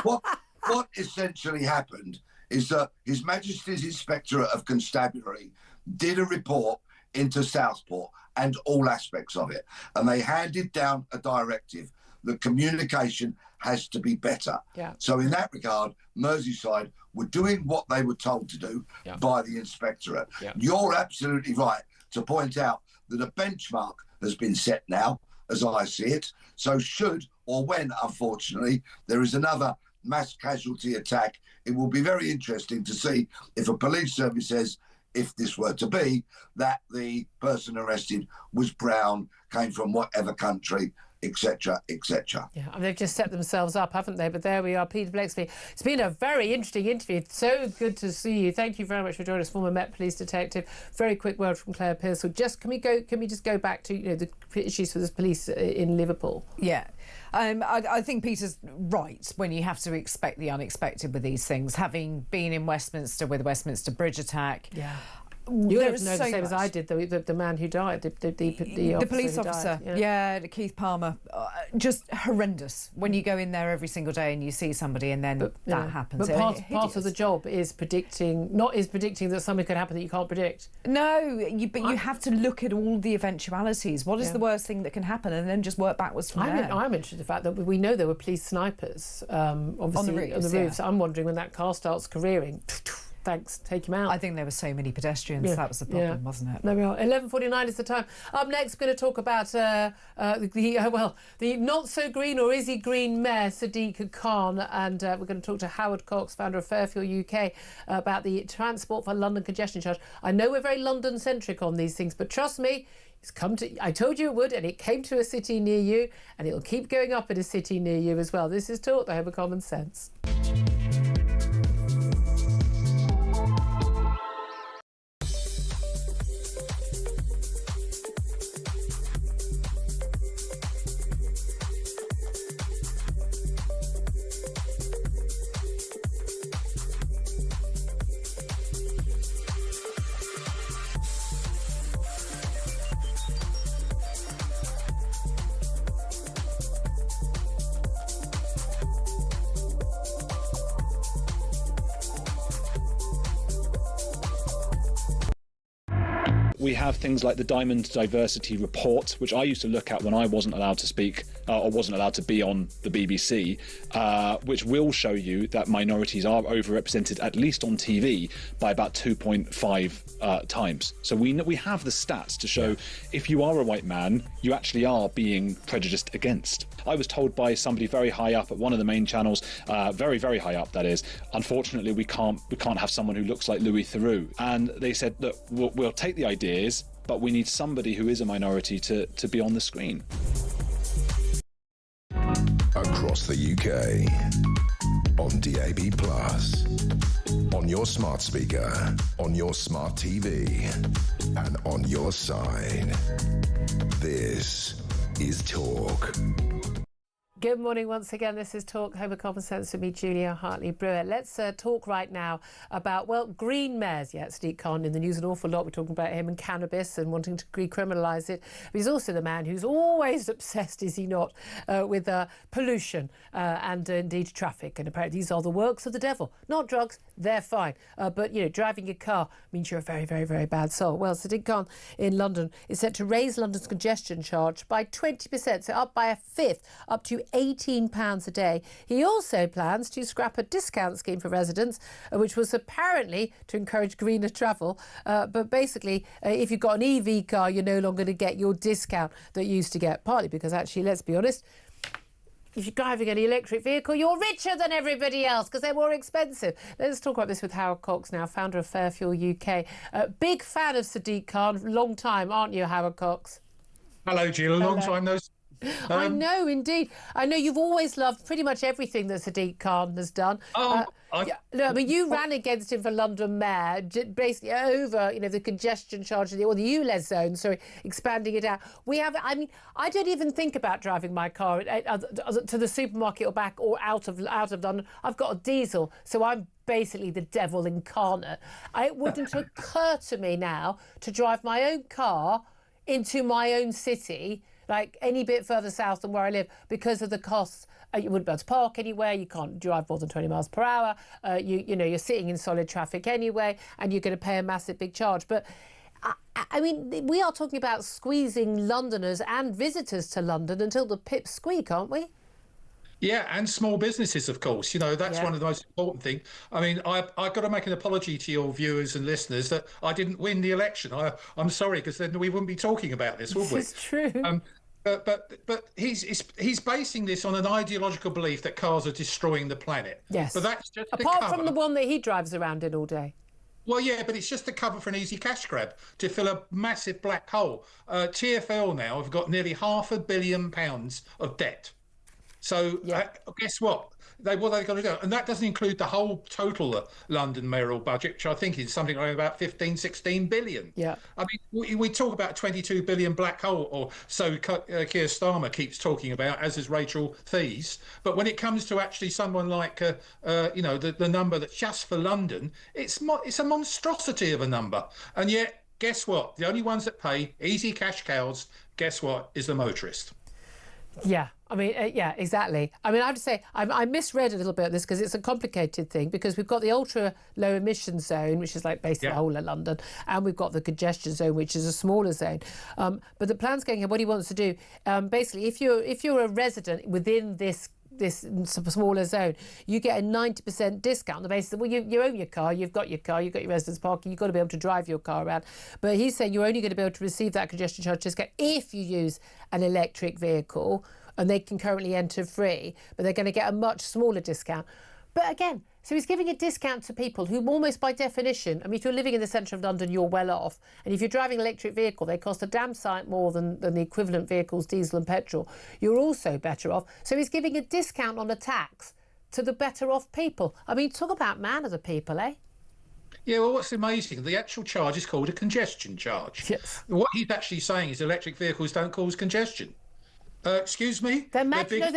S19: What essentially happened is that His Majesty's Inspectorate of Constabulary did a report into Southport and all aspects of it, and they handed down a directive that communication has to be better.
S4: Yeah.
S19: So in that regard, Merseyside were doing what they were told to do by the Inspectorate.
S4: Yeah.
S19: You're absolutely right to point out that a benchmark has been set now, as I see it. So should or when, unfortunately, there is another mass casualty attack. It will be very interesting to see if a police service says, if this were to be, that the person arrested was brown, came from whatever country, etc., etc.
S4: Yeah, I mean, they've just set themselves up, haven't they? But there we are, Peter Blexby. It's been a very interesting interview. So good to see you. Thank you very much for joining us, former Met Police detective. Very quick word from Claire Pearsall. Just can we just go back to the issues for the police in Liverpool?
S2: Yeah. I think Peter's right when you have to expect the unexpected with these things. Having been in Westminster with the Westminster Bridge attack,
S4: You know the same as I did, the man who died, the
S2: police officer, Keith Palmer. Just horrendous when you go in there every single day and you see somebody and then that happens.
S4: But part of the job is predicting that something could happen that you can't predict.
S2: No, but you have to look at all the eventualities. What is the worst thing that can happen, and then just work backwards from there.
S4: I'm interested in the fact that we know there were police snipers, obviously on the roofs. I'm wondering when that car starts careering. Thanks, take him out.
S2: I think there were so many pedestrians. That was the problem, wasn't it?
S4: There we are. 11:49 is the time. Up next, we're going to talk about the not so green, or is he green, Mayor Sadiq Khan, and we're going to talk to Howard Cox, founder of Fairfield UK, about the Transport for London congestion charge. I know we're very London centric on these things, but trust me, it's come to. I told you it would, and it came to a city near you, and it'll keep going up in a city near you as well. This is Talk, the Home of Common Sense.
S20: We have things like the Diamond Diversity Report, which I used to look at when I wasn't allowed to speak or wasn't allowed to be on the BBC, which will show you that minorities are overrepresented, at least on TV, by about 2.5 times. So we have the stats to show if you are a white man, you actually are being prejudiced against. I was told by somebody very high up at one of the main channels, very, very high up, that is, unfortunately we can't have someone who looks like Louis Theroux. And they said, look, we'll take the ideas, but we need somebody who is a minority to be on the screen.
S3: Across the UK, on DAB+, on your smart speaker, on your smart TV, and on your side. This is Talk.
S4: Good morning once again. This is Talk, Home of Common Sense with me, Julia Hartley-Brewer. Let's talk right now about, green mayors. Yeah, Sadiq Khan in the news an awful lot. We're talking about him and cannabis and wanting to decriminalise it. But he's also the man who's always obsessed, is he not, with pollution and indeed traffic. And apparently these are the works of the devil. Not drugs, they're fine. But, driving your car means you're a very, very, very bad soul. Well, Sadiq Khan in London is set to raise London's congestion charge by 20%, so up by a fifth, up to £18 a day. He also plans to scrap a discount scheme for residents, which was apparently to encourage greener travel. But basically, if you've got an EV car, you're no longer going to get your discount that you used to get, partly because actually, let's be honest, if you're driving an electric vehicle, you're richer than everybody else because they're more expensive. Let's talk about this with Howard Cox now, founder of Fairfield UK. Big fan of Sadiq Khan, long time, aren't you, Howard Cox?
S21: Hello, Jill. A long time no.
S4: I know, indeed. I know you've always loved pretty much everything that Sadiq Khan has done. You ran against him for London Mayor, basically over, the congestion charge or the ULEZ zone, expanding it out. I don't even think about driving my car to the supermarket or back or out of London. I've got a diesel, so I'm basically the devil incarnate. It wouldn't occur to me now to drive my own car into my own city, like any bit further south than where I live, because of the costs. You wouldn't be able to park anywhere. You can't drive more than 20 miles per hour. You're sitting in solid traffic anyway, and you're going to pay a massive big charge. But we are talking about squeezing Londoners and visitors to London until the pips squeak, aren't we?
S21: Yeah, and small businesses, of course. That's one of the most important things. I've got to make an apology to your viewers and listeners that I didn't win the election. I'm sorry, because then we wouldn't be talking about this, would we?
S4: This is true.
S21: But he's basing this on an ideological belief that cars are destroying the planet.
S4: Yes.
S21: But that's just
S4: apart from the one that he drives around in all day.
S21: Well, yeah, but it's just a cover for an easy cash grab to fill a massive black hole. TfL now have got nearly £500 million of debt. So guess what? What they've got to do, and that doesn't include the whole total London mayoral budget, which I think is something like about 15-16 billion.
S4: Yeah.
S21: I mean, we talk about 22 billion black hole, or so Keir Starmer keeps talking about, as is Rachel Thies. But when it comes to actually someone like, the number that's just for London, it's a monstrosity of a number. And yet, guess what? The only ones that pay easy cash cows, guess what, is the motorist.
S4: Yeah, I mean, yeah, exactly. I mean, I have to say, I misread a little bit of this because it's a complicated thing, because we've got the ultra low emission zone, which is like basically the whole of London, and we've got the congestion zone, which is a smaller zone. But the plan's going here, what he wants to do, basically, if you're a resident within this smaller zone, you get a 90% discount on the basis that, well, you own your car, you've got your residence parking, you've got to be able to drive your car around. But he's saying you're only going to be able to receive that congestion charge discount if you use an electric vehicle, and they can currently enter free, but they're going to get a much smaller discount. But again, so he's giving a discount to people who almost by definition, I mean, if you're living in the centre of London, you're well off. And if you're driving an electric vehicle, they cost a damn sight more than the equivalent vehicles, diesel and petrol. You're also better off. So he's giving a discount on a tax to the better off people. I mean, talk about man of the people, eh?
S21: Yeah, well, what's amazing, the actual charge is called a congestion charge.
S4: Yes.
S21: What he's actually saying is electric vehicles don't cause congestion. Excuse me?
S4: They're magical.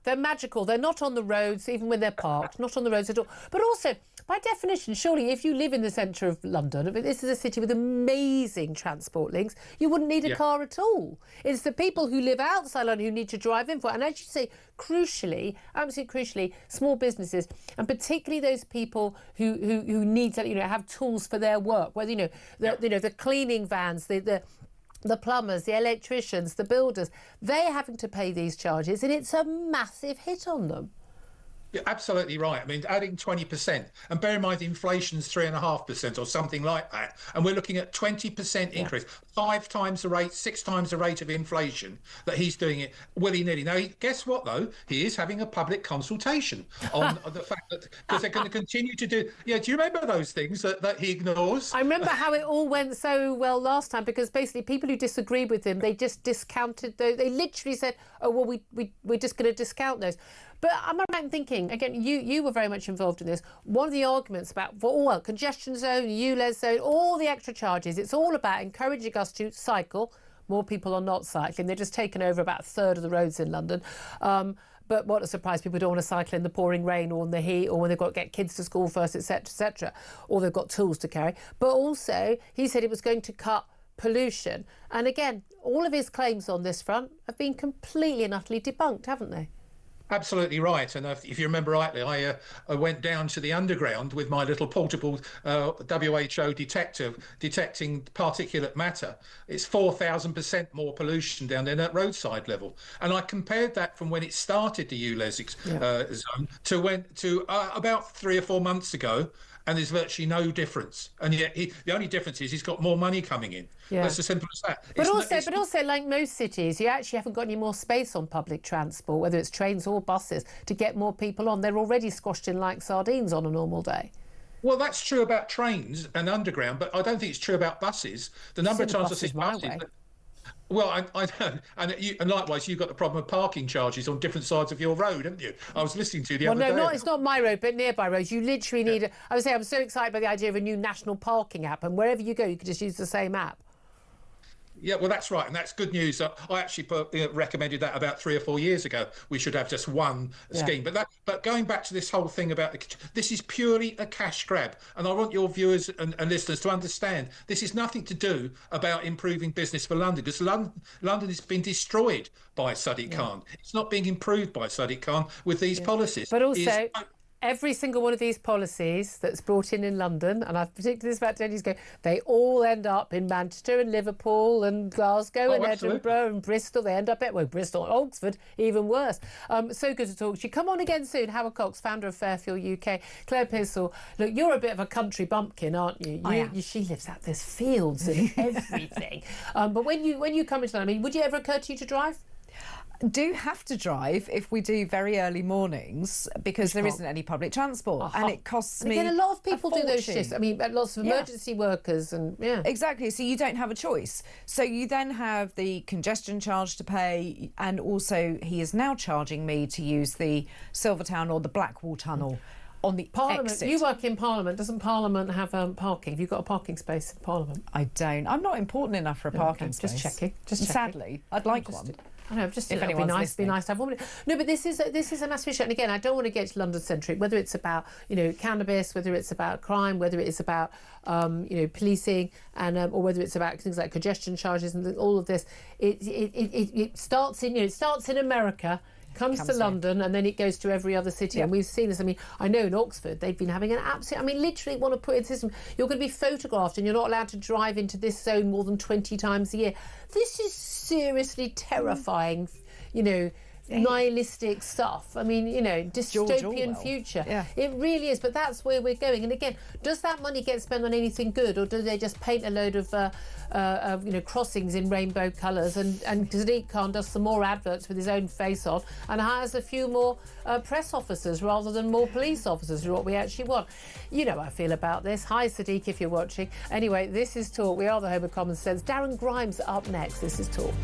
S4: They're magical. They're not on the roads, even when they're parked, not on the roads at all. But also, by definition, surely if you live in the centre of London, I mean, this is a city with amazing transport links, you wouldn't need a car at all. It's the people who live outside London who need to drive in for it. And as you say, crucially, absolutely crucially, small businesses, and particularly those people who need to, have tools for their work, whether, the cleaning vans, the plumbers, the electricians, the builders, they're having to pay these charges, and it's a massive hit on them.
S21: You're absolutely right. I mean, adding 20%, and bear in mind inflation's 3.5% or something like that, and we're looking at 20% increase, 5 times the rate, 6 times the rate of inflation that he's doing it willy-nilly. Now, guess what, though? He is having a public consultation on the fact that, because they're going to continue to do... Yeah, do you remember those things that he ignores?
S4: I remember how it all went so well last time, because basically people who disagreed with him, they just discounted those. They literally said, oh, well, we're just going to discount those. But I'm thinking, again, you were very much involved in this. One of the arguments about, congestion zone, ULEZ zone, all the extra charges, it's all about encouraging us to cycle. More people are not cycling. They're just taken over about a third of the roads in London. But what a surprise, people don't want to cycle in the pouring rain or in the heat, or when they've got to get kids to school first, etc., or they've got tools to carry. But also, he said it was going to cut pollution. And again, all of his claims on this front have been completely and utterly debunked, haven't they?
S21: Absolutely right. And if you remember rightly, I went down to the underground with my little portable WHO detector detecting particulate matter. It's 4,000% more pollution down there at roadside level. And I compared that from when it started, the ULEZ zone, to about 3 or 4 months ago. And there's virtually no difference. And yet the only difference is he's got more money coming in. Yeah. That's as simple as that.
S4: But also, like most cities, you actually haven't got any more space on public transport, whether it's trains or buses, to get more people on. They're already squashed in like sardines on a normal day.
S21: Well, that's true about trains and underground, but I don't think it's true about buses. The number of times I see buses... Well, I know, and likewise, you've got the problem of parking charges on different sides of your road, haven't you? I was listening to you the other day.
S4: No, it's not my road, but nearby roads. You literally need... I would say I'm so excited by the idea of a new national parking app, and wherever you go, you can just use the same app.
S21: Yeah, well, that's right, and that's good news. I actually recommended that about 3 or 4 years ago. We should have just one scheme. But going back to this whole thing about this is purely a cash grab, and I want your viewers and listeners to understand this is nothing to do about improving business for London, because London has been destroyed by Sadiq Khan. It's not being improved by Sadiq Khan with these policies.
S4: But also, every single one of these policies that's brought in London, and I've predicted this about 10 years ago, they all end up in Manchester and Liverpool and Glasgow and Edinburgh and Bristol. They end up at, well, Bristol and Oxford, even worse. So good to talk to you. Come on again soon. Howard Cox, founder of Fairfield UK. Claire Pissell, look, you're a bit of a country bumpkin, aren't you? She lives out there's fields and everything. But when you come into London, I mean, would it ever occur to you to drive?
S2: Do have to drive if we do very early mornings because there isn't any public transport and it costs me.
S4: Again, a lot of people do those
S2: fortune.
S4: shifts. I mean, lots of emergency workers and
S2: exactly. So you don't have a choice. So you then have the congestion charge to pay, and also he is now charging me to use the Silvertown or the Blackwall Tunnel. On the
S4: Parliament,
S2: exit.
S4: you work in Parliament. Doesn't Parliament have parking? Have you got a parking space in Parliament?
S2: I don't. I'm not important enough for a parking space.
S4: Just checking.
S2: Sadly, I'd like one.
S4: I know, just
S2: if
S4: it'd be nice to have one. No, but this is a massive issue. And again, I don't want to get London centric. Whether it's about cannabis, whether it's about crime, whether it's about policing, and or whether it's about things like congestion charges and all of this. It starts in America. Comes to London and then it goes to every other city. And we've seen this. I mean, I know in Oxford they've been having an absolute, I mean, literally want to put in a system. You're going to be photographed and you're not allowed to drive into this zone more than 20 times a year. This is seriously terrifying, nihilistic stuff. I mean, dystopian future. Yeah. It really is, but that's where we're going. And again, does that money get spent on anything good, or do they just paint a load of crossings in rainbow colours, and Sadiq Khan does some more adverts with his own face on and hires a few more press officers rather than more police officers, is what we actually want. You know how I feel about this. Hi Sadiq, if you're watching. Anyway, this is Talk. We are the home of common sense. Darren Grimes up next. This is Talk.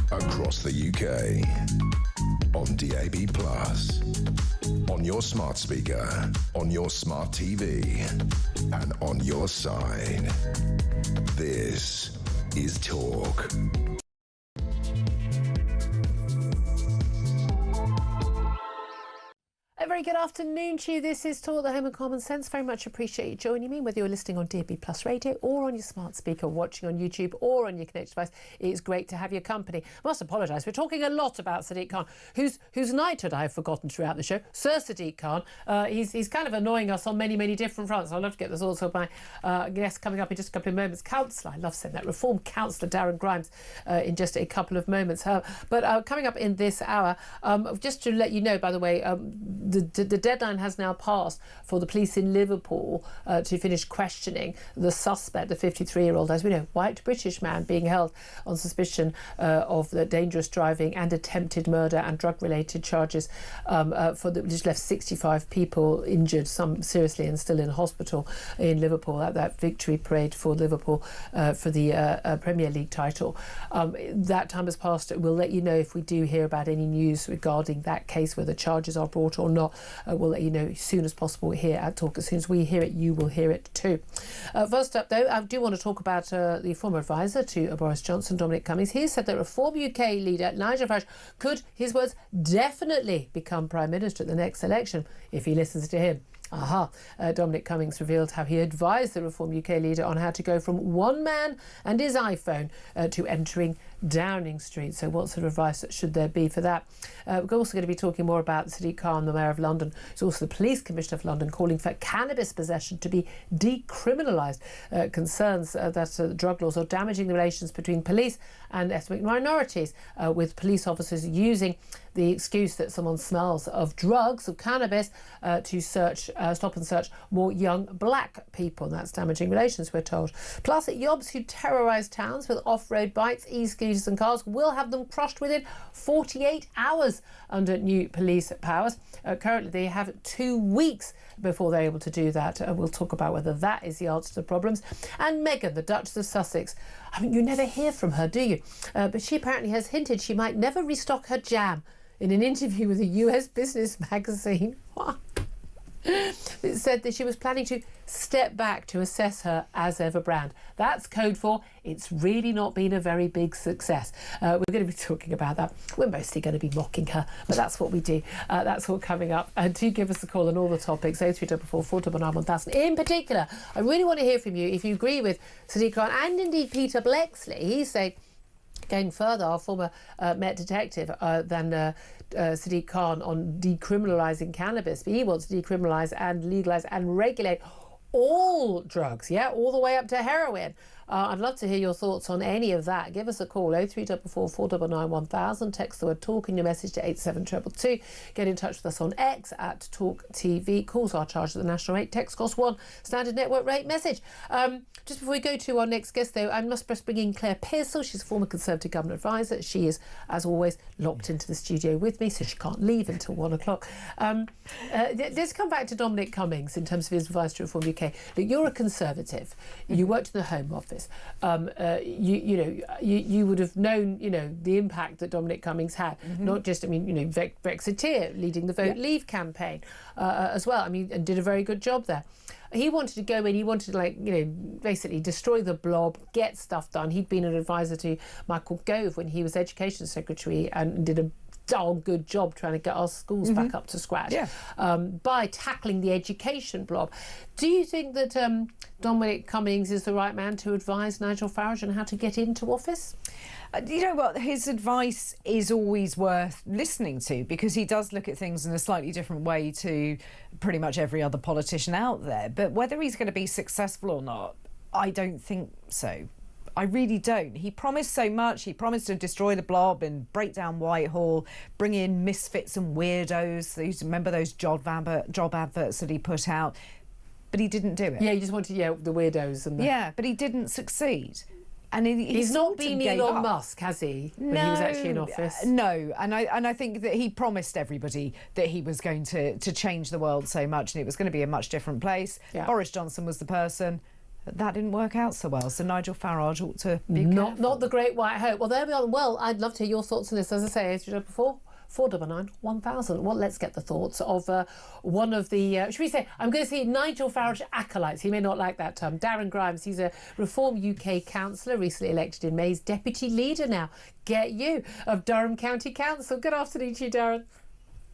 S3: Across the UK, on DAB+, on your smart speaker, on your smart TV, and on your side. This is Talk.
S4: A very good afternoon to you. This is Talk, the home of common sense. Very much appreciate you joining me, whether you're listening on DAB+ radio or on your smart speaker, watching on YouTube or on your connected device. It's great to have your company. I must apologise. We're talking a lot about Sadiq Khan, whose knighthood I have forgotten throughout the show. Sir Sadiq Khan. He's kind of annoying us on many, many different fronts. I'd love to get this also by guest coming up in just a couple of moments. Councillor, I love saying that, Reform Councillor Darren Grimes in just a couple of moments. But coming up in this hour, just to let you know, by the way, the the deadline has now passed for the police in Liverpool to finish questioning the suspect, the 53-year-old, as we know, white British man being held on suspicion of the dangerous driving and attempted murder and drug-related charges, which left 65 people injured, some seriously and still in hospital in Liverpool at that victory parade for Liverpool for the Premier League title. That time has passed. We'll let you know if we do hear about any news regarding that case, whether charges are brought or not. We'll let you know as soon as possible here at Talk. As soon as we hear it, you will hear it too. First up, though, I do want to talk about the former advisor to Boris Johnson, Dominic Cummings. He said that Reform UK leader Nigel Farage could, his words, definitely become Prime Minister at the next election if he listens to him. Dominic Cummings revealed how he advised the Reform UK leader on how to go from one man and his iPhone to entering Downing Street. So what sort of advice should there be for that? We're also going to be talking more about Sadiq Khan, the Mayor of London. It's also the Police Commissioner of London calling for cannabis possession to be decriminalised. Concerns that drug laws are damaging the relations between police and ethnic minorities, with police officers using the excuse that someone smells of drugs, of cannabis, to stop and search more young black people. And that's damaging relations, we're told. Plus, yobs who terrorise towns with off-road bikes, e-scooters and cars will have them crushed within 48 hours under new police powers. Currently, they have 2 weeks before they're able to do that. We'll talk about whether that is the answer to the problems. And Meghan, the Duchess of Sussex. I mean, you never hear from her, do you? But she apparently has hinted she might never restock her jam in an interview with a US business magazine. It said that she was planning to step back to assess her as ever brand. That's code for it's really not been a very big success. We're going to be talking about that. We're mostly going to be mocking her, but that's what we do. That's all coming up. Do give us a call on all the topics, 0344 499 1000. In particular, I really want to hear from you if you agree with Sadiq Khan and indeed Peter Bleksley. He's saying, going further, our former Met detective, than Sadiq Khan on decriminalising cannabis. But he wants to decriminalise and legalise and regulate all drugs, all the way up to heroin. I'd love to hear your thoughts on any of that. Give us a call, 0344 499 1000. Text the word talk in your message to 87222. Get in touch with us on X at talkTV. Calls are charged at the national rate. Text cost £1. Standard network rate message. Just before we go to our next guest, though, I must bring in Claire Pearsall. She's a former Conservative Government advisor. She is, as always, locked into the studio with me, so she can't leave until 1 o'clock. Let's come back to Dominic Cummings in terms of his advice to Reform UK. Look, you're a Conservative. You worked in the Home Office. You would have known, the impact that Dominic Cummings had. Not just, Brexiteer, leading the Vote Leave campaign as well. And did a very good job there. He wanted to go in, he wanted to, basically destroy the blob, get stuff done. He'd been an advisor to Michael Gove when he was Education Secretary and did a darn good job trying to get our schools back up to scratch by tackling the education blob. Do you think that Dominic Cummings is the right man to advise Nigel Farage on how to get into office? You know what, his advice is always worth listening to because he does look at things in a slightly different way to pretty much every other politician out there. But whether he's going to be successful or not, I don't think so. I really don't. He promised so much. He promised to destroy the blob and break down Whitehall, bring in misfits and weirdos. Remember those job adverts that he put out? But he didn't do it. Yeah, he just wanted the weirdos. And but he didn't succeed. And he's not been Elon Musk, has he? When he was actually in office. No, and I think that he promised everybody that he was going to change the world so much, and it was going to be a much different place. Boris Johnson was the person. That didn't work out so well. So Nigel Farage ought to be not the great white hope. Well, there we are. Well, I'd love to hear your thoughts on this. As I say, as you said before, 499 1000. Well, let's get the thoughts of one of the, should we say, I'm going to say Nigel Farage acolytes. He may not like that term. Darren Grimes, he's a Reform UK councillor, recently elected in May. He's deputy leader now, get you, of Durham County Council. Good afternoon to you, Darren.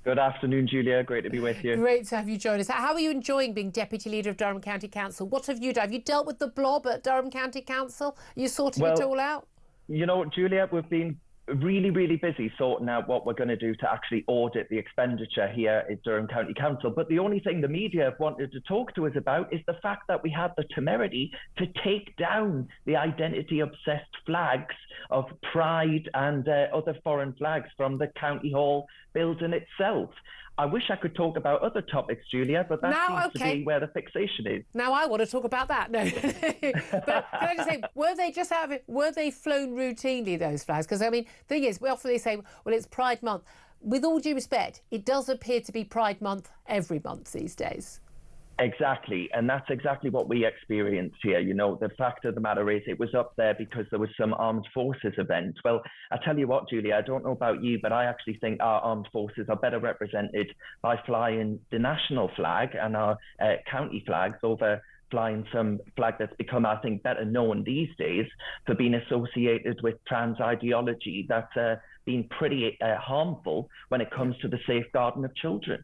S5: Good afternoon, Julia. Great to be with you.
S4: Great to have you join us. How are you enjoying being Deputy Leader of Durham County Council? What have you done? Have you dealt with the blob at Durham County Council? Are you sorting it all out?
S5: You know, Julia, we've been really, really busy sorting out what we're going to do to actually audit the expenditure here at Durham County Council. But the only thing the media have wanted to talk to us about is the fact that we had the temerity to take down the identity-obsessed flags of Pride and other foreign flags from the County Hall building itself. I wish I could talk about other topics, Julia, but that seems to be where the fixation is.
S4: Now I want to talk about that. No, but can I just say, were they flown routinely, those flags? Because I mean, the thing is, often they say, well, it's Pride Month. With all due respect, it does appear to be Pride Month every month these days.
S5: Exactly, and that's exactly what we experienced here. You know, the fact of the matter is it was up there because there was some armed forces event. Well, I tell you what, Julia, I don't know about you, but I actually think our armed forces are better represented by flying the national flag and our county flags over flying some flag that's become, I think, better known these days for being associated with trans ideology that's been pretty harmful when it comes to the safeguarding of children.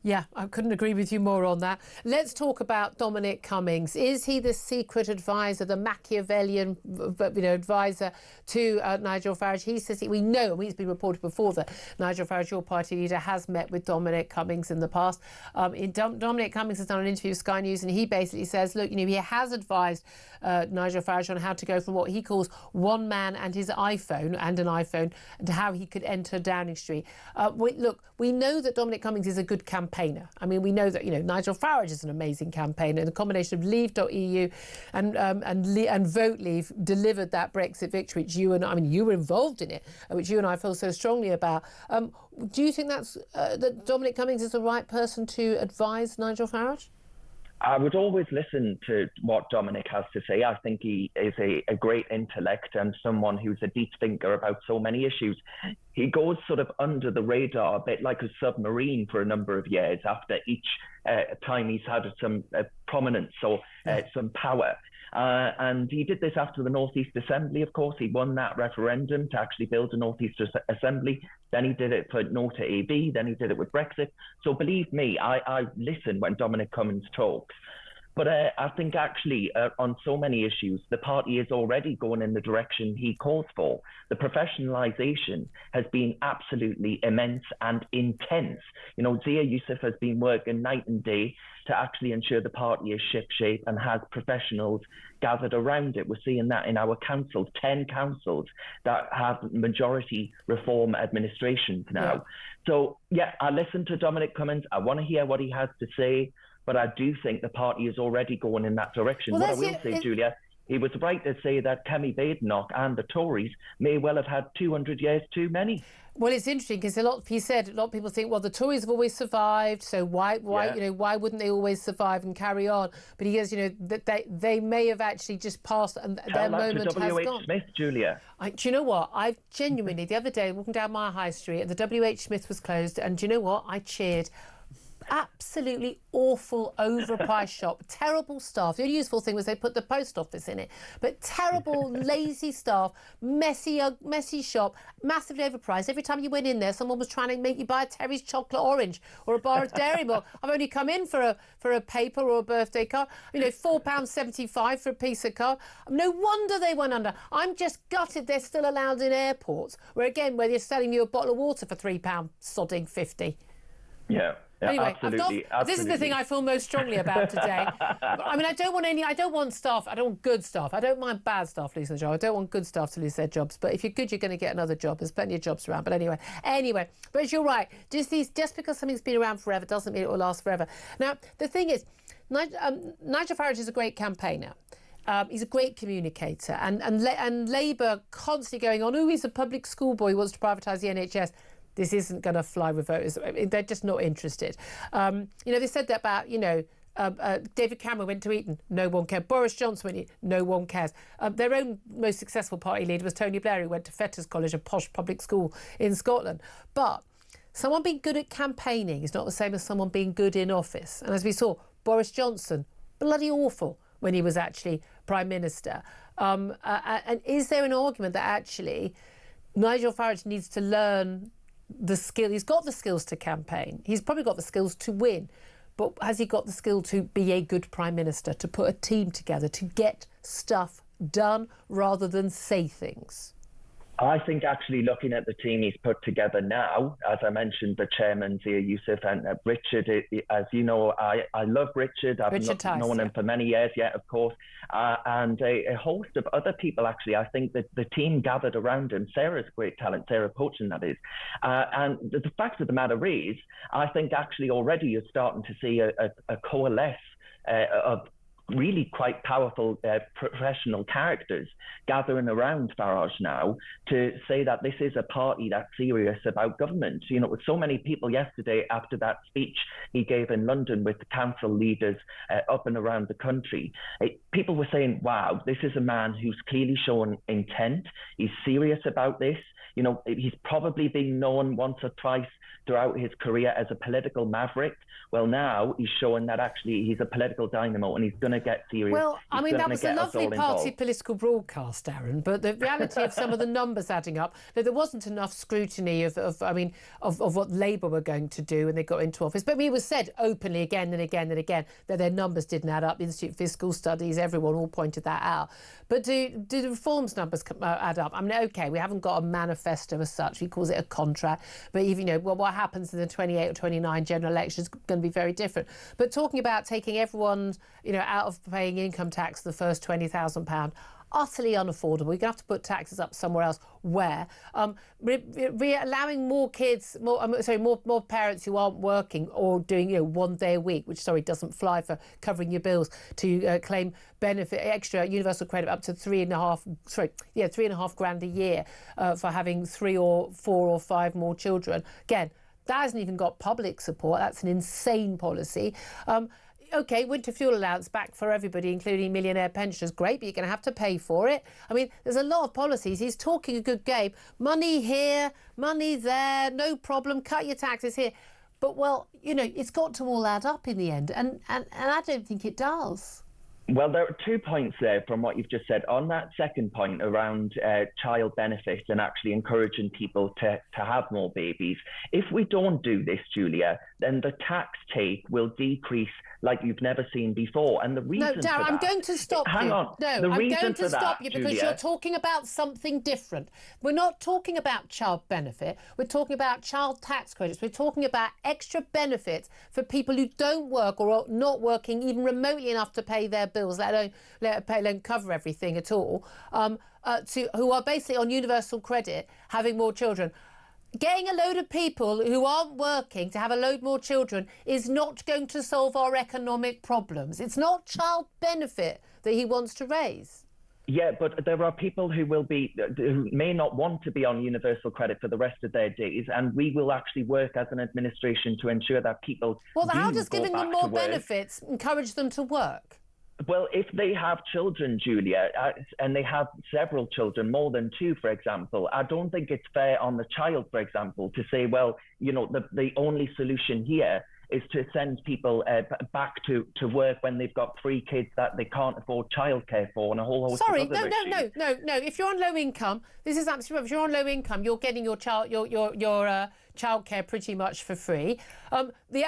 S4: Yeah, I couldn't agree with you more on that. Let's talk about Dominic Cummings. Is he the secret advisor, the Machiavellian advisor to Nigel Farage? He says we know, and it's been reported before, that Nigel Farage, your party leader, has met with Dominic Cummings in the past. Dominic Cummings has done an interview with Sky News, and he basically says, look, he has advised Nigel Farage on how to go from what he calls one man and his iPhone and an iPhone, and how he could enter Downing Street. We know that Dominic Cummings is a good campaigner. I mean, we know that Nigel Farage is an amazing campaigner, and the combination of Leave.eu and Vote Leave delivered that Brexit victory, which you were involved in it, which you and I feel so strongly about. Do you think that Dominic Cummings is the right person to advise Nigel Farage?
S5: I would always listen to what Dominic has to say. I think he is a great intellect and someone who's a deep thinker about so many issues. He goes sort of under the radar, a bit like a submarine for a number of years after each time he's had some prominence or some power. And he did this after the North East Assembly, of course. He won that referendum to actually build a North East Assembly. Then he did it for No to AB. Then he did it with Brexit. So believe me, I listen when Dominic Cummings talks. But I think actually on so many issues, the party is already going in the direction he calls for. The professionalisation has been absolutely immense and intense. Zia Youssef has been working night and day to actually ensure the party is shipshape and has professionals gathered around it. We're seeing that in our councils, 10 councils that have majority reform administrations now. Yeah. So, I listen to Dominic Cummings. I want to hear what he has to say. But I do think the party is already going in that direction. What I will say, Julia, he was right to say that Kemi Badenoch and the Tories may well have had 200 years too many.
S4: Well, it's interesting because a lot of people think, well, the Tories have always survived, so why wouldn't they always survive and carry on? But he goes, that they may have actually just passed and their moment has gone.
S5: W.H. Smith, Julia.
S4: Do you know what? I genuinely, the other day, walking down my high street, and the W.H. Smith was closed, and do you know what? I cheered. Absolutely awful, overpriced shop, terrible staff. The only useful thing was they put the post office in it, but terrible, lazy staff, messy shop, massively overpriced. Every time you went in there, someone was trying to make you buy a Terry's chocolate orange or a bar of Dairy Milk. I've only come in for a paper or a birthday card. £4.75 for a piece of card. No wonder they went under. I'm just gutted they're still allowed in airports, where they're selling you a bottle of water for £3.50.
S5: Yeah.
S4: Anyway,
S5: absolutely.
S4: This is the thing I feel most strongly about today. I mean, I don't want staff. I don't want good staff. I don't mind bad staff losing their job. I don't want good staff to lose their jobs. But if you're good, you're going to get another job. There's plenty of jobs around. But anyway. But you're right. Just because something's been around forever doesn't mean it will last forever. Now, the thing is, Nigel Farage is a great campaigner. He's a great communicator. And Labour constantly going on, he's a public school boy who wants to privatise the NHS. This isn't going to fly with voters. They're just not interested. They said that about, David Cameron went to Eton. No one cared. Boris Johnson went to Eton. No one cares. Their own most successful party leader was Tony Blair, who went to Fetters College, a posh public school in Scotland. But someone being good at campaigning is not the same as someone being good in office. And as we saw, Boris Johnson, bloody awful when he was actually Prime Minister. And is there an argument that actually Nigel Farage needs to learn the skill? He's got the skills to campaign. He's probably got the skills to win. But has he got the skill to be a good Prime Minister, to put a team together, to get stuff done rather than say things?
S5: I think actually looking at the team he's put together now, as I mentioned, the chairman, Zia Youssef, and Richard, as you know, I love Richard. I've known him for many years, of course, and a host of other people, actually. I think that the team gathered around him, Sarah's great talent, Sarah Pochen, that is. And the fact of the matter is, I think actually already you're starting to see a coalesce of really quite powerful professional characters gathering around Farage now to say that this is a party that's serious about government. You know, with so many people yesterday after that speech he gave in London with the council leaders up and around the country, people were saying, wow, this is a man who's clearly shown intent. He's serious about this. You know, he's probably been known once or twice throughout his career as a political maverick. Well, now he's showing that actually he's a political dynamo and he's going to get serious.
S4: Well, I mean, that was a lovely party political broadcast, Aaron, but the reality of some of the numbers adding up, that there wasn't enough scrutiny of what Labour were going to do when they got into office. But it was said openly again and again and again that their numbers didn't add up. The Institute of Fiscal Studies, everyone all pointed that out. But do the reforms numbers add up? I mean, OK, we haven't got a manifesto as such. He calls it a contract. But even, you know, well, what happens in the 28 or 29 general elections is going to be very different. But talking about taking everyone, you know, out of paying income tax the first £20,000, utterly unaffordable. You're going to have to put taxes up somewhere else. Where? Allowing more kids, more parents who aren't working or doing, you know, 1 day a week, which doesn't fly for covering your bills, to claim benefit, extra universal credit up to £3.5 grand a year for having 3 or 4 or 5 more children. Again, that hasn't even got public support. That's an insane policy. OK, winter fuel allowance back for everybody, including millionaire pensioners. Great, but you're going to have to pay for it. I mean, there's a lot of policies. He's talking a good game. Money here, money there, no problem. Cut your taxes here. But, well, you know, it's got to all add up in the end. And I don't think it does.
S5: Well, there are 2 points there from what you've just said. On that second point around child benefits and actually encouraging people to have more babies, if we don't do this, Julia, then the tax take will decrease like you've never seen before. And the reason
S4: No, Darren, I'm going to stop you.
S5: Hang on.
S4: No, I'm going to stop you because you're talking about something different. We're not talking about child benefit. We're talking about child tax credits. We're talking about extra benefits for people who don't work or are not working even remotely enough to pay their bills, let alone cover everything at all, who are basically on universal credit, having more children. Getting a load of people who aren't working to have a load more children is not going to solve our economic problems. It's not child benefit that he wants to raise.
S5: Yeah, but there are people who may not want to be on universal credit for the rest of their days, and we will actually work as an administration to ensure that people
S4: how does giving them more benefits encourage them to work?
S5: Well, if they have children, Julia, and they have several children, more than 2, for example, I don't think it's fair on the child, for example, to say, well, you know, the only solution here is to send people back to work when they've got 3 kids that they can't afford childcare for and a whole host of other issues.
S4: No. If you're on low income, this is absolutely right. If you're on low income, you're getting your childcare pretty much for free. The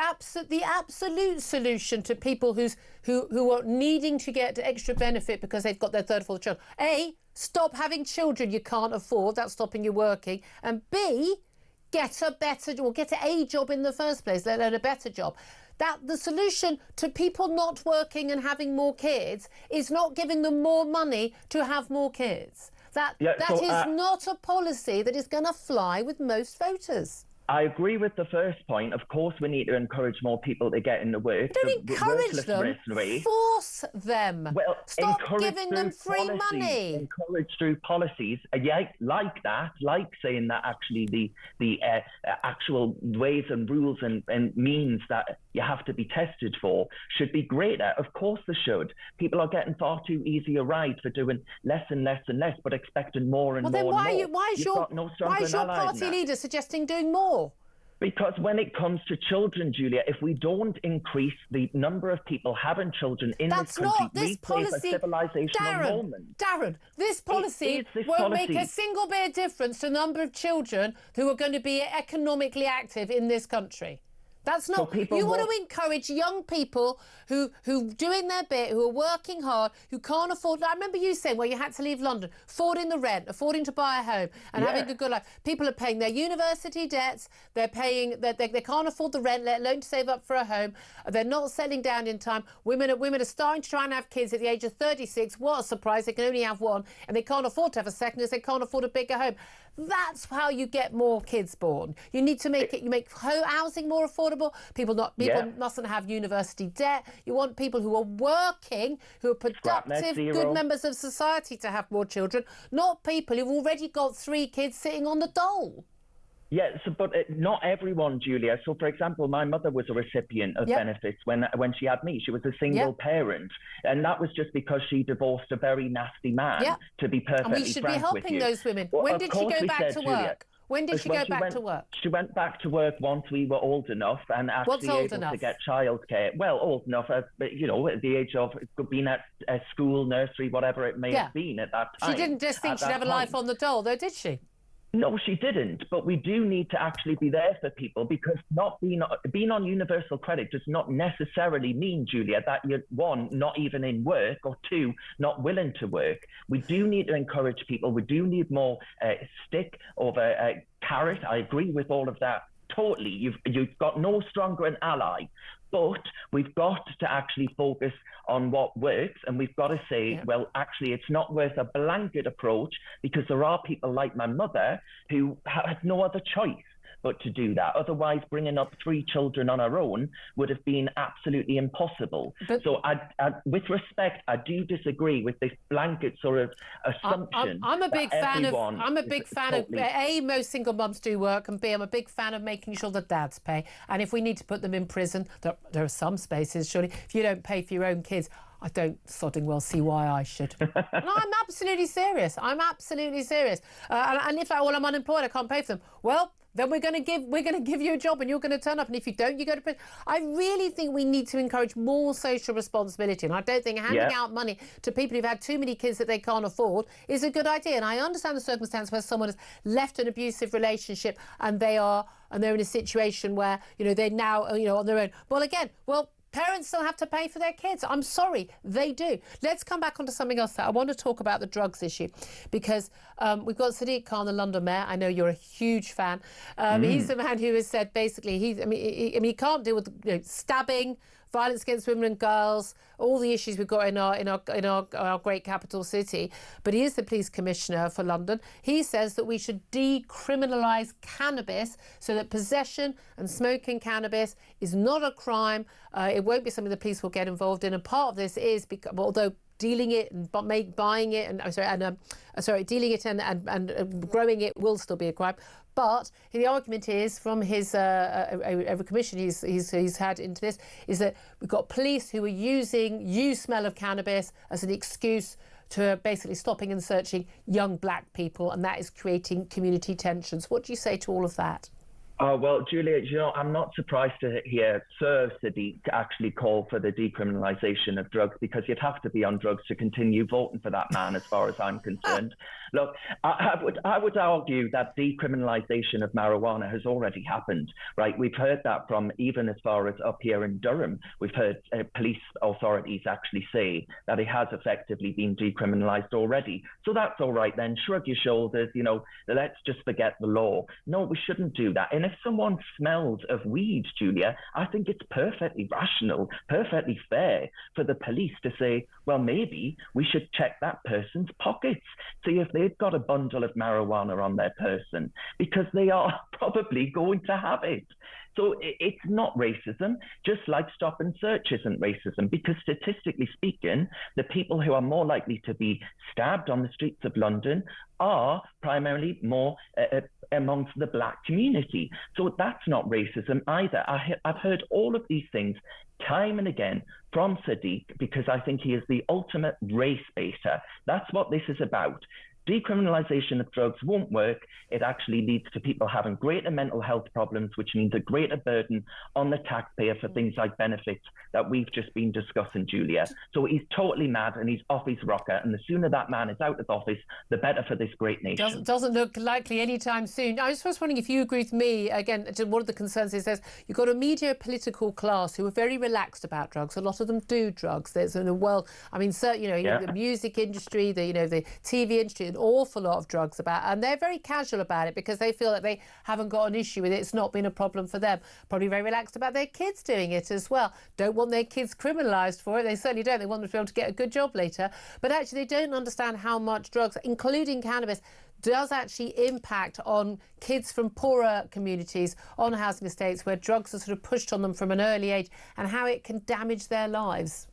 S4: absolute solution to people who are needing to get extra benefit because they've got their 3rd or 4th child: A, stop having children you can't afford. That's stopping you working. And B, get a job in the first place, let alone a better job. That the solution to people not working and having more kids is not giving them more money to have more kids. That is not a policy that is going to fly with most voters.
S5: I agree with the first point. Of course, we need to encourage more people to get into work.
S4: Don't encourage them, force them.
S5: Well,
S4: stop giving them free money.
S5: Encourage through policies, like that, like saying that actually the actual ways and rules and means that you have to be tested for should be greater. Of course they should. People are getting far too easy a ride for doing less and less and less, but expecting more and more and more.
S4: Why is your party leader suggesting doing more?
S5: Because when it comes to children, Julia, if we don't increase the number of people having children in this country, we face a civilizational moment.
S4: Darren, this policy won't make a single bit of difference to the number of children who are going to be economically active in this country. That's not. You want to encourage young people who doing their bit, who are working hard, who can't afford. I remember you saying, well, you had to leave London, affording the rent, affording to buy a home, and having a good life. People are paying their university debts. They're paying. They can't afford the rent, let alone to save up for a home. They're not settling down in time. Women are starting to try and have kids at the age of 36. What a surprise! They can only have one, and they can't afford to have a second because they can't afford a bigger home. That's how you get more kids born. You need to make housing more affordable. People mustn't have university debt. You want people who are working, who are productive, good members of society to have more children, not people who've already got 3 kids sitting on the dole.
S5: Yes, but not everyone, Julia. So, for example, my mother was a recipient of benefits when she had me. She was a single parent, and that was just because she divorced a very nasty man, to be perfectly frank with you.
S4: And we should be helping those women. Well, when did she go back to work? When did she go back to work?
S5: She went back to work once we were old enough and actually able to get childcare. Well, old enough, you know, at the age of being at a school, nursery, whatever it may have been at that time.
S4: She didn't just think she'd have a life on the dole, though, did she?
S5: No, she didn't. But we do need to actually be there for people, because not being on universal credit does not necessarily mean, Julia, that you're, 1, not even in work, or 2, not willing to work. We do need to encourage people. We do need more stick over carrot. I agree with all of that. Totally. You've got no stronger an ally. But we've got to actually focus on what works, and we've got to say, well, actually, it's not worth a blanket approach, because there are people like my mother who had no other choice but to do that. Otherwise, bringing up 3 children on her own would have been absolutely impossible. So, with respect, I do disagree with this blanket sort of assumption.
S4: I'm a big fan of A, most single mums do work, and B, I'm a big fan of making sure that dads pay. And if we need to put them in prison, there are some spaces, surely, if you don't pay for your own kids, I don't sodding well see why I should. No, I'm absolutely serious. I'm absolutely serious. And if I'm unemployed, I can't pay for them. Well, then we're going to give you a job, and you're going to turn up. And if you don't, you go to prison. I really think we need to encourage more social responsibility. And I don't think handing out money to people who've had too many kids that they can't afford is a good idea. And I understand the circumstance where someone has left an abusive relationship and they're in a situation where, you know, they're now, on their own. Well, parents still have to pay for their kids. I'm sorry, they do. Let's come back onto something else. I want to talk about the drugs issue, because we've got Sadiq Khan, the London mayor. I know you're a huge fan. He's the man who has said basically he can't deal with stabbing, violence against women and girls, all the issues we've got in our great capital city. But he is the police commissioner for London. He says that we should decriminalise cannabis so that possession and smoking cannabis is not a crime. It won't be something the police will get involved in. And part of this is because, although dealing it and buying it and dealing it and growing it will still be a crime. But the argument is, from his every commission he's had into this, is that we've got police who are using use smell of cannabis as an excuse to basically stopping and searching young black people, and that is creating community tensions. What do you say to all of that?
S5: Well, Julia, I'm not surprised to hear Sir Sadiq actually call for the decriminalisation of drugs, because you'd have to be on drugs to continue voting for that man, as far as I'm concerned. Look, I would argue that decriminalisation of marijuana has already happened, right? We've heard that from even as far as up here in Durham. We've heard police authorities actually say that it has effectively been decriminalised already. So that's all right then. Shrug your shoulders, let's just forget the law. No, we shouldn't do that. And if someone smells of weed, Julia, I think it's perfectly rational, perfectly fair for the police to say, well, maybe we should check that person's pockets, see if they've got a bundle of marijuana on their person, because they are probably going to have it. So it's not racism, just like stop and search isn't racism, because statistically speaking, the people who are more likely to be stabbed on the streets of London are primarily more amongst the black community. So that's not racism either. I've heard all of these things time and again from Sadiq, because I think he is the ultimate race baiter. That's what this is about. decriminalisation of drugs won't work. It actually leads to people having greater mental health problems, which means a greater burden on the taxpayer for things like benefits that we've just been discussing, Julia. So he's totally mad and he's off his rocker. And the sooner that man is out of office, the better for this great nation.
S4: Doesn't look likely anytime soon. I was just wondering if you agree with me. Again, one of the concerns is you've got a media political class who are very relaxed about drugs. A lot of them do drugs. There's the music industry, the TV industry, an awful lot of drugs about, and they're very casual about it because they feel that they haven't got an issue with it. It's not been a problem for them. Probably very relaxed about their kids doing it as well. Don't want their kids criminalised for it. They certainly don't. They want them to be able to get a good job later. But actually, they don't understand how much drugs, including cannabis, does actually impact on kids from poorer communities, on housing estates where drugs are sort of pushed on them from an early age, and how it can damage their lives.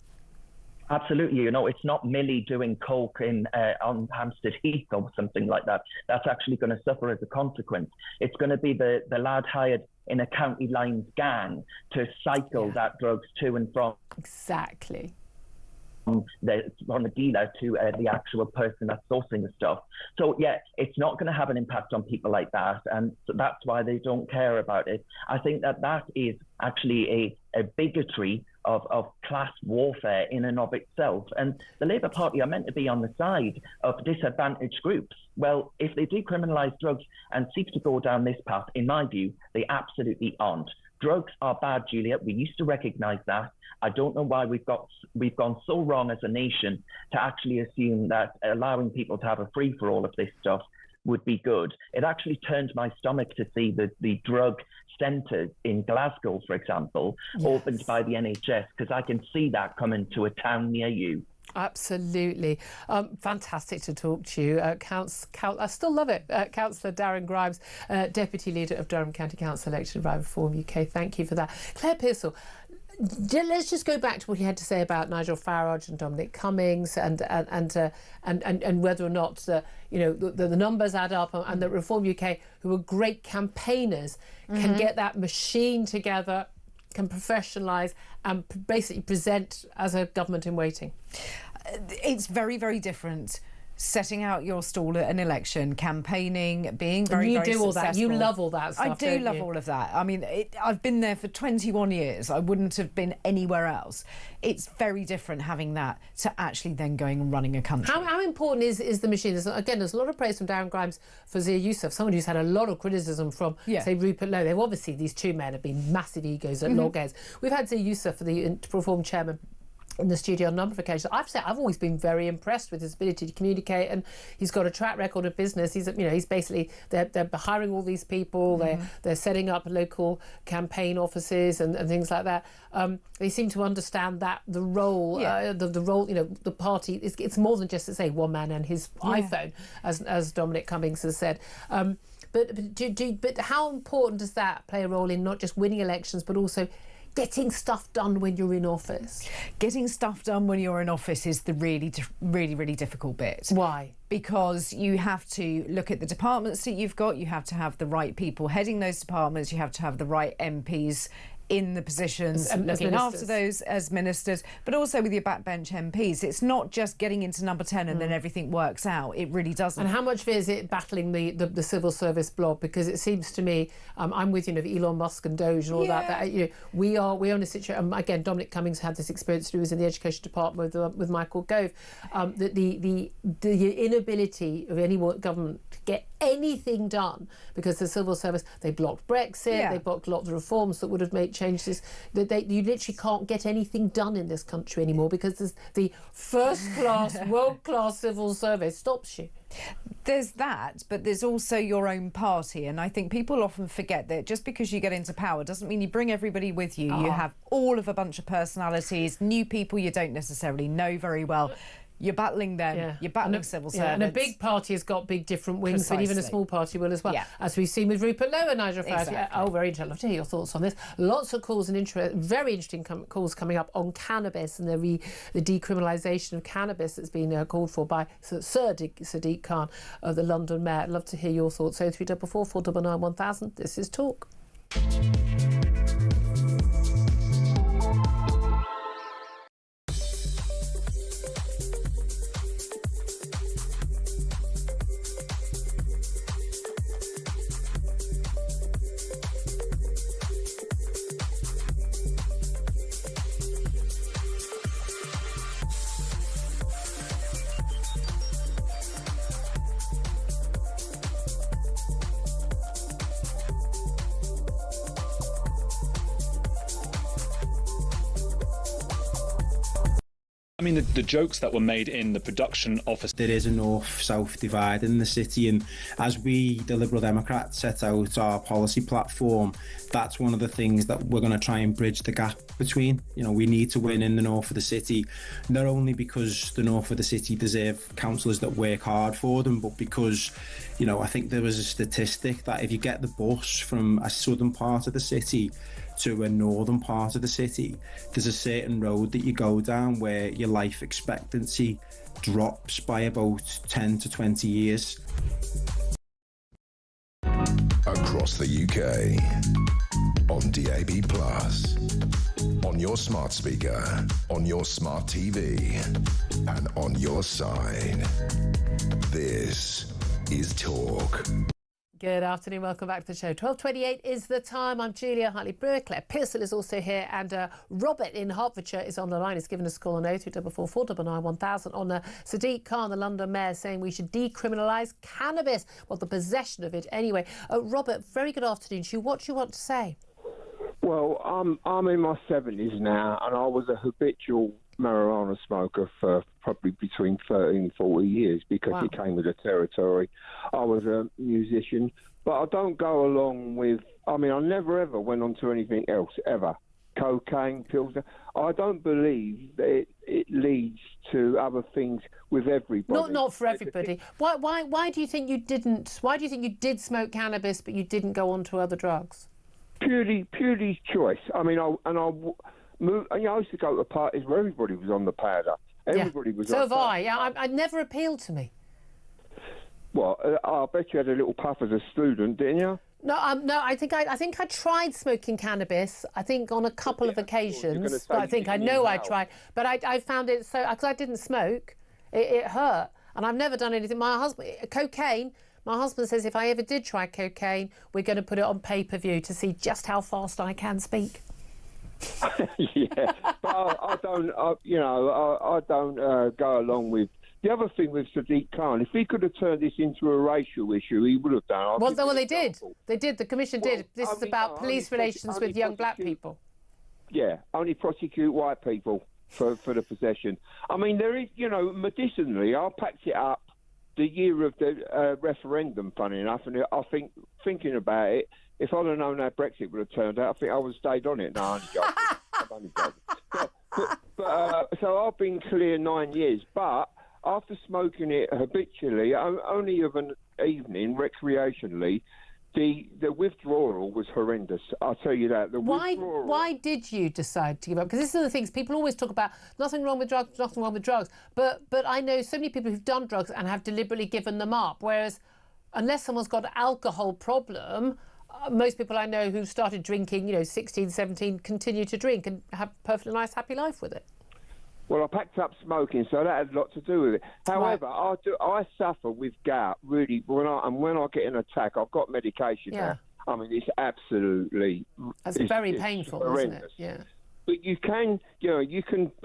S5: Absolutely. It's not Millie doing coke on Hampstead Heath or something like that. That's actually going to suffer as a consequence. It's going to be the lad hired in a county lines gang to cycle that drugs to and from.
S4: Exactly.
S5: From the dealer to the actual person that's sourcing the stuff. So, yeah, it's not going to have an impact on people like that. And so that's why they don't care about it. I think that is actually a bigotry of class warfare in and of itself. And the Labour Party are meant to be on the side of disadvantaged groups. Well, if they decriminalise drugs and seek to go down this path, in my view, they absolutely aren't. Drugs are bad, Julia. We used to recognise that. I don't know why we've gone so wrong as a nation to actually assume that allowing people to have a free-for-all of this stuff would be good. It actually turned my stomach to see the drug centres in Glasgow, for example, opened by the NHS, because I can see that coming to a town near you.
S4: Absolutely. Fantastic to talk to you. I still love it. Councillor Darren Grimes, Deputy Leader of Durham County Council election by Reform UK. Thank you for that. Claire Pearsall, let's just go back to what you had to say about Nigel Farage and Dominic Cummings and whether or not the numbers add up, and that Reform UK, who are great campaigners, can get that machine together, can professionalise and basically present as a government in waiting.
S2: It's very, very different. Setting out your stall at an election, campaigning, being very, very successful.
S4: All that. You love all that stuff.
S2: I do love all of that. I mean, I've been there for 21 years. I wouldn't have been anywhere else. It's very different having that to actually then going and running a country.
S4: How important is the machine? There's a lot of praise from Darren Grimes for Zia Youssef, someone who's had a lot of criticism from, say, Rupert Lowe. They've obviously, these two men have been massive egos at loggerheads. We've had Zia Youssef, for the Reform chairman, in the studio on a number of occasions. I've always been very impressed with his ability to communicate, and he's got a track record of business. He's basically, they're hiring all these people, they're setting up local campaign offices and things like that. They seem to understand that the role, the role, the party, it's more than just to say one man and his iPhone, as Dominic Cummings has said. But how important does that play a role in not just winning elections, but also getting stuff done when you're in office?
S2: Getting stuff done when you're in office is the really, really difficult bit.
S4: Why?
S2: Because you have to look at the departments that you've got, you have to have the right people heading those departments, you have to have the right MPs in the positions looking after those as ministers, but also with your backbench MPs. It's not just getting into number 10 and then everything works out. It really doesn't.
S4: And how much is it battling the civil service blob? Because it seems to me, I'm with Elon Musk and Doge and all that we're in a situation. Again, Dominic Cummings had this experience. He was in the education department with Michael Gove. The inability of any government to get anything done because the civil service, they blocked Brexit, they blocked a lot of the reforms that would have made changes. You literally can't get anything done in this country anymore because the first-class, world-class civil service stops you.
S2: There's that, but there's also your own party, and I think people often forget that just because you get into power doesn't mean you bring everybody with you. You have all of a bunch of personalities, new people you don't necessarily know very well. You're battling them, you're battling civil servants.
S4: And a big party has got big different wings, but even a small party will as well, as we've seen with Rupert Lowe and Nigel Farage.
S2: Exactly.
S4: Very interesting. I'd love to hear your thoughts on this. Lots of calls and very interesting calls coming up on cannabis and the decriminalisation of cannabis that's been called for by Sir Sadiq Khan, the London Mayor. I'd love to hear your thoughts. 0344 499 1000. This is Talk.
S20: I mean, the jokes that were made in the production office.
S6: There is a north-south divide in the city, and as we, the Liberal Democrats, set out our policy platform, that's one of the things that we're going to try and bridge the gap between. You know, we need to win in the north of the city, not only because the north of the city deserve councillors that work hard for them, but because, you know, I think there was a statistic that if you get the bus from a southern part of the city to a northern part of the city, there's a certain road that you go down where your life expectancy drops by about 10 to 20 years.
S3: Across the UK, on DAB+, on your smart speaker, on your smart TV, and on your side. This is Talk.
S4: Good afternoon, welcome back to the show. 12:28 is the time. I'm Julia Hartley-Brewer. Claire Pearsall is also here, and Robert in Hertfordshire is on the line. He's given us a call on 0244 499 1000 on Sadiq Khan, the London Mayor, saying we should decriminalise cannabis. Well, the possession of it anyway. Robert, very good afternoon to you. What do you want to say?
S22: Well, I'm in my 70s now, and I was a habitual marijuana smoker for probably between 30 and 40 years because it came with the territory. I was a musician, but I don't go along with, I mean, I never ever went on to anything else, ever. Cocaine, pills. I don't believe that it leads to other things with everybody.
S4: Not for everybody. Why do you think you didn't? Why do you think you did smoke cannabis but you didn't go on to other drugs?
S22: Purely choice. I mean, I used to go to parties where everybody was on the powder. Everybody was
S4: so
S22: on
S4: have I. Yeah, I never appealed to me.
S22: Well, I bet you had a little puff as a student, didn't you?
S4: No, I think I tried smoking cannabis. I think on a couple of occasions. But I tried. But I found it so because I didn't smoke, it hurt, and I've never done anything. Cocaine. My husband says if I ever did try cocaine, we're going to put it on pay-per-view to see just how fast I can speak.
S22: Yeah, but I don't go along with the other thing with Sadiq Khan. If he could have turned this into a racial issue, he would have done.
S4: Well, they did. They did. The Commission did. This is about police relations with young black people.
S22: Yeah, only prosecute white people for the possession. I mean, there is, medicinally, I packed it up the year of the referendum, funny enough, and I think, thinking about it, if I'd have known how Brexit would have turned out, I think I would have stayed on it. No, I'm only joking. So I've been clear 9 years, but after smoking it habitually, only of an evening, recreationally, the withdrawal was horrendous. I'll tell you that.
S4: Why did you decide to give up? Because this is the things people always talk about. Nothing wrong with drugs. Nothing wrong with drugs. But I know so many people who've done drugs and have deliberately given them up. Whereas, unless someone's got an alcohol problem, most people I know who've started drinking, 16, 17, continue to drink and have a perfectly nice, happy life with it.
S22: Well, I packed up smoking, so that had a lot to do with it. However, I suffer with gout, really. When I get an attack, I've got medication now. I mean, it's absolutely...
S4: That's very painful, isn't it? Yeah.
S22: But you can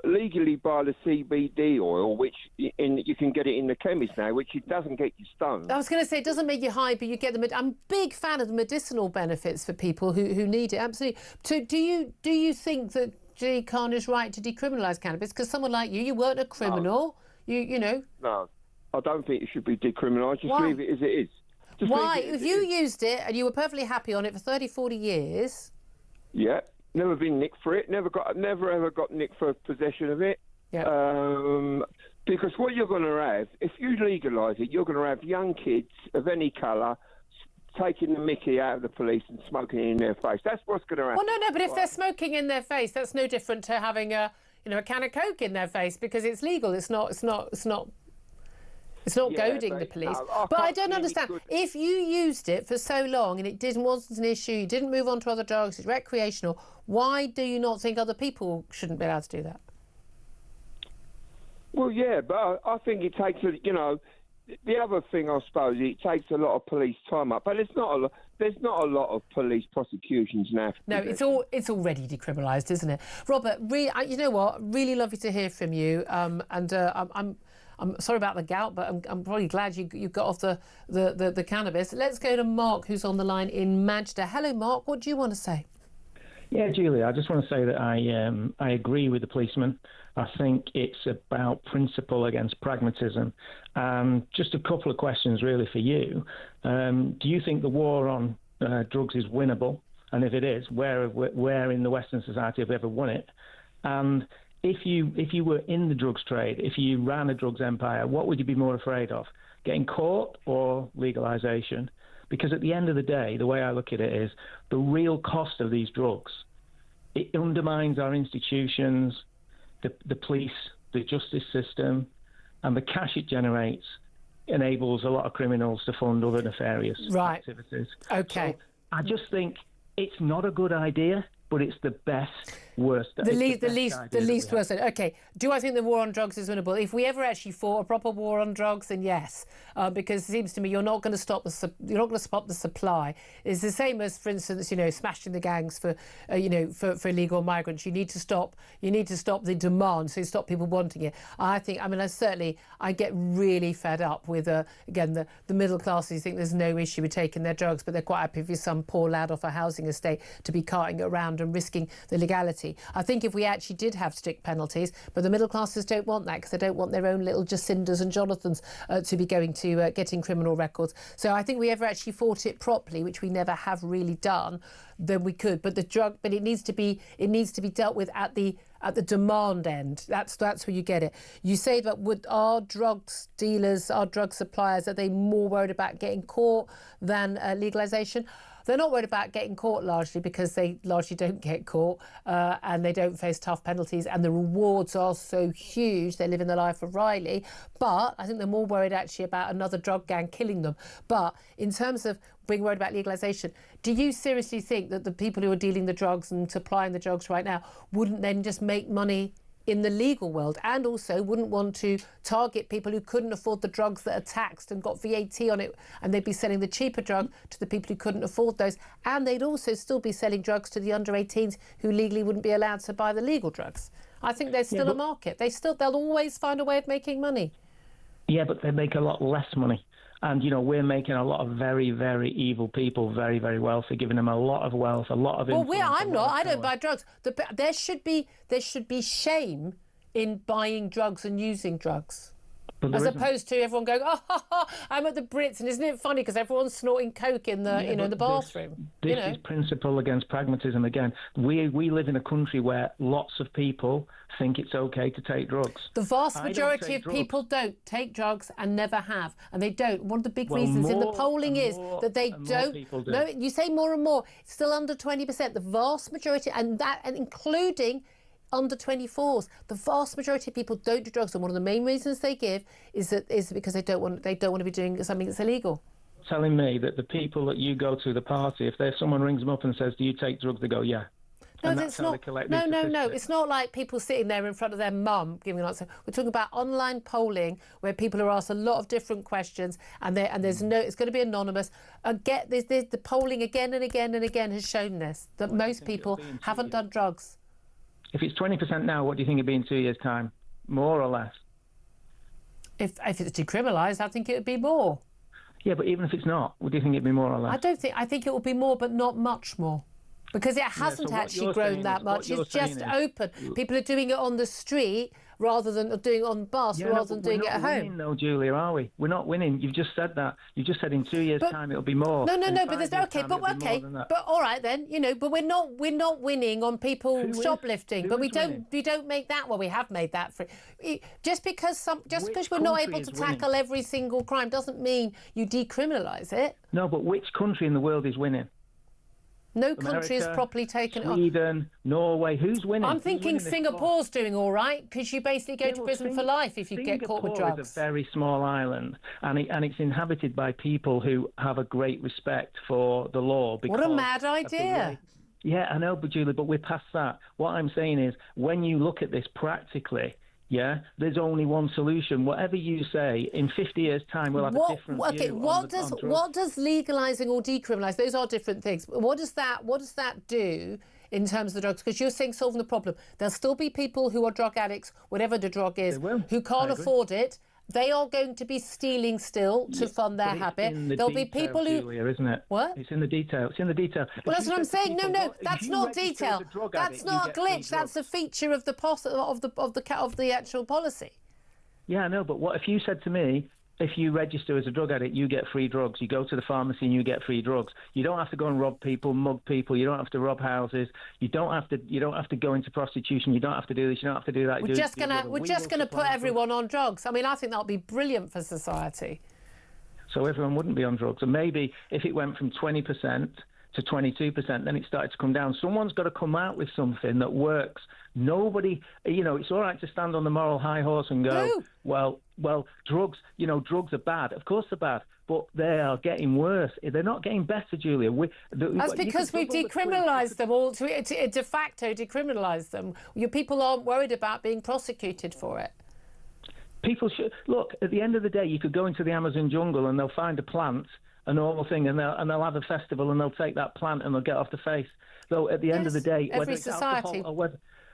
S22: legally buy the CBD oil, which you can get it in the chemist now, which it doesn't get you stoned.
S4: I was going to say, it doesn't make you high, but you get I'm a big fan of the medicinal benefits for people who need it, absolutely. So do you think that Sadiq Khan is right to decriminalise cannabis? Because someone like you weren't a criminal, you know.
S22: No, I don't think it should be decriminalised. Just leave it as it is.
S4: Why? If you used it and you were perfectly happy on it for 30, 40 years...
S22: Yeah. Never been nicked for it. Never ever got nicked for possession of it.
S4: Yeah.
S22: Because what you're going to have, if you legalise it, you're going to have young kids of any colour taking the mickey out of the police and smoking it in their face. That's what's going to happen.
S4: Well, no, but if they're smoking in their face, that's no different to having a can of Coke in their face because it's legal. It's not goading the police. But I don't understand. If you used it for so long and it wasn't an issue, you didn't move on to other drugs, it's recreational, why do you not think other people shouldn't be allowed to do that?
S22: Well, yeah, but I think it takes, the other thing, I suppose, it takes a lot of police time up. But there's not a lot of police prosecutions now.
S4: No, it's already decriminalised, isn't it? Robert, you know what? Really lovely to hear from you. I'm sorry about the gout, but I'm probably glad you got off the cannabis. Let's go to Mark, who's on the line in Manchester. Hello, Mark. What do you want to say?
S1: Yeah, Julia, I just want to say that I agree with the policeman. I think it's about principle against pragmatism. Just a couple of questions really for you. Do you think the war on drugs is winnable? And if it is, where in the Western society have we ever won it? And if you were in the drugs trade, if you ran a drugs empire, what would you be more afraid of? Getting caught or legalization? Because at the end of the day, the way I look at it is the real cost of these drugs, it undermines our institutions, the police, the justice system, and the cash it generates enables a lot of criminals to fund other nefarious activities.
S4: Okay.
S1: So I just think it's not a good idea, but it's the worst.
S4: The least worst. Okay. Do I think the war on drugs is winnable? If we ever actually fought a proper war on drugs, then yes, because it seems to me you're not going to stop the supply. It's the same as, for instance, smashing the gangs for illegal migrants. You need to stop the demand, so you stop people wanting it. I get really fed up with again the middle classes. Think there's no issue with taking their drugs, but they're quite happy for some poor lad off a housing estate to be carting it around and risking the legality. I think if we actually did have strict penalties, but the middle classes don't want that because they don't want their own little Jacindas and Jonathans to be going to getting criminal records. So I think we ever actually fought it properly, which we never have really done, then we could. But it needs to be dealt with at the demand end. That's where you get it. You say that our drugs dealers, our drug suppliers, are they more worried about getting caught than legalisation? They're not worried about getting caught largely because they largely don't get caught and they don't face tough penalties and the rewards are so huge. They live in the life of Riley. But I think they're more worried actually about another drug gang killing them. But in terms of being worried about legalisation, do you seriously think that the people who are dealing the drugs and supplying the drugs right now wouldn't then just make money in the legal world, and also wouldn't want to target people who couldn't afford the drugs that are taxed and got VAT on it, and they'd be selling the cheaper drug to the people who couldn't afford those, and they'd also still be selling drugs to the under 18s who legally wouldn't be allowed to buy the legal drugs? I think there's still a market. They'll always find a way of making money. Yeah, but they make a lot less money. And, we're making a lot of very, very evil people very, very wealthy, giving them a lot of wealth, a lot of influence. Well, I'm not. I don't buy drugs. There should be shame in buying drugs and using drugs. As opposed to everyone going, I'm at the Brits, and isn't it funny because everyone's snorting coke in the in the bathroom. This is principle against pragmatism again. We live in a country where lots of people think it's okay to take drugs. The vast majority of people don't take drugs and never have, and they don't. One of the big reasons in the polling is that they don't. No, you say more and more. It's still under 20%. The vast majority, and including under 24s, the vast majority of people don't do drugs, and one of the main reasons they give is because they don't want to be doing something that's illegal. Telling me that the people that you go to the party, if someone rings them up and says, "Do you take drugs?" they go, "Yeah." No, that's not. No. It's not like people sitting there in front of their mum giving an answer. We're talking about online polling where people are asked a lot of different questions, and there's no. It's going to be anonymous. The polling again and again and again has shown this, that most people haven't done drugs. If it's 20% now, what do you think it'd be in 2 years' time? More or less? If it's decriminalised, I think it would be more. Yeah, but even if it's not, would you think it'd be more or less? I think it will be more, but not much more. Because it hasn't actually grown that much. It's just open. People are doing it on the street rather than doing it on the bus, rather than doing it at home. We're not winning, though, Julia, are we? We're not winning. You've just said that. You just said in 2 years' time it'll be more. No, but there's but all right then, but we're not winning on people shoplifting. But we don't make that. Well, we have made that for just because we're not able to tackle every single crime doesn't mean you decriminalise it. No, but which country in the world is winning? No country has properly taken it on. Sweden, Norway, who's winning? I'm thinking Singapore's doing all right because you basically go to prison for life if you get caught with drugs. Singapore is a very small island and it's inhabited by people who have a great respect for the law. What a mad idea. Yeah, I know, but Julie, but we're past that. What I'm saying is when you look at this practically, yeah, there's only one solution. Whatever you say, in 50 years' time, we'll have a different view. Okay, what does legalising or decriminalise? Those are different things. What does that do in terms of the drugs? Because you're saying solving the problem. There'll still be people who are drug addicts, whatever the drug is, who can't afford it. They are going to be stealing still to fund their habit. There'll be people who,
S1: Julia, isn't it?
S4: What?
S1: It's in the detail. It's in the detail.
S4: Well, that's what I'm saying. No, that's not detail. That's not a glitch. That's a feature of the actual policy.
S1: Yeah, I know. But what if you said to me, if you register as a drug addict, you get free drugs. You go to the pharmacy and you get free drugs. You don't have to go and rob people, mug people. You don't have to rob houses. You don't have to go into prostitution. You don't have to do this. You don't have to do that.
S4: We're just gonna put everyone on drugs. I mean, I think that would be brilliant for society.
S1: So everyone wouldn't be on drugs. And maybe if it went from 20% to 22%, then it started to come down. Someone's got to come out with something that works. Nobody, it's all right to stand on the moral high horse and go, well, drugs, drugs are bad. Of course they're bad, but they are getting worse. They're not getting better, Julia.
S4: That's because we've decriminalised them all, to de facto decriminalised them. Your people aren't worried about being prosecuted for it.
S1: People should look. At the end of the day, you could go into the Amazon jungle and they'll find a plant, a normal thing, and they'll have a festival and they'll take that plant and they'll get off the face. So at the end of the day,
S4: every society.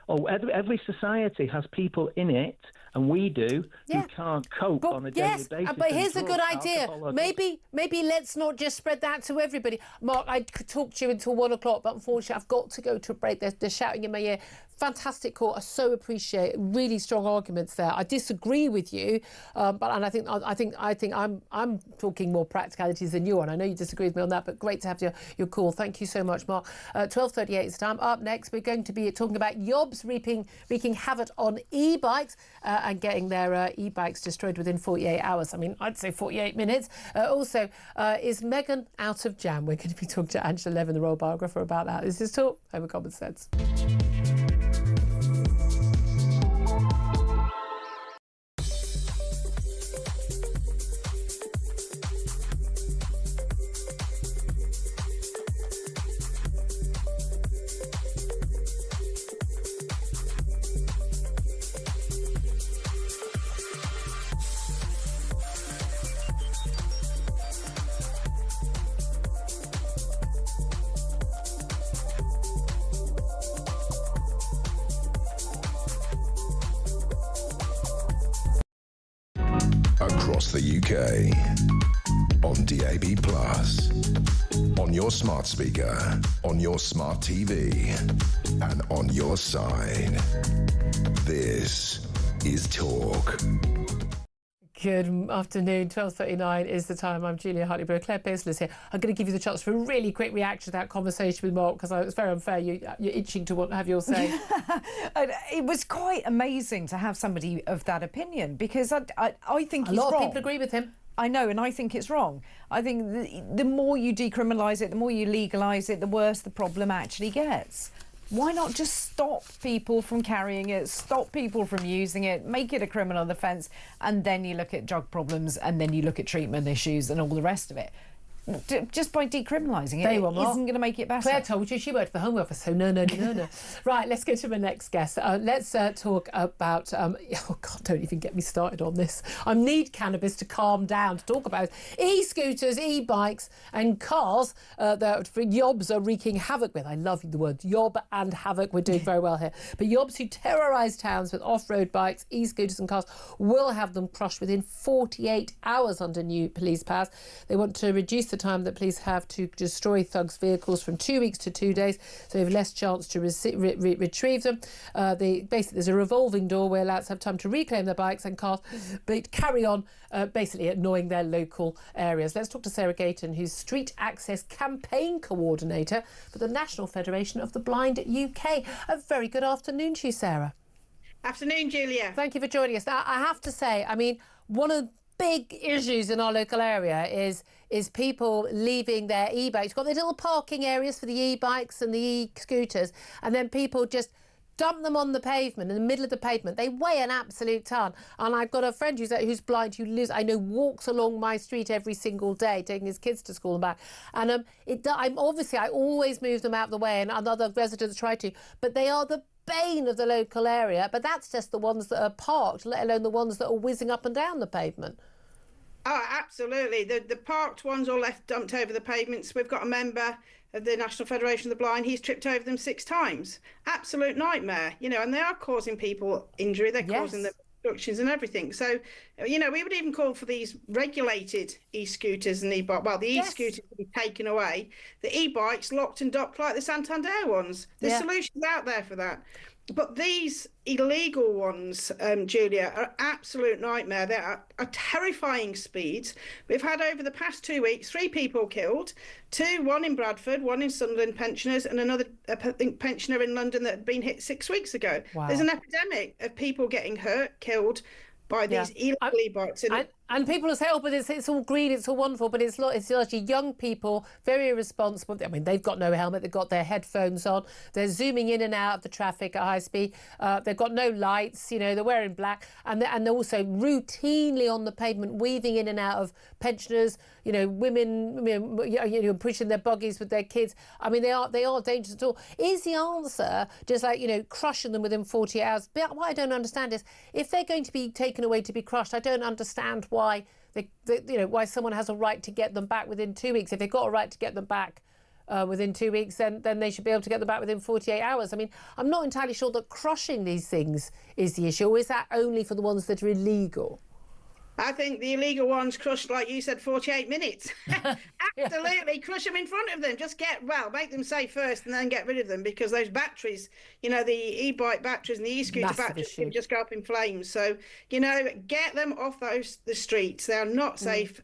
S1: Every society has people in it, and we do, who can't cope on a daily basis.
S4: But here's a good idea. Maybe let's not just spread that to everybody. Mark, I could talk to you until 1 o'clock, but unfortunately I've got to go to a break. They're shouting in my ear. Fantastic call. I so appreciate really strong arguments there. I disagree with you, but I think I'm talking more practicalities than you are. And I know you disagree with me on that, but great to have your call. Thank you so much, Mark. 12:38 is the time. Up next, we're going to be talking about yobs wreaking havoc on e-bikes and getting their e-bikes destroyed within 48 hours. I mean, I'd say 48 minutes. Also, is Meghan out of jam? We're going to be talking to Angela Levin, the royal biographer, about that. This is Talk Home Common Sense.
S3: Across the UK, on DAB+, on your smart speaker, on your smart TV, and on your side. This is Talk.
S4: Good afternoon. 12:39 is the time. I'm Julia Hartley-Brewer. Claire Pearson is here. I'm going to give you the chance for a really quick reaction to that conversation with Mark, because it's very unfair. You're itching to have your say.
S2: It was quite amazing to have somebody of that opinion, because I think he's
S4: wrong. A lot of people agree with him.
S2: I know, and I think it's wrong. I think the more you decriminalise it, the more you legalise it, the worse the problem actually gets. Why not just stop people from carrying it, stop people from using it, make it a criminal offence, and then you look at drug problems, and then you look at treatment issues and all the rest of it. Just by decriminalising it, it isn't going to make it better.
S4: Claire told you she worked for Home Office, so no. Right, let's go to the next guest. Let's talk about... oh, God, don't even get me started on this. I need cannabis to calm down, to talk about e-scooters, e-bikes and cars that yobs are wreaking havoc with. I love the word yob and havoc. We're doing very well here. But yobs who terrorise towns with off-road bikes, e-scooters and cars will have them crushed within 48 hours under new police powers. They want to reduce the time that police have to destroy thugs' vehicles from 2 weeks to 2 days, so they have less chance to retrieve them. Basically, there's a revolving door where lads have time to reclaim their bikes and cars, but carry on basically annoying their local areas. Let's talk to Sarah Gayton, who's Street Access Campaign Coordinator for the National Federation of the Blind UK. A very good afternoon to you, Sarah.
S7: Afternoon, Julia.
S4: Thank you for joining us. Now, I have to say, I mean, one of the big issues in our local area is people leaving their e-bikes. You've got the little parking areas for the e-bikes and the e-scooters, and then people just dump them on the pavement, in the middle of the pavement. They weigh an absolute ton. And I've got a friend who's blind, who lives, I know, walks along my street every single day, taking his kids to school and back. And I always move them out of the way, and other residents try to, but they are the bane of the local area. But that's just the ones that are parked, let alone the ones that are whizzing up and down the pavement.
S7: Oh, absolutely. The parked ones are left dumped over the pavements. We've got a member of the National Federation of the Blind. He's tripped over them 6 times. Absolute nightmare, and they are causing people injury. They're causing them instructions and everything. So, we would even call for these regulated e-scooters and e-bikes. Well, the e-scooters to be taken away, the e-bikes locked and docked like the Santander ones. There's solutions out there for that. But these illegal ones, Julia, are absolute nightmare. They are terrifying speeds. We've had over the past 2 weeks 3 people killed, one in Bradford, one in Sunderland pensioners, and another pensioner in London that had been hit 6 weeks ago.
S4: Wow.
S7: There's an epidemic of people getting hurt, killed by these illegal e-bikes.
S4: And people will say, oh, but it's all green, it's all wonderful, but it's largely young people, very irresponsible. I mean, they've got no helmet, they've got their headphones on, they're zooming in and out of the traffic at high speed, they've got no lights, they're wearing black, and they're also routinely on the pavement, weaving in and out of pensioners, women, pushing their buggies with their kids. I mean, they are dangerous at all. Is the answer just like, crushing them within 48 hours? But what I don't understand is, if they're going to be taken away to be crushed, I don't understand why why someone has a right to get them back within 2 weeks. If they've got a right to get them back within 2 weeks, then they should be able to get them back within 48 hours. I mean, I'm not entirely sure that crushing these things is the issue, or is that only for the ones that are illegal?
S7: I think the illegal ones crushed, like you said, 48 minutes. Absolutely. Crush them in front of them. Just make them safe first and then get rid of them, because those batteries, the e-bike batteries and the e-scooter batteries can just go up in flames. So, get them off the streets. They are not safe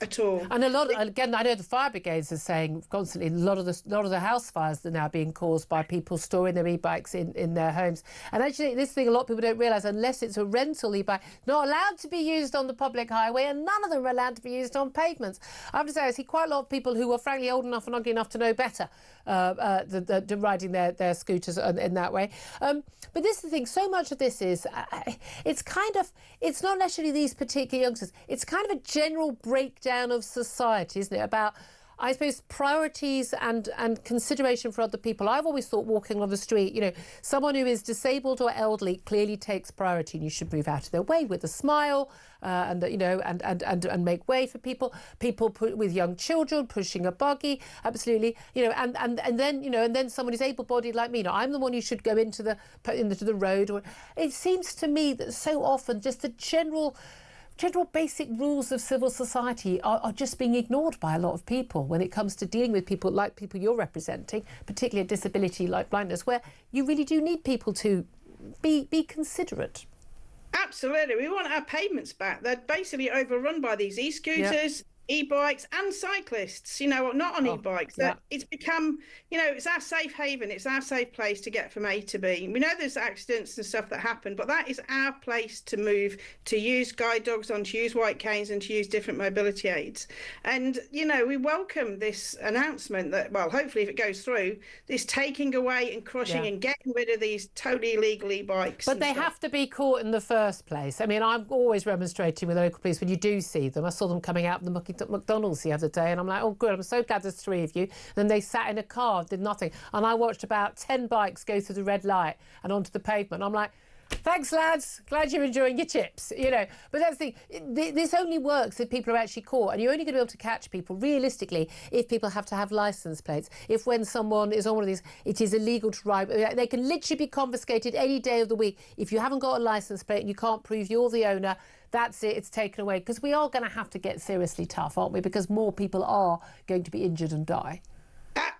S7: at all.
S4: And again, I know the fire brigades are saying constantly, a lot of the house fires are now being caused by people storing their e-bikes in their homes. And actually, this thing a lot of people don't realise, unless it's a rental e-bike, not allowed to be used on the public highway, and none of them are allowed to be used on pavements. I have to say, I see quite a lot of people who are frankly old enough and ugly enough to know better riding their scooters in that way. But this is the thing, so much of this is, it's not necessarily these particular youngsters, it's kind of a general breakdown of society, isn't it, about, I suppose, priorities and consideration for other people. I've always thought, walking on the street, someone who is disabled or elderly clearly takes priority, and you should move out of their way with a smile, and make way for people with young children pushing a buggy, absolutely, and then someone who's able-bodied like me. I'm the one who should go into the road. Or it seems to me that so often just the general basic rules of civil society are just being ignored by a lot of people when it comes to dealing with people like people you're representing, particularly a disability like blindness, where you really do need people to be considerate.
S7: Absolutely. We want our pavements back. They're basically overrun by these e-scooters, e-bikes and cyclists, not on e-bikes. It's become, it's our safe haven. It's our safe place to get from A to B. We know there's accidents and stuff that happen, but that is our place to move, to use guide dogs on, to use white canes and to use different mobility aids. And, we welcome this announcement that, well, hopefully if it goes through, this taking away and crushing and getting rid of these totally illegal e-bikes.
S4: But they have to be caught in the first place. I mean, I'm always remonstrating with local police when you do see them. I saw them coming out of the McDonald's the other day, and I'm like, oh good, I'm so glad there's 3 of you. Then they sat in a car, did nothing, and I watched about 10 bikes go through the red light and onto the pavement. I'm like, thanks lads, glad you're enjoying your chips, But that's the thing, this only works if people are actually caught, and you're only going to be able to catch people realistically if people have to have licence plates. If when someone is on one of these, it is illegal to ride, they can literally be confiscated any day of the week. If you haven't got a licence plate and you can't prove you're the owner, that's it, it's taken away. Because we are going to have to get seriously tough, aren't we? Because more people are going to be injured and die.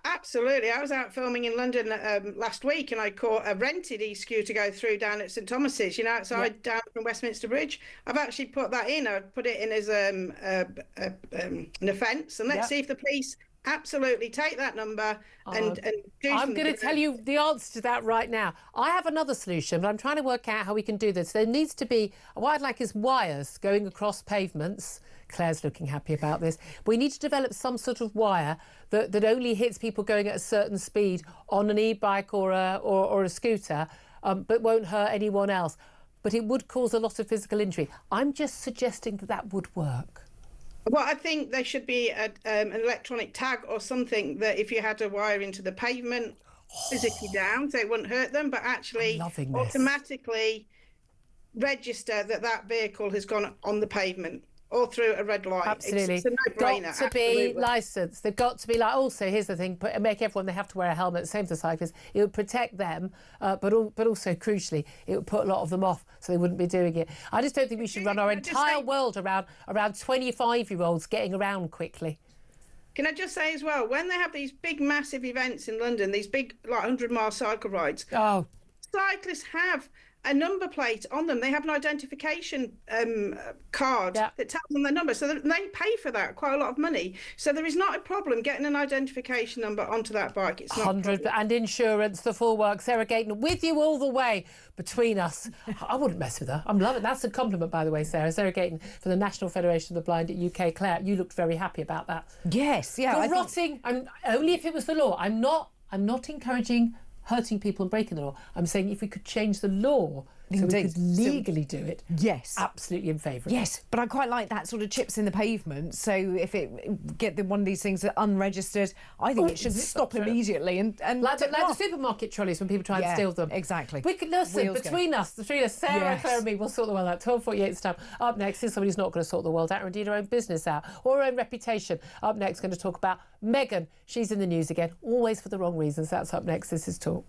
S7: Absolutely. I was out filming in London last week, and I caught a rented e-scooter go through down at St Thomas's, outside down from Westminster Bridge. I've actually put that in. I put it in as an offence, and let's see if the police absolutely take that number and do
S4: I'm going to tell you the answer to that right now. I have another solution, but I'm trying to work out how we can do this. There needs to be, what I'd like is wires going across pavements. Claire's looking happy about this. We need to develop some sort of wire that only hits people going at a certain speed on an e-bike or a scooter, but won't hurt anyone else. But it would cause a lot of physical injury. I'm just suggesting that would work.
S7: Well, I think there should be an electronic tag or something that if you had to wire into the pavement, physically down, so it wouldn't hurt them, but actually automatically register that vehicle has gone on the pavement. or through a red light.
S4: Absolutely.
S7: It's a no-brainer.
S4: Got to be licensed. They've got to be like. Also, here's the thing: make everyone they have to wear a helmet. Same for cyclists. It would protect them, but also crucially, it would put a lot of them off, so they wouldn't be doing it. I just don't think we should run our entire world around 25-year-olds getting around quickly.
S7: Can I just say as well, when they have these big, massive events in London, these big, like 100-mile cycle rides, cyclists have a number plate on them. They have an identification card that tells them their number. So they pay for that, quite a lot of money. So there is not a problem getting an identification number onto that bike. It's not
S4: 100 and insurance, the full work. Sarah Gayton, with you all the way between us. I wouldn't mess with her. I'm loving it. That's a compliment, by the way, Sarah. Sarah Gayton from the National Federation of the Blind at UK. Claire, you looked very happy about that.
S2: Yes, yeah.
S4: Garrotting, only if it was the law. I'm not encouraging hurting people and breaking the law. I'm saying if we could change the law so we could legally do it.
S2: Yes.
S4: Absolutely in favour of it.
S2: Yes, but I quite like that sort of chips in the pavement. So if it get one of these things that unregistered, I think it should stop immediately and
S4: like the supermarket trolleys when people try and steal them.
S2: Exactly.
S4: We could listen between us, Sarah, Claire and me, we'll sort the world out. 12:48 time. Up next is somebody who's not going to sort the world out or indeed her own business out or her own reputation. Up next, going to talk about Meghan. She's in the news again, always for the wrong reasons. That's up next. This is Talk.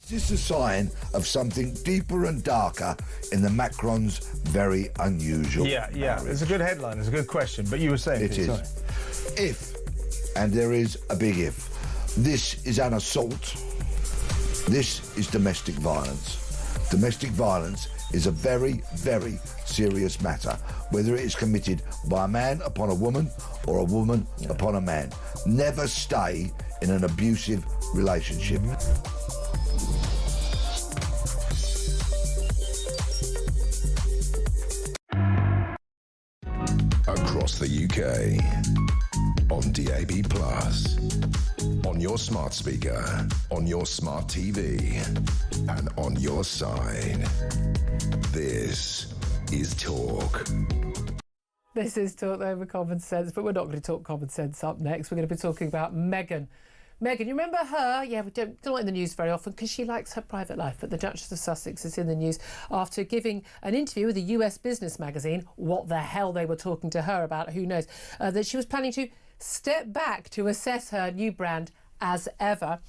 S19: Is this a sign of something deeper and darker in the Macrons' very unusual
S15: Yeah,
S19: marriage?
S15: it's a good headline, it's a good question, but you were saying...
S19: It is.
S15: Sorry.
S19: If, and there is a big if, this is an assault, this is domestic violence. Domestic violence is a very, very serious matter, whether it is committed by a man upon a woman or a woman upon a man. Never stay in an abusive relationship.
S3: Across the UK, on DAB+, on your smart speaker, on your smart TV, and on your side. This is Talk.
S4: This is Talk Over Common Sense, but we're not going to talk common sense up next. We're going to be talking about Meghan. Meghan, you remember her? Yeah, we don't like in the news very often because she likes her private life, but the Duchess of Sussex is in the news after giving an interview with a US business magazine. What the hell they were talking to her about, who knows, that she was planning to step back to assess her new brand as ever.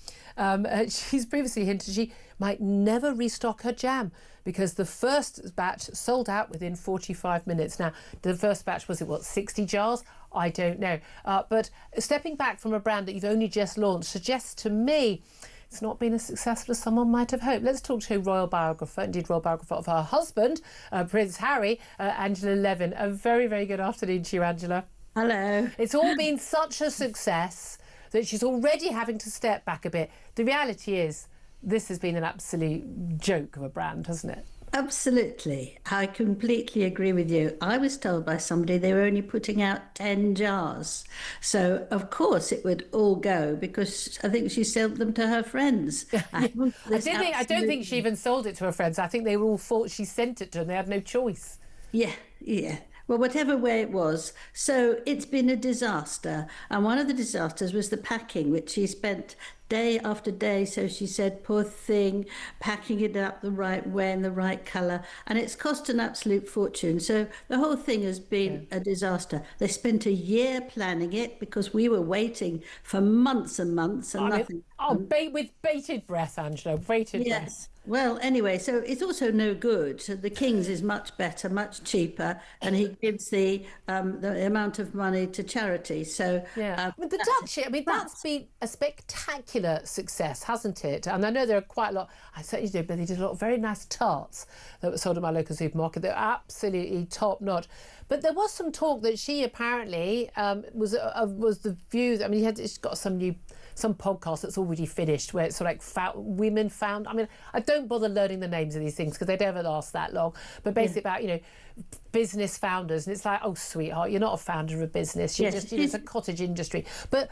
S4: She's previously hinted she might never restock her jam because the first batch sold out within 45 minutes. Now, the first batch was, 60 jars? I don't know. But stepping back from a brand that you've only just launched suggests to me it's not been as successful as someone might have hoped. Let's talk to royal biographer of her husband, Prince Harry, Angela Levin. A very, very good afternoon to you, Angela.
S8: Hello.
S4: It's all been such a success that she's already having to step back a bit. The reality is this has been an absolute joke of a brand, hasn't it?
S8: Absolutely. I completely agree with you. I was told by somebody they were only putting out 10 jars. So, of course, it would all go because I think she sold them to her friends.
S4: I don't think she even sold it to her friends. I think they all thought she sent it to them. They had no choice.
S8: Yeah. Well, whatever way it was. So it's been a disaster. And one of the disasters was the packing, which she spent day after day. So she said, poor thing, packing it up the right way and the right colour. And it's cost an absolute fortune. So the whole thing has been a disaster. They spent a year planning it because we were waiting for months and months and nothing.
S4: With bated breath, Angela, bated breath.
S8: Well, anyway, so it's also no good. So the King's is much better, much cheaper, and he gives the amount of money to charity. So
S4: with the Duchy, I mean, that's been a spectacular success, hasn't it? And I know there are quite a lot. I certainly did, but they did a lot of very nice tarts that were sold at my local supermarket. They're absolutely top notch. But there was some talk that she apparently was the view. I mean, she's got some podcast that's already finished where it's sort of like women found. I mean, I don't bother learning the names of these things because they never last that long. But basically about, business founders, and it's like, oh, sweetheart, you're not a founder of a business. You're just, it's a cottage industry. But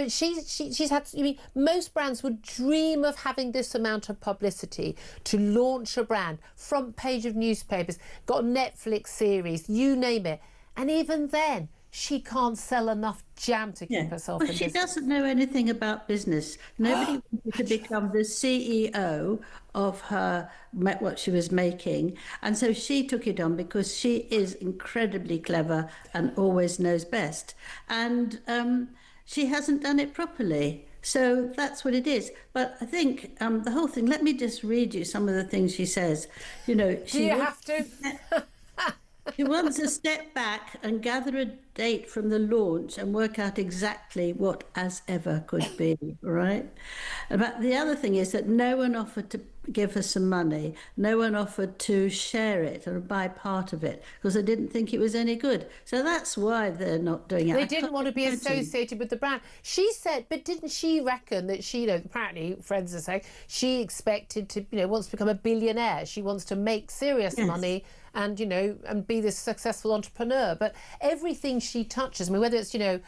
S4: she's had. I mean, most brands would dream of having this amount of publicity to launch a brand, front page of newspapers, got a Netflix series, you name it, and even then, she can't sell enough jam to keep herself in business.
S8: She doesn't know anything about business. Nobody wanted to become the CEO of what she was making. And so she took it on because she is incredibly clever and always knows best. And she hasn't done it properly. So that's what it is. But I think the whole thing, let me just read you some of the things she says. Do
S4: you have to?
S8: She wants to step back and gather a date from the launch and work out exactly what as ever could be, right? But the other thing is that no one offered to give her some money. No one offered to share it or buy part of it because they didn't think it was any good. So that's why they're not doing it.
S4: They didn't want to be associated with the brand. She said, but didn't she reckon that she, apparently, friends are saying, she expected to, wants to become a billionaire. She wants to make serious money and, and be this successful entrepreneur. But everything she touches, I mean, whether it's, the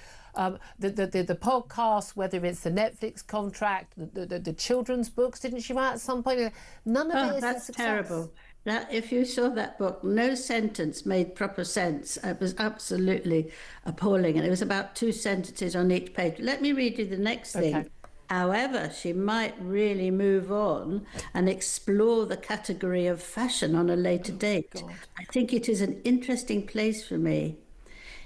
S4: podcast, whether it's the Netflix contract, the children's books, didn't she write at some point? None of it is
S8: that's terrible. Now, if you saw that book, no sentence made proper sense. It was absolutely appalling. And it was about 2 sentences on each page. Let me read you the next thing. Okay. However, she might really move on and explore the category of fashion on a later date. God. I think it is an interesting place for me.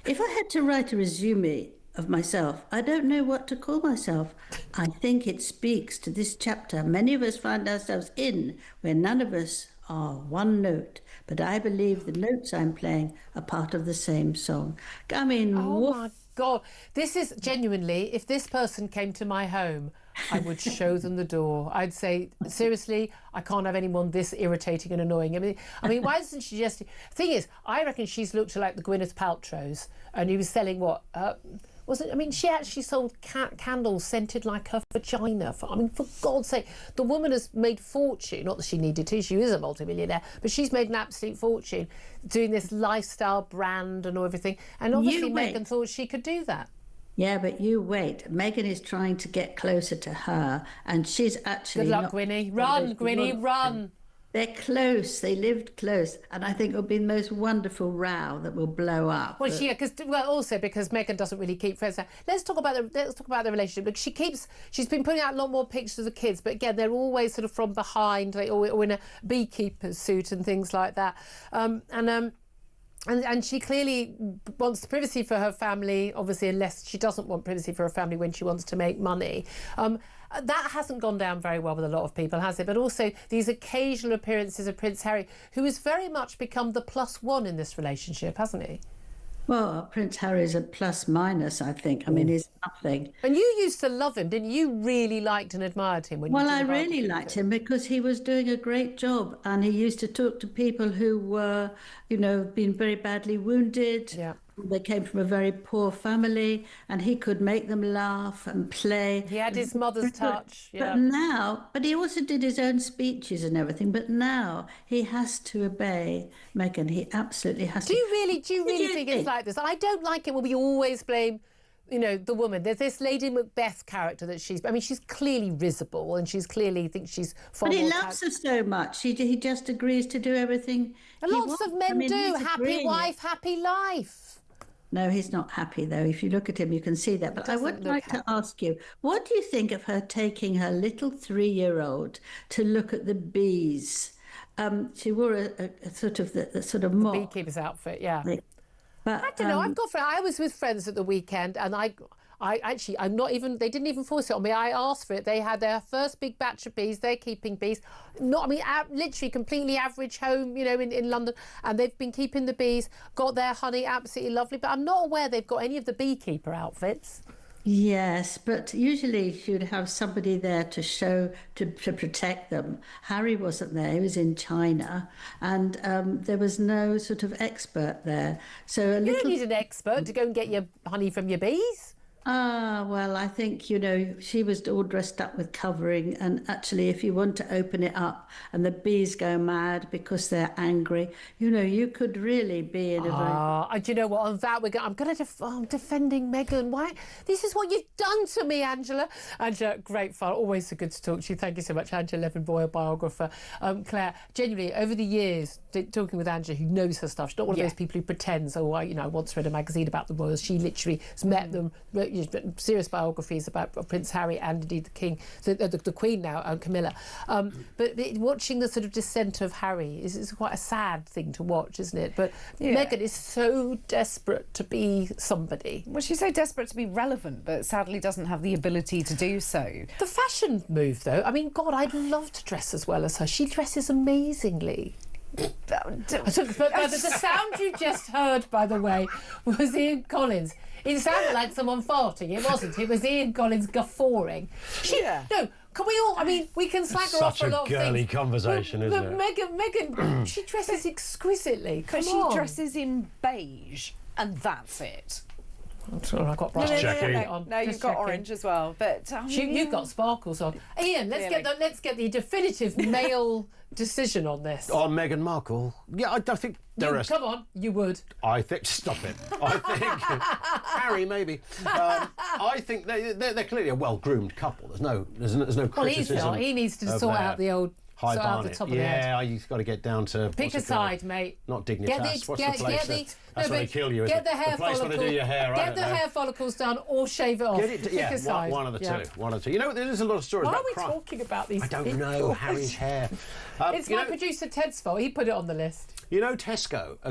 S8: If I had to write a resume of myself, I don't know what to call myself. I think it speaks to this chapter many of us find ourselves in, where none of us are one note, but I believe the notes I'm playing are part of the same song. I mean,
S4: my God, this is genuinely, if this person came to my home, I would show them the door. I'd say, seriously, I can't have anyone this irritating and annoying. I mean, why doesn't she just... The thing is, I reckon she's looked like the Gwyneth Paltrows, and he was selling what... she actually sold candles scented like her vagina. For God's sake, the woman has made fortune. Not that she needed to, she is a multimillionaire, but she's made an absolute fortune doing this lifestyle brand and everything. And obviously Meghan thought she could do that.
S8: Yeah, but you wait. Meghan is trying to get closer to her, and she's actually...
S4: Good luck, Gwynnie. Run, Gwynnie, run.
S8: They're close. They lived close, and I think it'll be the most wonderful row that will blow up.
S4: Well, also because Meghan doesn't really keep friends. Let's talk about the relationship. Look, she's been putting out a lot more pictures of the kids, but again, they're always sort of from behind, or in a beekeeper's suit and things like that. And she clearly wants privacy for her family, obviously, unless she doesn't want privacy for her family when she wants to make money. That hasn't gone down very well with a lot of people, has it? But also these occasional appearances of Prince Harry, who has very much become the +1 in this relationship, hasn't he?
S8: Well, Prince Harry's a plus-minus, I think. I mean, he's nothing.
S4: And you used to love him, didn't you? You really liked and admired him.
S8: Well, I really liked him because he was doing a great job, and he used to talk to people who were, been very badly wounded. Yeah. They came from a very poor family, and he could make them laugh and play.
S4: He had his mother's touch. Yeah.
S8: But he also did his own speeches and everything. But now he has to obey Meghan. He absolutely has to.
S4: Do you really think it's like this? I don't like it when we always blame, the woman. There's this Lady Macbeth character that she's clearly risible, and she's clearly thinks she's far more...
S8: But he loves her so much. He just agrees to do everything.
S4: Lots of men do. Happy wife, happy life.
S8: No, he's not happy, though. If you look at him, you can see that. But I would like to ask you, what do you think of her taking her little 3-year-old to look at the bees? She wore a sort of the sort of mock
S4: beekeeper's outfit, yeah.
S8: But
S4: I don't know. I was with friends at the weekend, and I'm not even. They didn't even force it on me. I asked for it. They had their first big batch of bees. They're keeping bees. Literally completely average home, in London, and they've been keeping the bees. Got their honey, absolutely lovely. But I'm not aware they've got any of the beekeeper outfits.
S8: Yes, but usually you'd have somebody there to protect them. Harry wasn't there, he was in China, and there was no sort of expert there. So
S4: you don't need an expert to go and get your honey from your bees.
S8: Well, I think, she was all dressed up with covering, and actually if you want to open it up and the bees go mad because they're angry, you could really be in a very...
S4: Do you know what, on that I'm defending Meghan. Why? This is what you've done to me, Angela. Angela, great fun, always so good to talk to you. Thank you so much, Angela Levin-Boyle, biographer. Claire, genuinely, over the years, talking with Angela, who knows her stuff, she's not one of those people who pretends, I once read a magazine about the royals. She literally has met them, serious biographies about Prince Harry and indeed the King, the Queen now, Camilla. But watching the sort of descent of Harry is quite a sad thing to watch, isn't it? But Meghan is so desperate to be somebody.
S2: Well, she's so desperate to be relevant, but sadly doesn't have the ability to do so.
S4: The fashion move, though, God, I'd love to dress as well as her. She dresses amazingly. The sound you just heard, by the way, was Ian Collins. It sounded like someone farting. It wasn't. It was Ian Collins guffawing. No, can we all... we can slag her off for a lot of things.
S9: Such a girly conversation, isn't it?
S4: Meghan, she dresses exquisitely.
S2: But she dresses in beige, and that's it.
S4: I'm sure I got bright.
S2: No, you've got orange as well. But
S4: you've got sparkles on. Ian, let's get the definitive male decision on this.
S9: On Meghan Markle? Yeah, I think there are...
S4: Come on, you would.
S9: I think... Stop it. I think... Harry, maybe. I think they're clearly a well-groomed couple. There's no criticism.
S4: Well, he's not. He needs to sort out the old...
S9: High
S4: Barnet.
S9: The top of the head. You've got to get down to...
S4: Pick a side, mate.
S9: Not dignitas. What's the place? That's when they kill you.
S4: Get the hair follicles.
S9: Where they do your hair.
S4: Get the hair follicles done or shave it off. Pick a side.
S9: One of the two. One of the two. There's a lot of stories about crime.
S4: Why are we talking about these?
S9: I don't know. Harry's hair.
S4: It's my producer Ted's fault. He put it on the list.
S9: Tesco are going